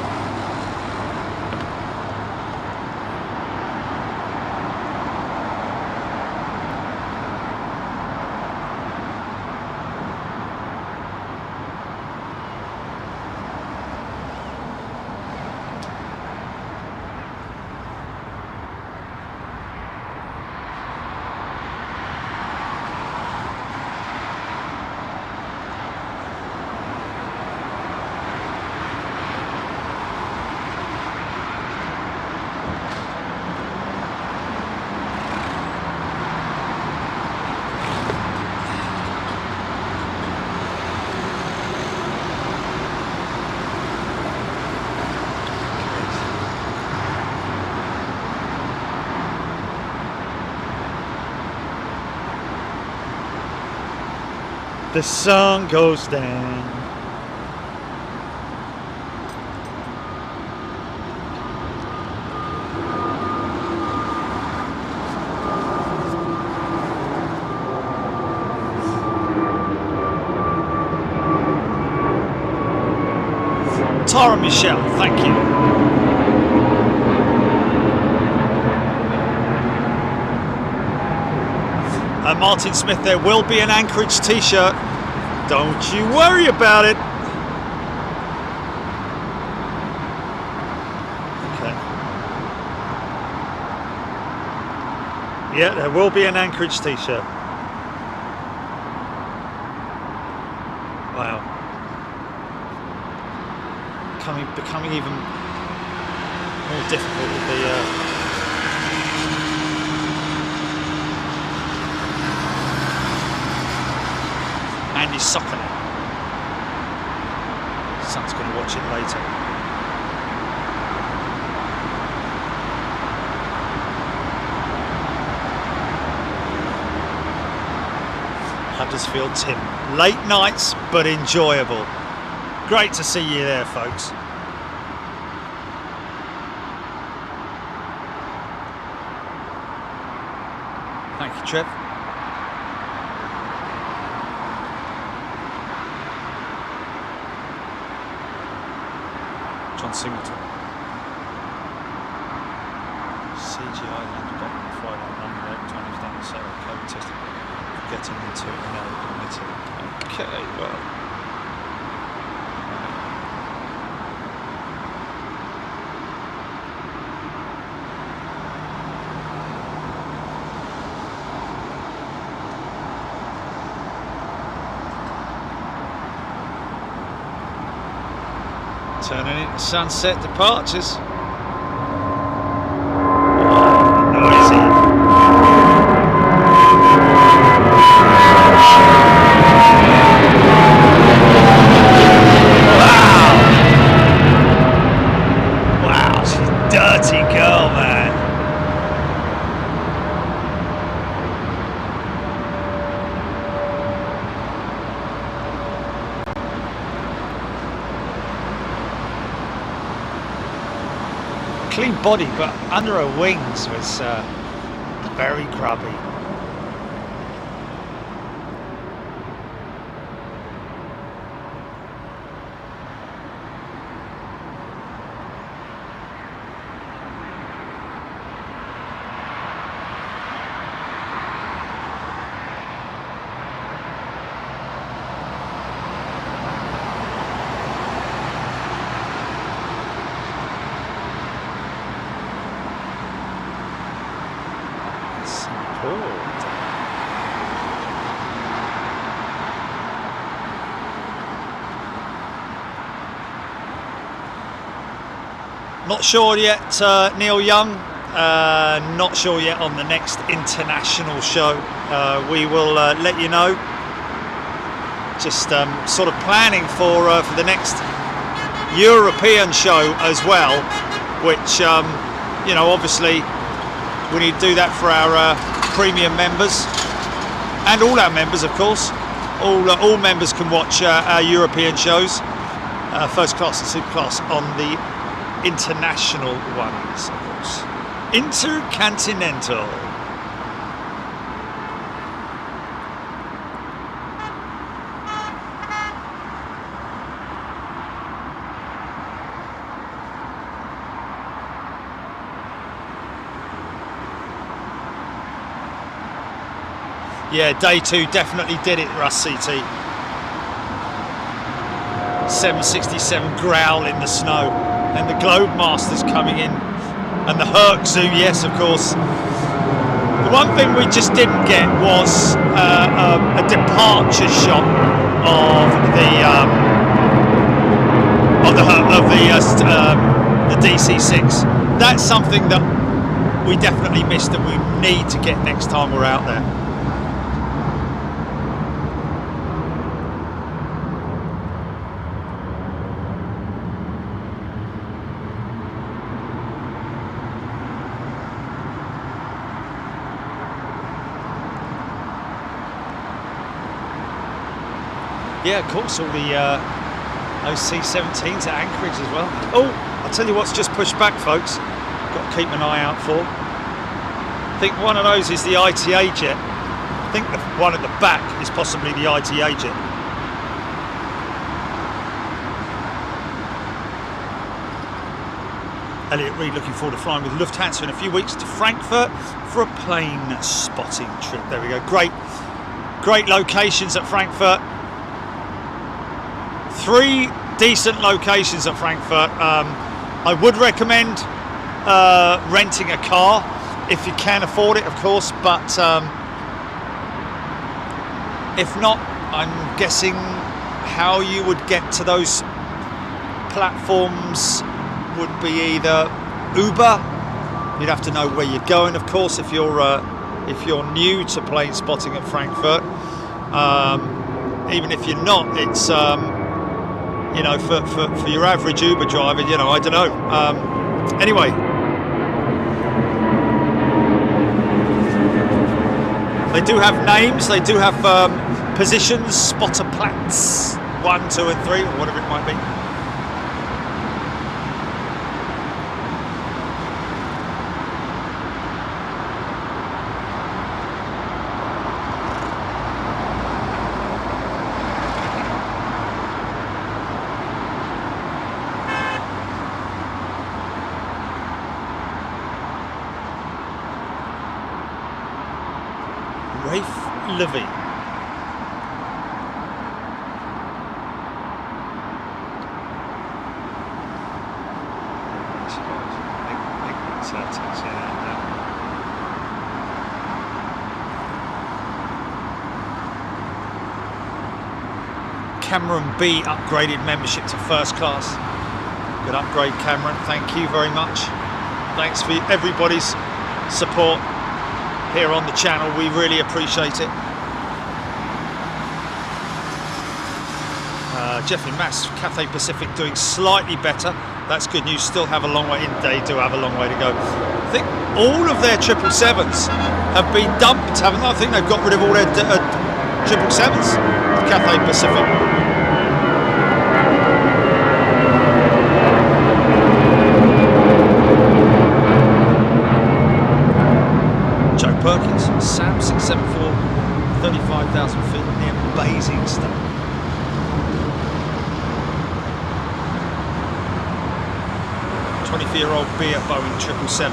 the sun goes down. Tara Michelle, thank you. Martin Smith, there will be an Anchorage t-shirt. Don't you worry about it. Okay. Yeah, there will be an Anchorage t-shirt. Wow. Becoming even more difficult with the Andy's soccer net. Son's going to watch it later. Huddersfield Tim. Late nights, but enjoyable. Great to see you there, folks. Thank you, Trev. John Singleton. CGI landed on Friday and Monday. John has done the same COVID testing. Getting into it now, admitted. Okay, well. Turning into sunset departures. Noisy. Wow, she's a dirty girl, man. Clean body, but under her wings was very grubby. Not sure yet, Neil Young. Not sure yet on the next international show. We will let you know. Just sort of planning for the next European show as well, which you know, obviously we need to do that for our premium members and all our members, of course. All members can watch our European shows, first class and super class, on the international ones, of course. Intercontinental. Yeah, day two definitely did it, Russ CT. 767 growl in the snow. And the Globemasters coming in. And the Herc Zoo, yes, of course. The one thing we just didn't get was a departure shot of the DC-6. That's something that we definitely missed and we need to get next time we're out there. Yeah, of course, all the those C-17s at Anchorage as well. Oh, I'll tell you what's just pushed back, folks. Got to keep an eye out for. I think one of those is the ITA jet. I think the one at the back is possibly the ITA jet. Elliot Reed looking forward to flying with Lufthansa in a few weeks to Frankfurt for a plane spotting trip. There we go. Great locations at Frankfurt. 3 decent locations at Frankfurt. I would recommend renting a car if you can afford it, of course, but if not, I'm guessing how you would get to those platforms would be either Uber. You'd have to know where you're going, of course, if you're new to plane spotting at Frankfurt. Even if you're not, it's you know, for your average Uber driver, you know, I don't know. Anyway, they do have names. They do have positions, spotter plats 1, 2, and 3, or whatever it might be. Livy. Cameron B upgraded membership to first class. Good upgrade, Cameron. Thank you very much. Thanks for everybody's support here on the channel. We really appreciate it. Jeffrey Mass, Cathay Pacific doing slightly better. That's good news. Still have a long way in. They do have a long way to go. I think all of their 777s have been dumped, haven't they? I think they've got rid of all their 777s. Cathay Pacific. Joe Perkins, Sam 674, 35,000 feet near Basingstoke. 24-year-old beer Boeing 777.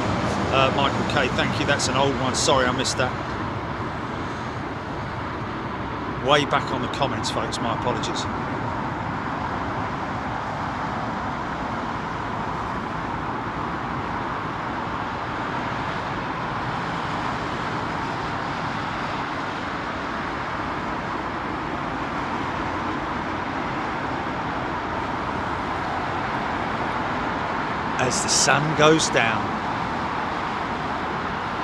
Michael K, thank you. That's an old one. Sorry, I missed that. Way back on the comments, folks. My apologies. As the sun goes down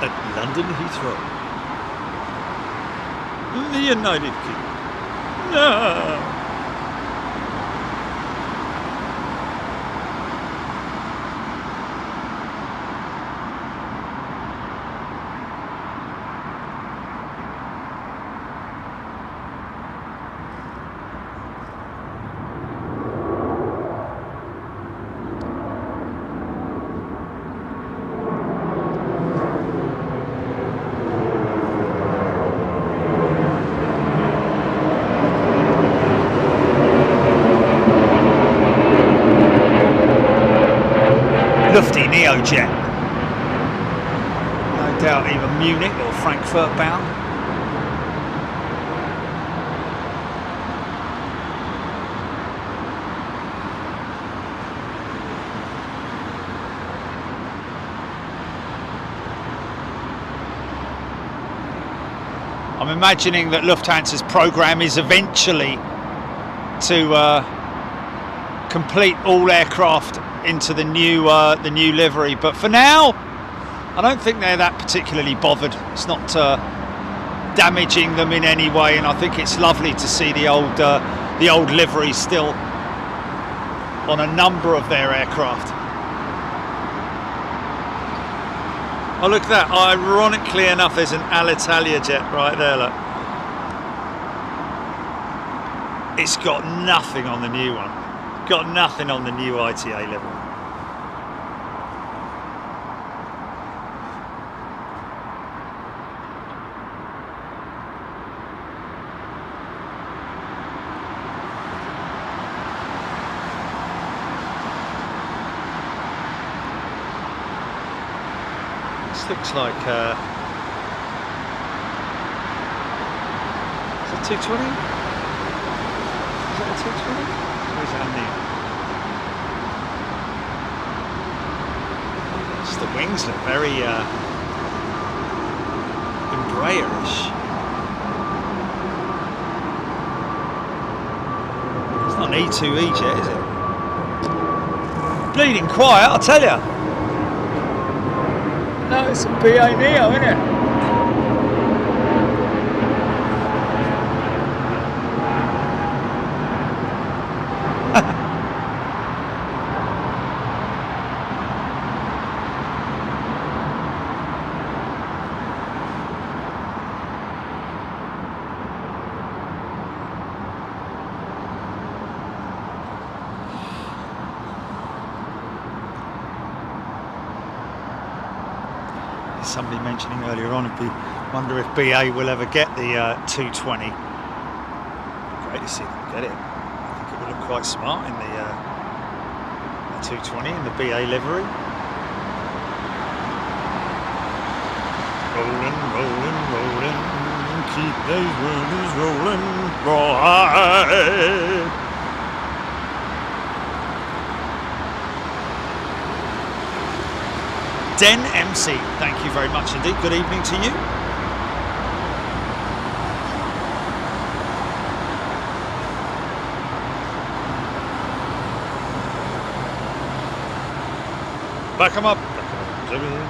at London Heathrow, the United Kingdom. No. Lufty Neojet. No doubt either Munich or Frankfurt bound. I'm imagining that Lufthansa's program is eventually to complete all aircraft into the new livery, but for now I don't think they're that particularly bothered. It's not damaging them in any way, and I think it's lovely to see the old livery still on a number of their aircraft. Oh, look at that. Ironically enough, there's an Alitalia jet right there, look. It's got nothing on the new one. Got nothing on the new ITA level. This looks like is it 220? Is that a 220? Or is that a new? Just the wings look very Embraer-ish. It's not an E2E jet, is it? Bleeding quiet, I'll tell you. No, it's a BA Neo, isn't it? Somebody mentioning earlier on, wonder if BA will ever get the 220. Great to see them get it. I think it would look quite smart in the 220 in the BA livery. Rolling, rolling, rolling, keep those wheels rolling right. Den MC, thank you very much indeed. Good evening to you. Back 'em up. Everything.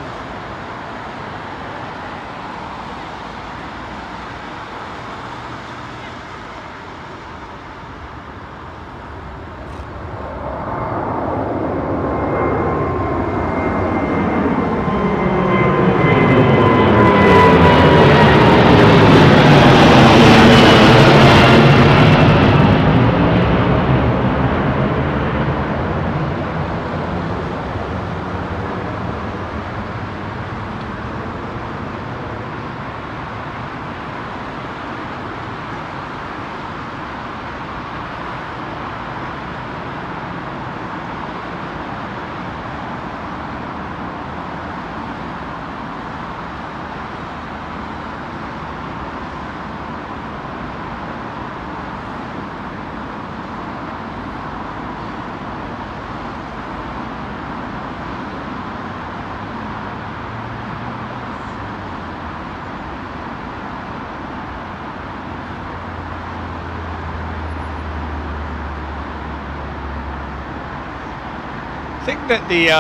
I think that the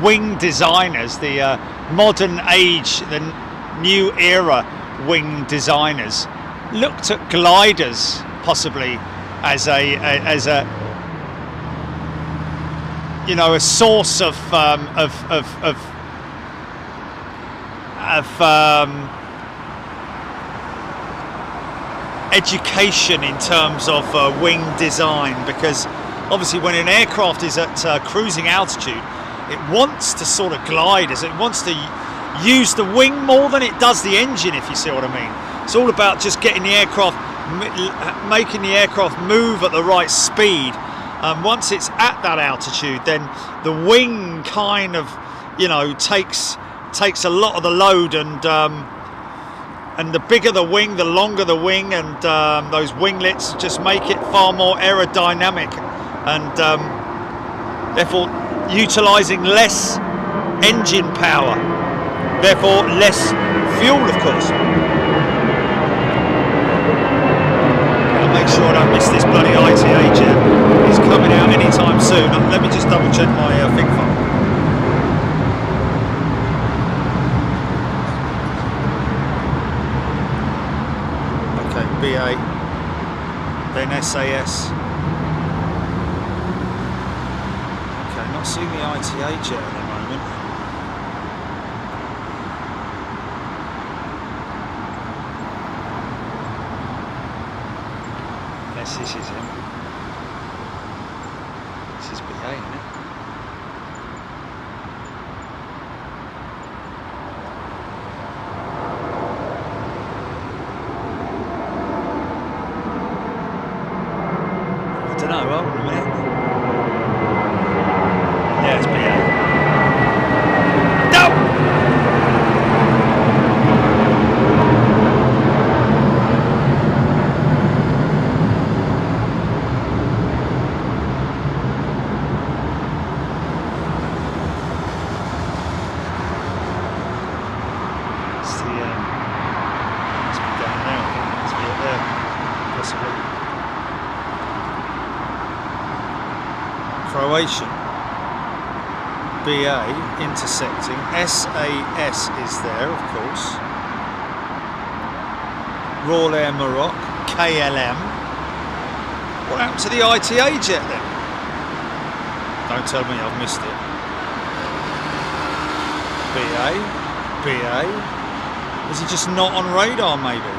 wing designers, the modern age, the new era wing designers, looked at gliders possibly as a you know, a source of education in terms of wing design, because obviously when an aircraft is at cruising altitude, it wants to sort of glide, as it wants to use the wing more than it does the engine, if you see what I mean. It's all about just getting the aircraft, making the aircraft move at the right speed. Once it's at that altitude, then the wing kind of, you know, takes a lot of the load, and the bigger the wing, the longer the wing, and those winglets just make it far more aerodynamic, and therefore utilising less engine power, therefore less fuel, of course. I'll make sure I don't miss this bloody ITA jet. It's coming out anytime soon. Let me just double check my thing file. Okay, BA, then SAS. Not seeing the ITA jet at the moment. Unless this is him. This is BA, isn't it? I don't know, hold on a minute. Yeah, it's BA. No! Aviation, BA intersecting, SAS is there of course, Royal Air Maroc, KLM. What happened to the ITA jet then? Don't tell me I've missed it. BA, is he just not on radar maybe?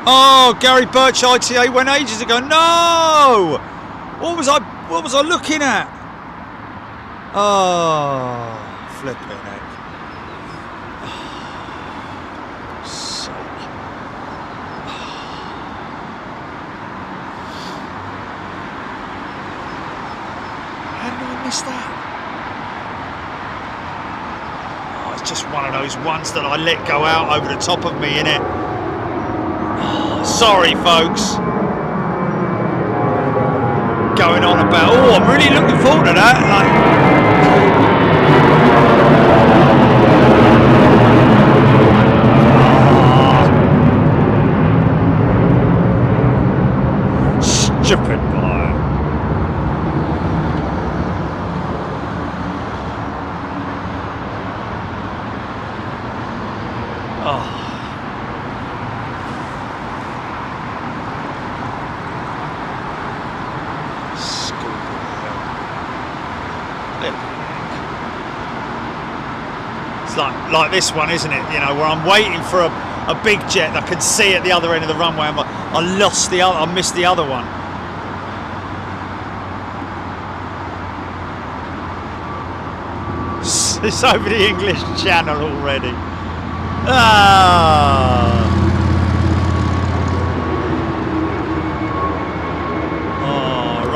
Oh, Gary Birch ITA went ages ago. No! What was I looking at? Oh, flipping heck. Oh, sake. How did I miss that? Oh, it's just one of those ones that I let go out over the top of me, innit? Sorry folks, going on about, oh I'm really looking forward to that, like stupid boy. Oh. Like this one, isn't it? You know, where I'm waiting for a big jet that I can see at the other end of the runway. I missed the other one. It's over the English Channel already.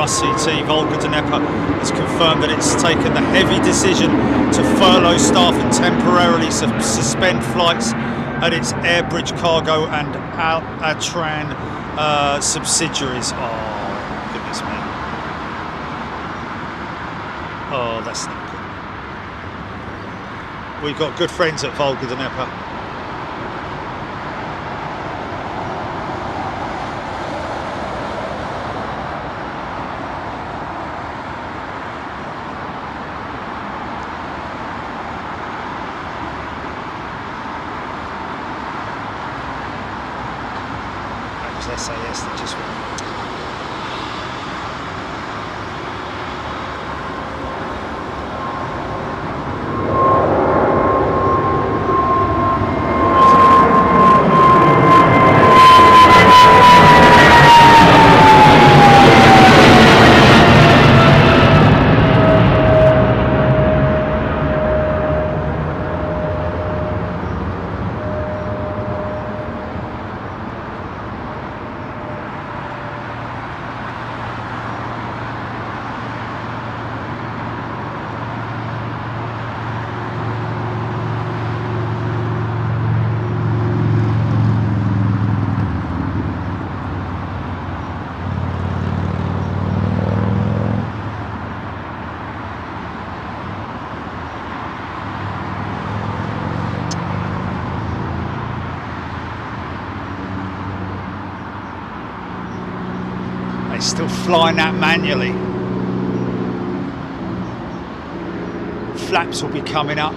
CT Volga Dnepa has confirmed that it's taken the heavy decision to furlough staff and temporarily suspend flights at its Airbridge Cargo and Atran subsidiaries. Oh, goodness me. Oh, that's not good. We've got good friends at Volga Dnepa. SAS that just went. Still flying that manually. Flaps will be coming up.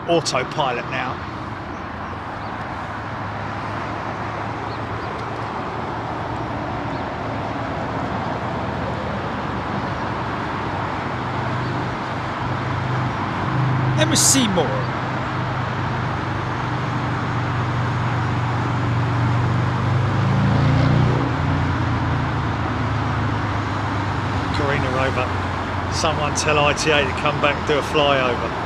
autopilot now. Let me see more. Carina Rover. Someone tell ITA to come back and do a flyover.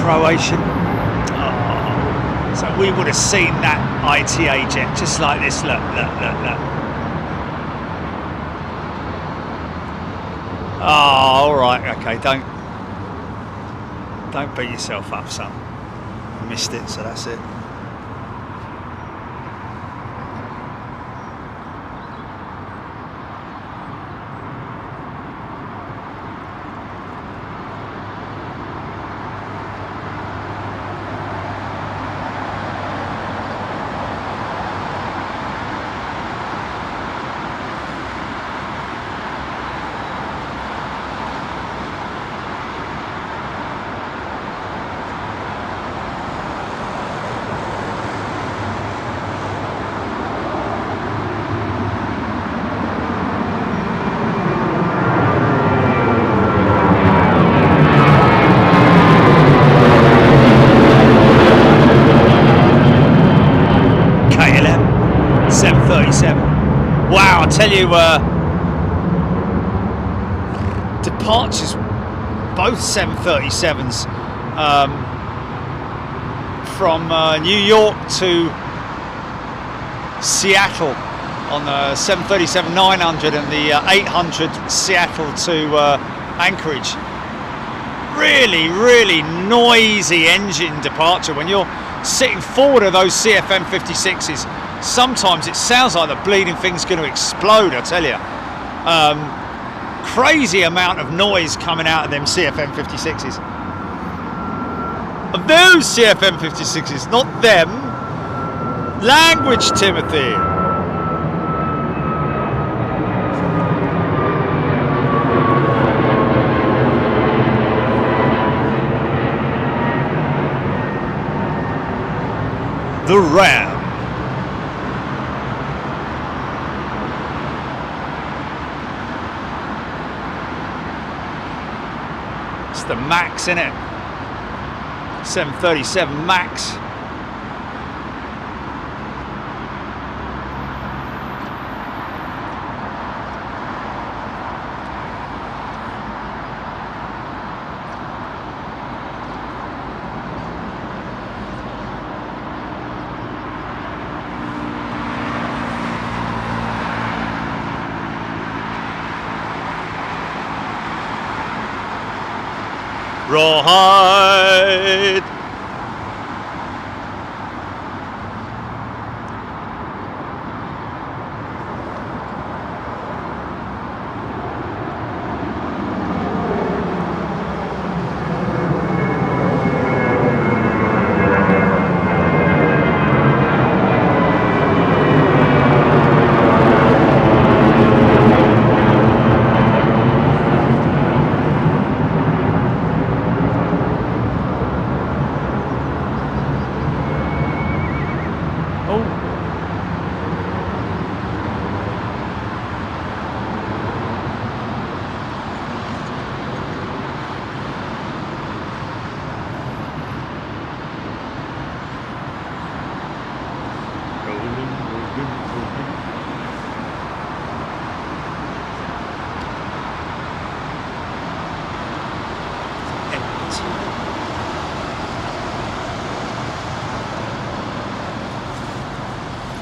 Croatian. Oh, so we would have seen that ITA jet just like this. Look, look, look, look. Oh, all right, okay. Don't beat yourself up, son. I missed it, so that's it. Wow, I tell you, departures, both 737s from New York to Seattle on the 737-900 and the 800 Seattle to Anchorage. Really noisy engine departure. When you're sitting forward of those CFM56s, sometimes it sounds like the bleeding thing's going to explode, I tell you. Crazy amount of noise coming out of them CFM56s. Of those CFM56s, not them. Language, Timothy. The Ram. It's the Max, innit? 737 Max. Rawhide.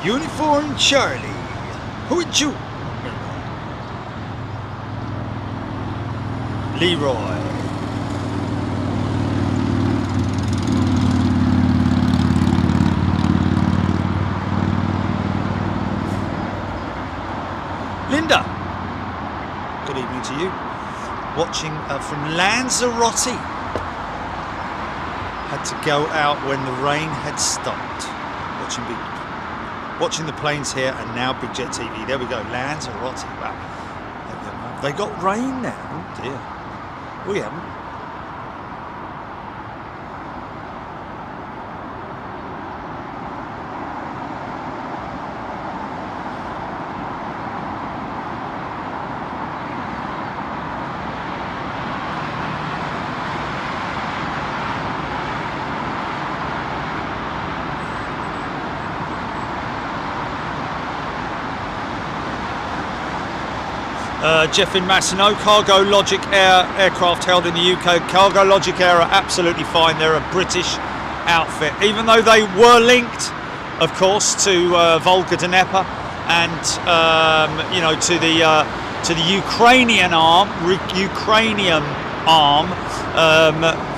Uniform Charlie. Who are you? Leroy. Linda, good evening to you. Watching from Lanzarote. Had to go out when the rain had stopped. Watching the planes here and now Big Jet TV. There we go, Lanzarote. Wow. They got rain now. Oh dear. We haven't. Jeff in Massimo, Cargo Logic Air aircraft held in the UK. Cargo Logic Air are absolutely fine. They're a British outfit, even though they were linked, of course, to Volga Dnieper and to the Ukrainian arm.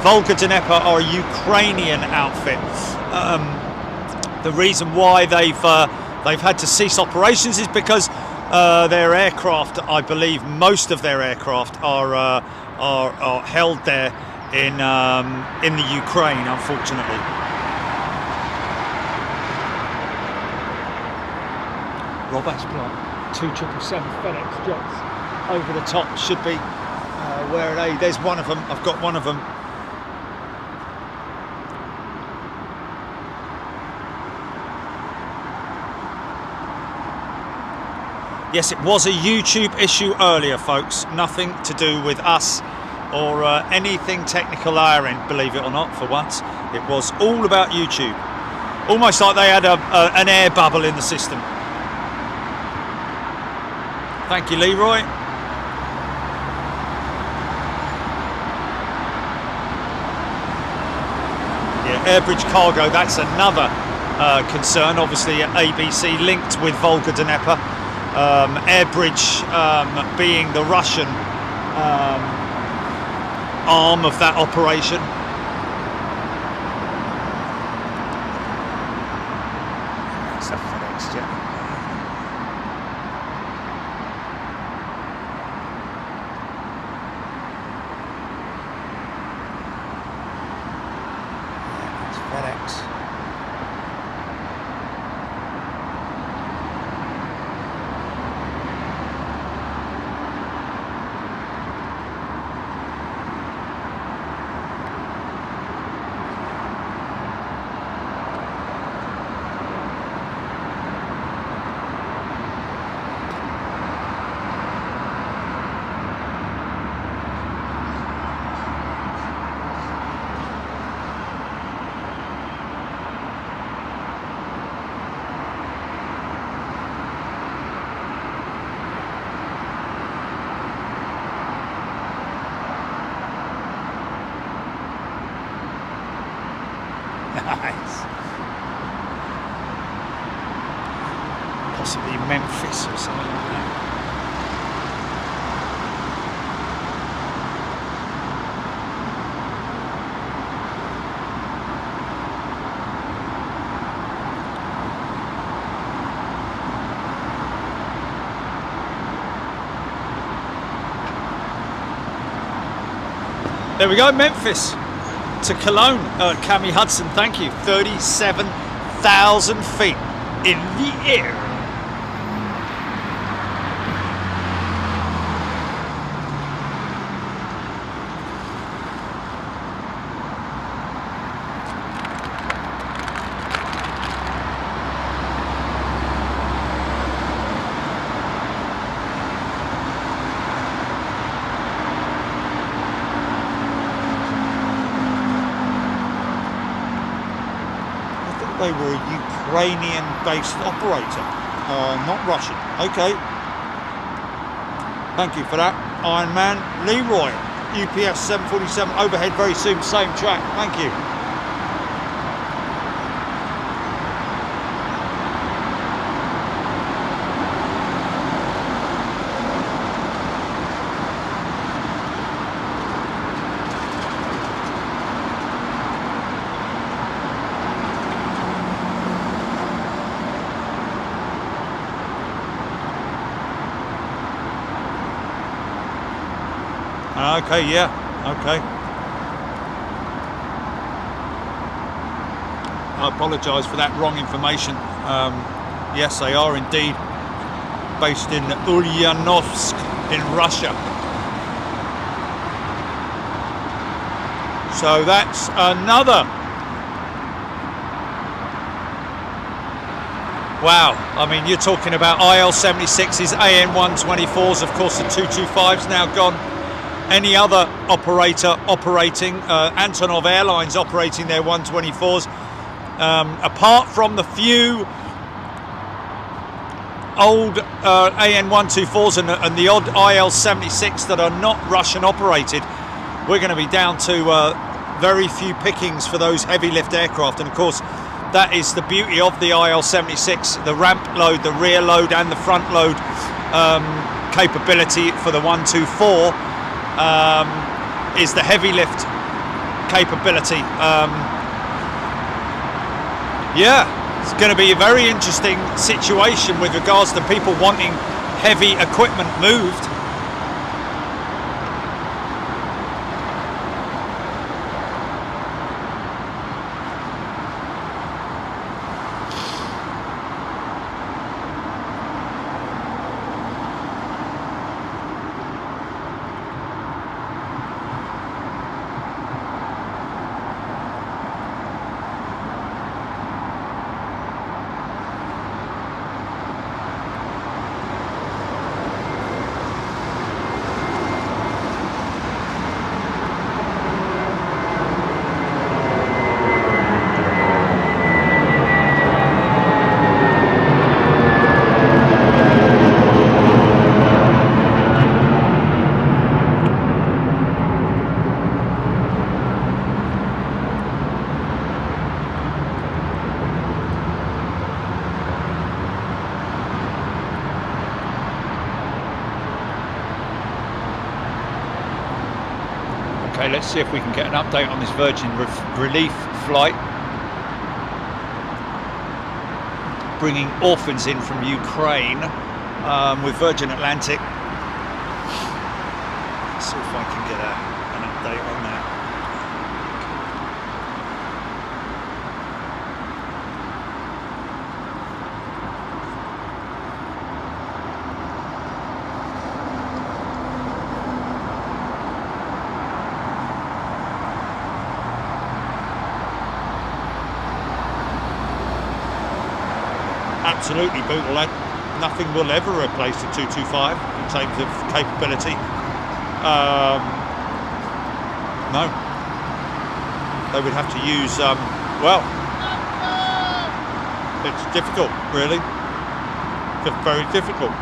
Volga Dnieper are a Ukrainian outfit. The reason why they've had to cease operations is because their aircraft, I believe, most of their aircraft are held there in the Ukraine, unfortunately. Rob Ashplant, 2777 FedEx jets over the top should be where are they? There's one of them. I've got one of them. Yes, it was a YouTube issue earlier, folks. Nothing to do with us or anything technical our end, believe it or not, for once. It was all about YouTube. Almost like they had an air bubble in the system. Thank you, Leroy. Yeah, Airbridge Cargo, that's another concern. Obviously, ABC linked with Volga Dnieper. Airbridge being the Russian arm of that operation. That's a FedEx jet. Yeah, it's FedEx. Nice. Possibly Memphis or something like that. There we go, Memphis to Cologne. Cammy Hudson, thank you. 37,000 feet in the air. They were a Ukrainian-based operator, not Russian. Okay. Thank you for that, Iron Man. Leroy, UPS 747 overhead very soon, same track. Thank you. Okay, yeah, okay. I apologise for that wrong information. Yes, they are indeed based in Ulyanovsk in Russia. So that's another. Wow, I mean, you're talking about IL-76s, AN-124s, of course the 225's now gone. Any other operator operating, Antonov Airlines operating their 124s, apart from the few old AN-124s and the odd IL-76 that are not Russian operated, we're going to be down to very few pickings for those heavy lift aircraft. And of course, that is the beauty of the IL-76, the ramp load, the rear load and the front load capability for the 124 is the heavy lift capability. Yeah, it's going to be a very interesting situation with regards to people wanting heavy equipment moved. Okay, let's see if we can get an update on this Virgin relief flight, bringing orphans in from Ukraine with Virgin Atlantic. Let's see if I can get an update on that. Absolutely, Bootle. Nothing will ever replace the 225 in terms of capability. No, they would have to use. Well, it's difficult, really. Just very difficult.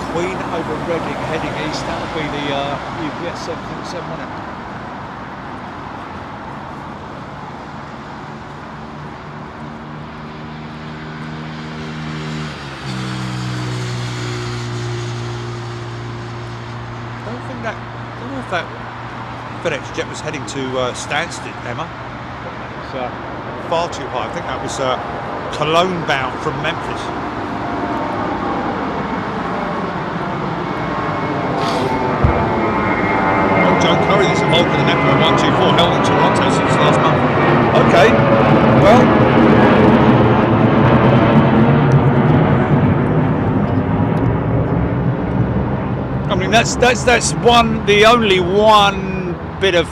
Queen over Reading heading east. That would be the UPS 737, wouldn't it? I don't know if that FedEx jet was heading to Stansted, Emma. That was far too high. I think that was Cologne bound from Memphis. John Curry, there's a Vulcan and Emperor 124 held in Toronto since last month. Okay, well. I mean, that's the only one bit of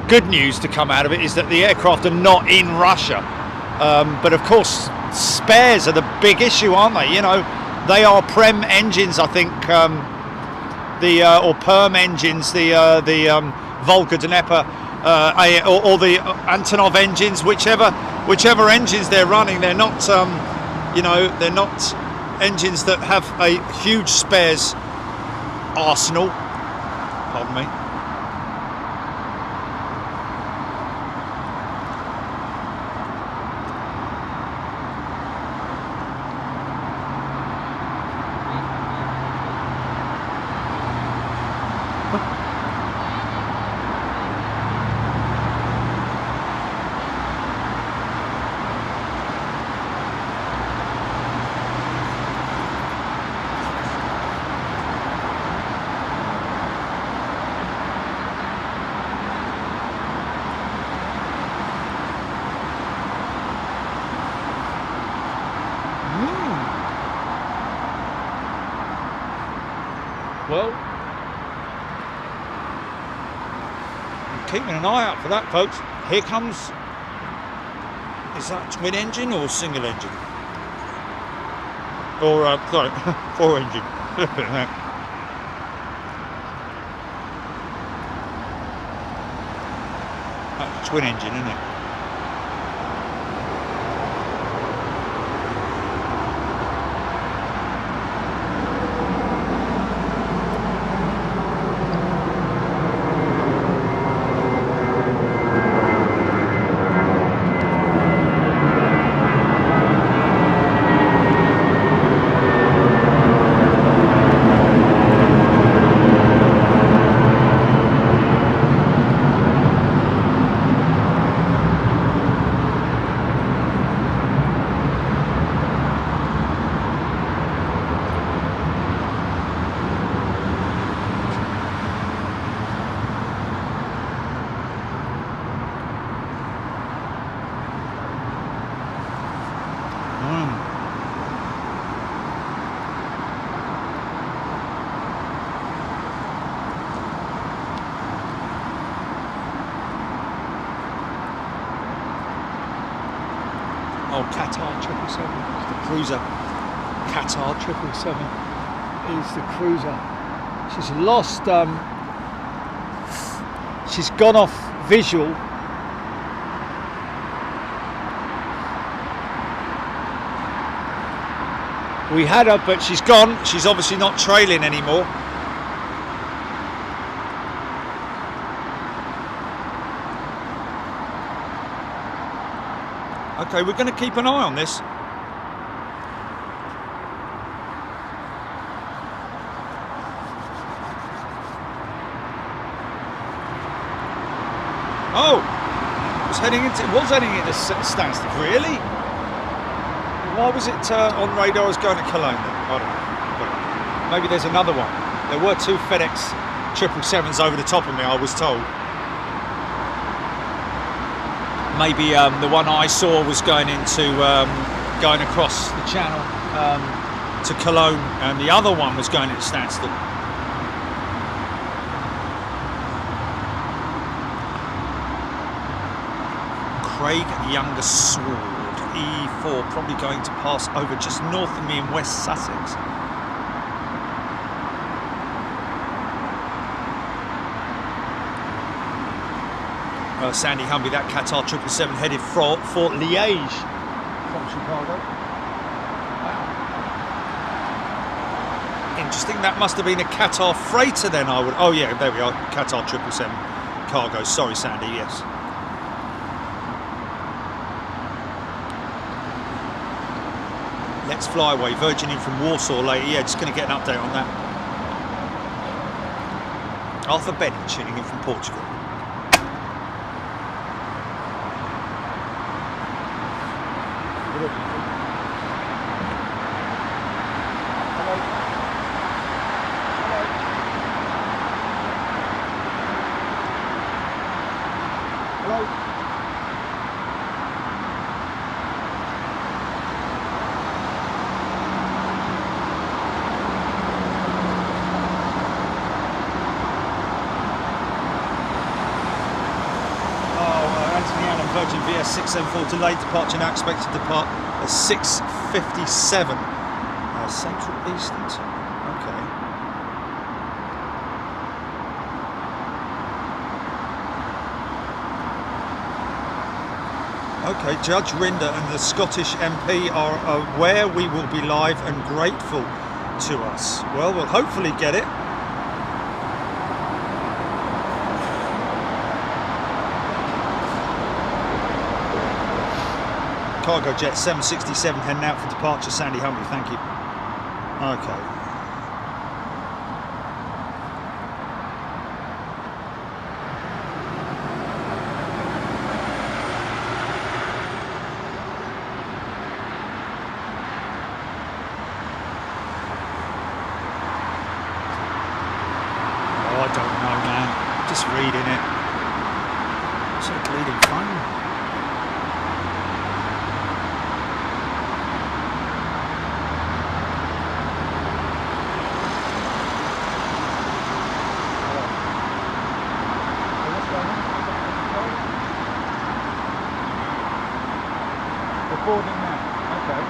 good news to come out of it is that the aircraft are not in Russia. But of course, spares are the big issue, aren't they? You know, they are Prem engines, I think. Or Perm engines, the Volga Dnieper, or the Antonov engines, whichever engines they're running, they're not, they're not engines that have a huge spares arsenal. Pardon me. well. I'm keeping an eye out for that, folks. Here comes, is that twin engine or single engine? Or, sorry, 4 engine. That's a twin engine, isn't it? Oh, Qatar 777 is the cruiser. Qatar 777 is the cruiser. She's lost, she's gone off visual. We had her, but she's gone. She's obviously not trailing anymore. Okay, we're going to keep an eye on this. Oh, it was heading into standstill. Really? Why was it on radar? I was going to Cologne then. I don't know. But maybe there's another one. There were 2 FedEx 777s over the top of me, I was told. Maybe the one I saw was going going across the channel to Cologne, and the other one was going into standstill. Craig Younger Sword, E4, probably going to pass over just north of me in West Sussex. Sandy Humby, that Qatar 777 headed for Liège from Chicago. Wow. Interesting, that must have been a Qatar freighter then, I would. Oh yeah, there we are, Qatar 777 cargo. Sorry Sandy, yes. Let's fly away, Virgin in from Warsaw later. Yeah, just going to get an update on that. Arthur Bennett tuning in from Portugal. Virgin VS 674 delayed departure, now expected to depart at 6:57. Central Eastern time. Okay. Okay, Judge Rinder and the Scottish MP are aware we will be live and grateful to us. Well, we'll hopefully get it. Cargo Jet 767 heading out for departure, Sandy Humby, thank you. Okay. Oh, I don't know, man. Just reading it. It's a bleeding phone. boarding now. Okay.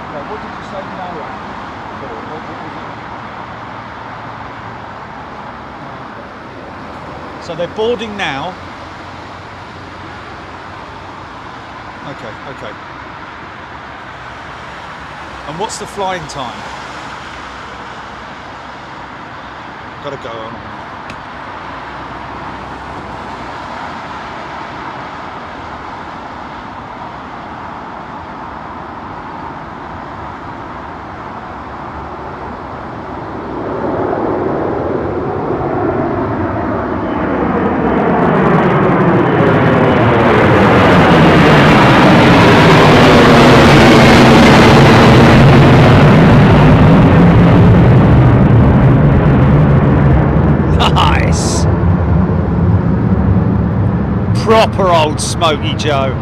Okay, what did you say no at? What was it? So they're boarding now. Okay, okay. And what's the flying time? Gotta go on. Proper old Smokey Joe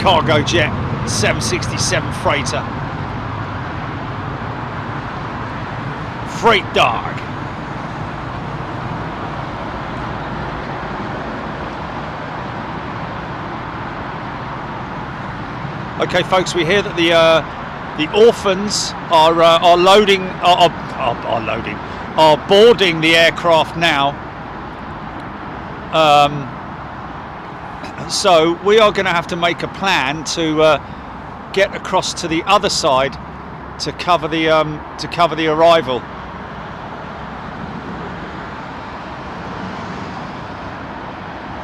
cargo jet 767 freighter. Freight dog. Okay, folks, we hear that the Orphans are boarding the aircraft now. So we are going to have to make a plan to get across to the other side to cover the arrival.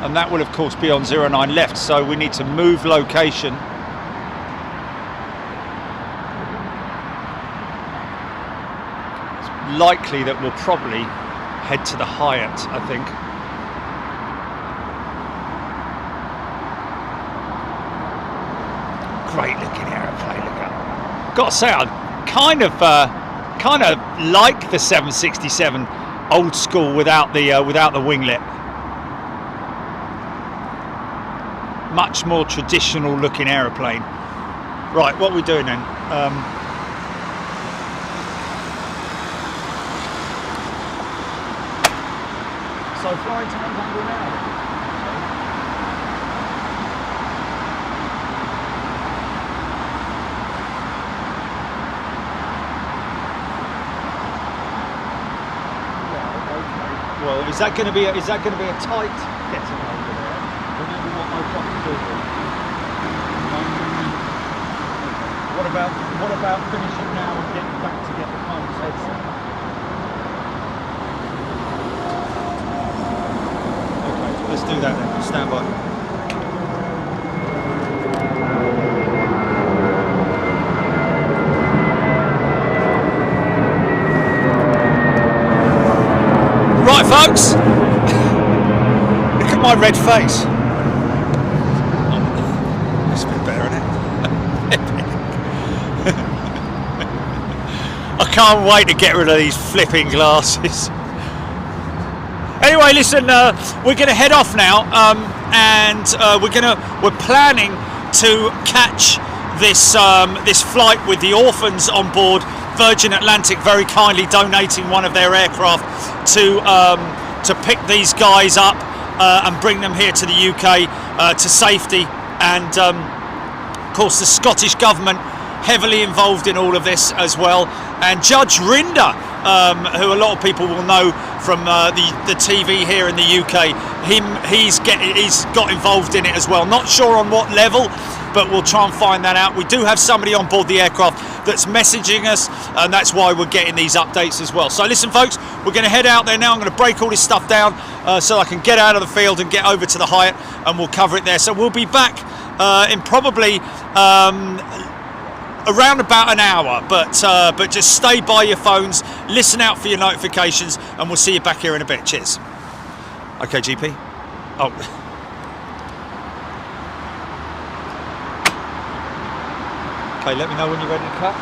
And that will of course be on 09 left, so we need to move location. It's likely that we'll probably head to the Hyatt, I think. Great looking aeroplane, look at. Got to say, I kind of like the 767 old school without the winglet. Much more traditional looking aeroplane. Right, what are we doing then? So flying time's under an hour. Well, is that going to be a tight getting over there? Remember what I've got to do. What about finishing now and getting back to get the pilot's headset? Okay, let's do that then. Stand by. Right, folks, look at my red face. That's a bit better, isn't it? I can't wait to get rid of these flipping glasses. Anyway, listen, we're going to head off now, and we're planning to catch this flight with the Orphans on board. Virgin Atlantic very kindly donating one of their aircraft to pick these guys up and bring them here to the UK to safety. And of course the Scottish government heavily involved in all of this as well. And Judge Rinder, who a lot of people will know from the TV here in the UK, he's got involved in it as well. Not sure on what level, but we'll try and find that out. We do have somebody on board the aircraft that's messaging us, and that's why we're getting these updates as well. So listen, folks, we're going to head out there now. I'm going to break all this stuff down so I can get out of the field and get over to the Hyatt, and we'll cover it there. So we'll be back in probably around about an hour, but just stay by your phones, listen out for your notifications, and we'll see you back here in a bit. Cheers. Okay, GP. Oh. Okay, let me know when you're ready to cut.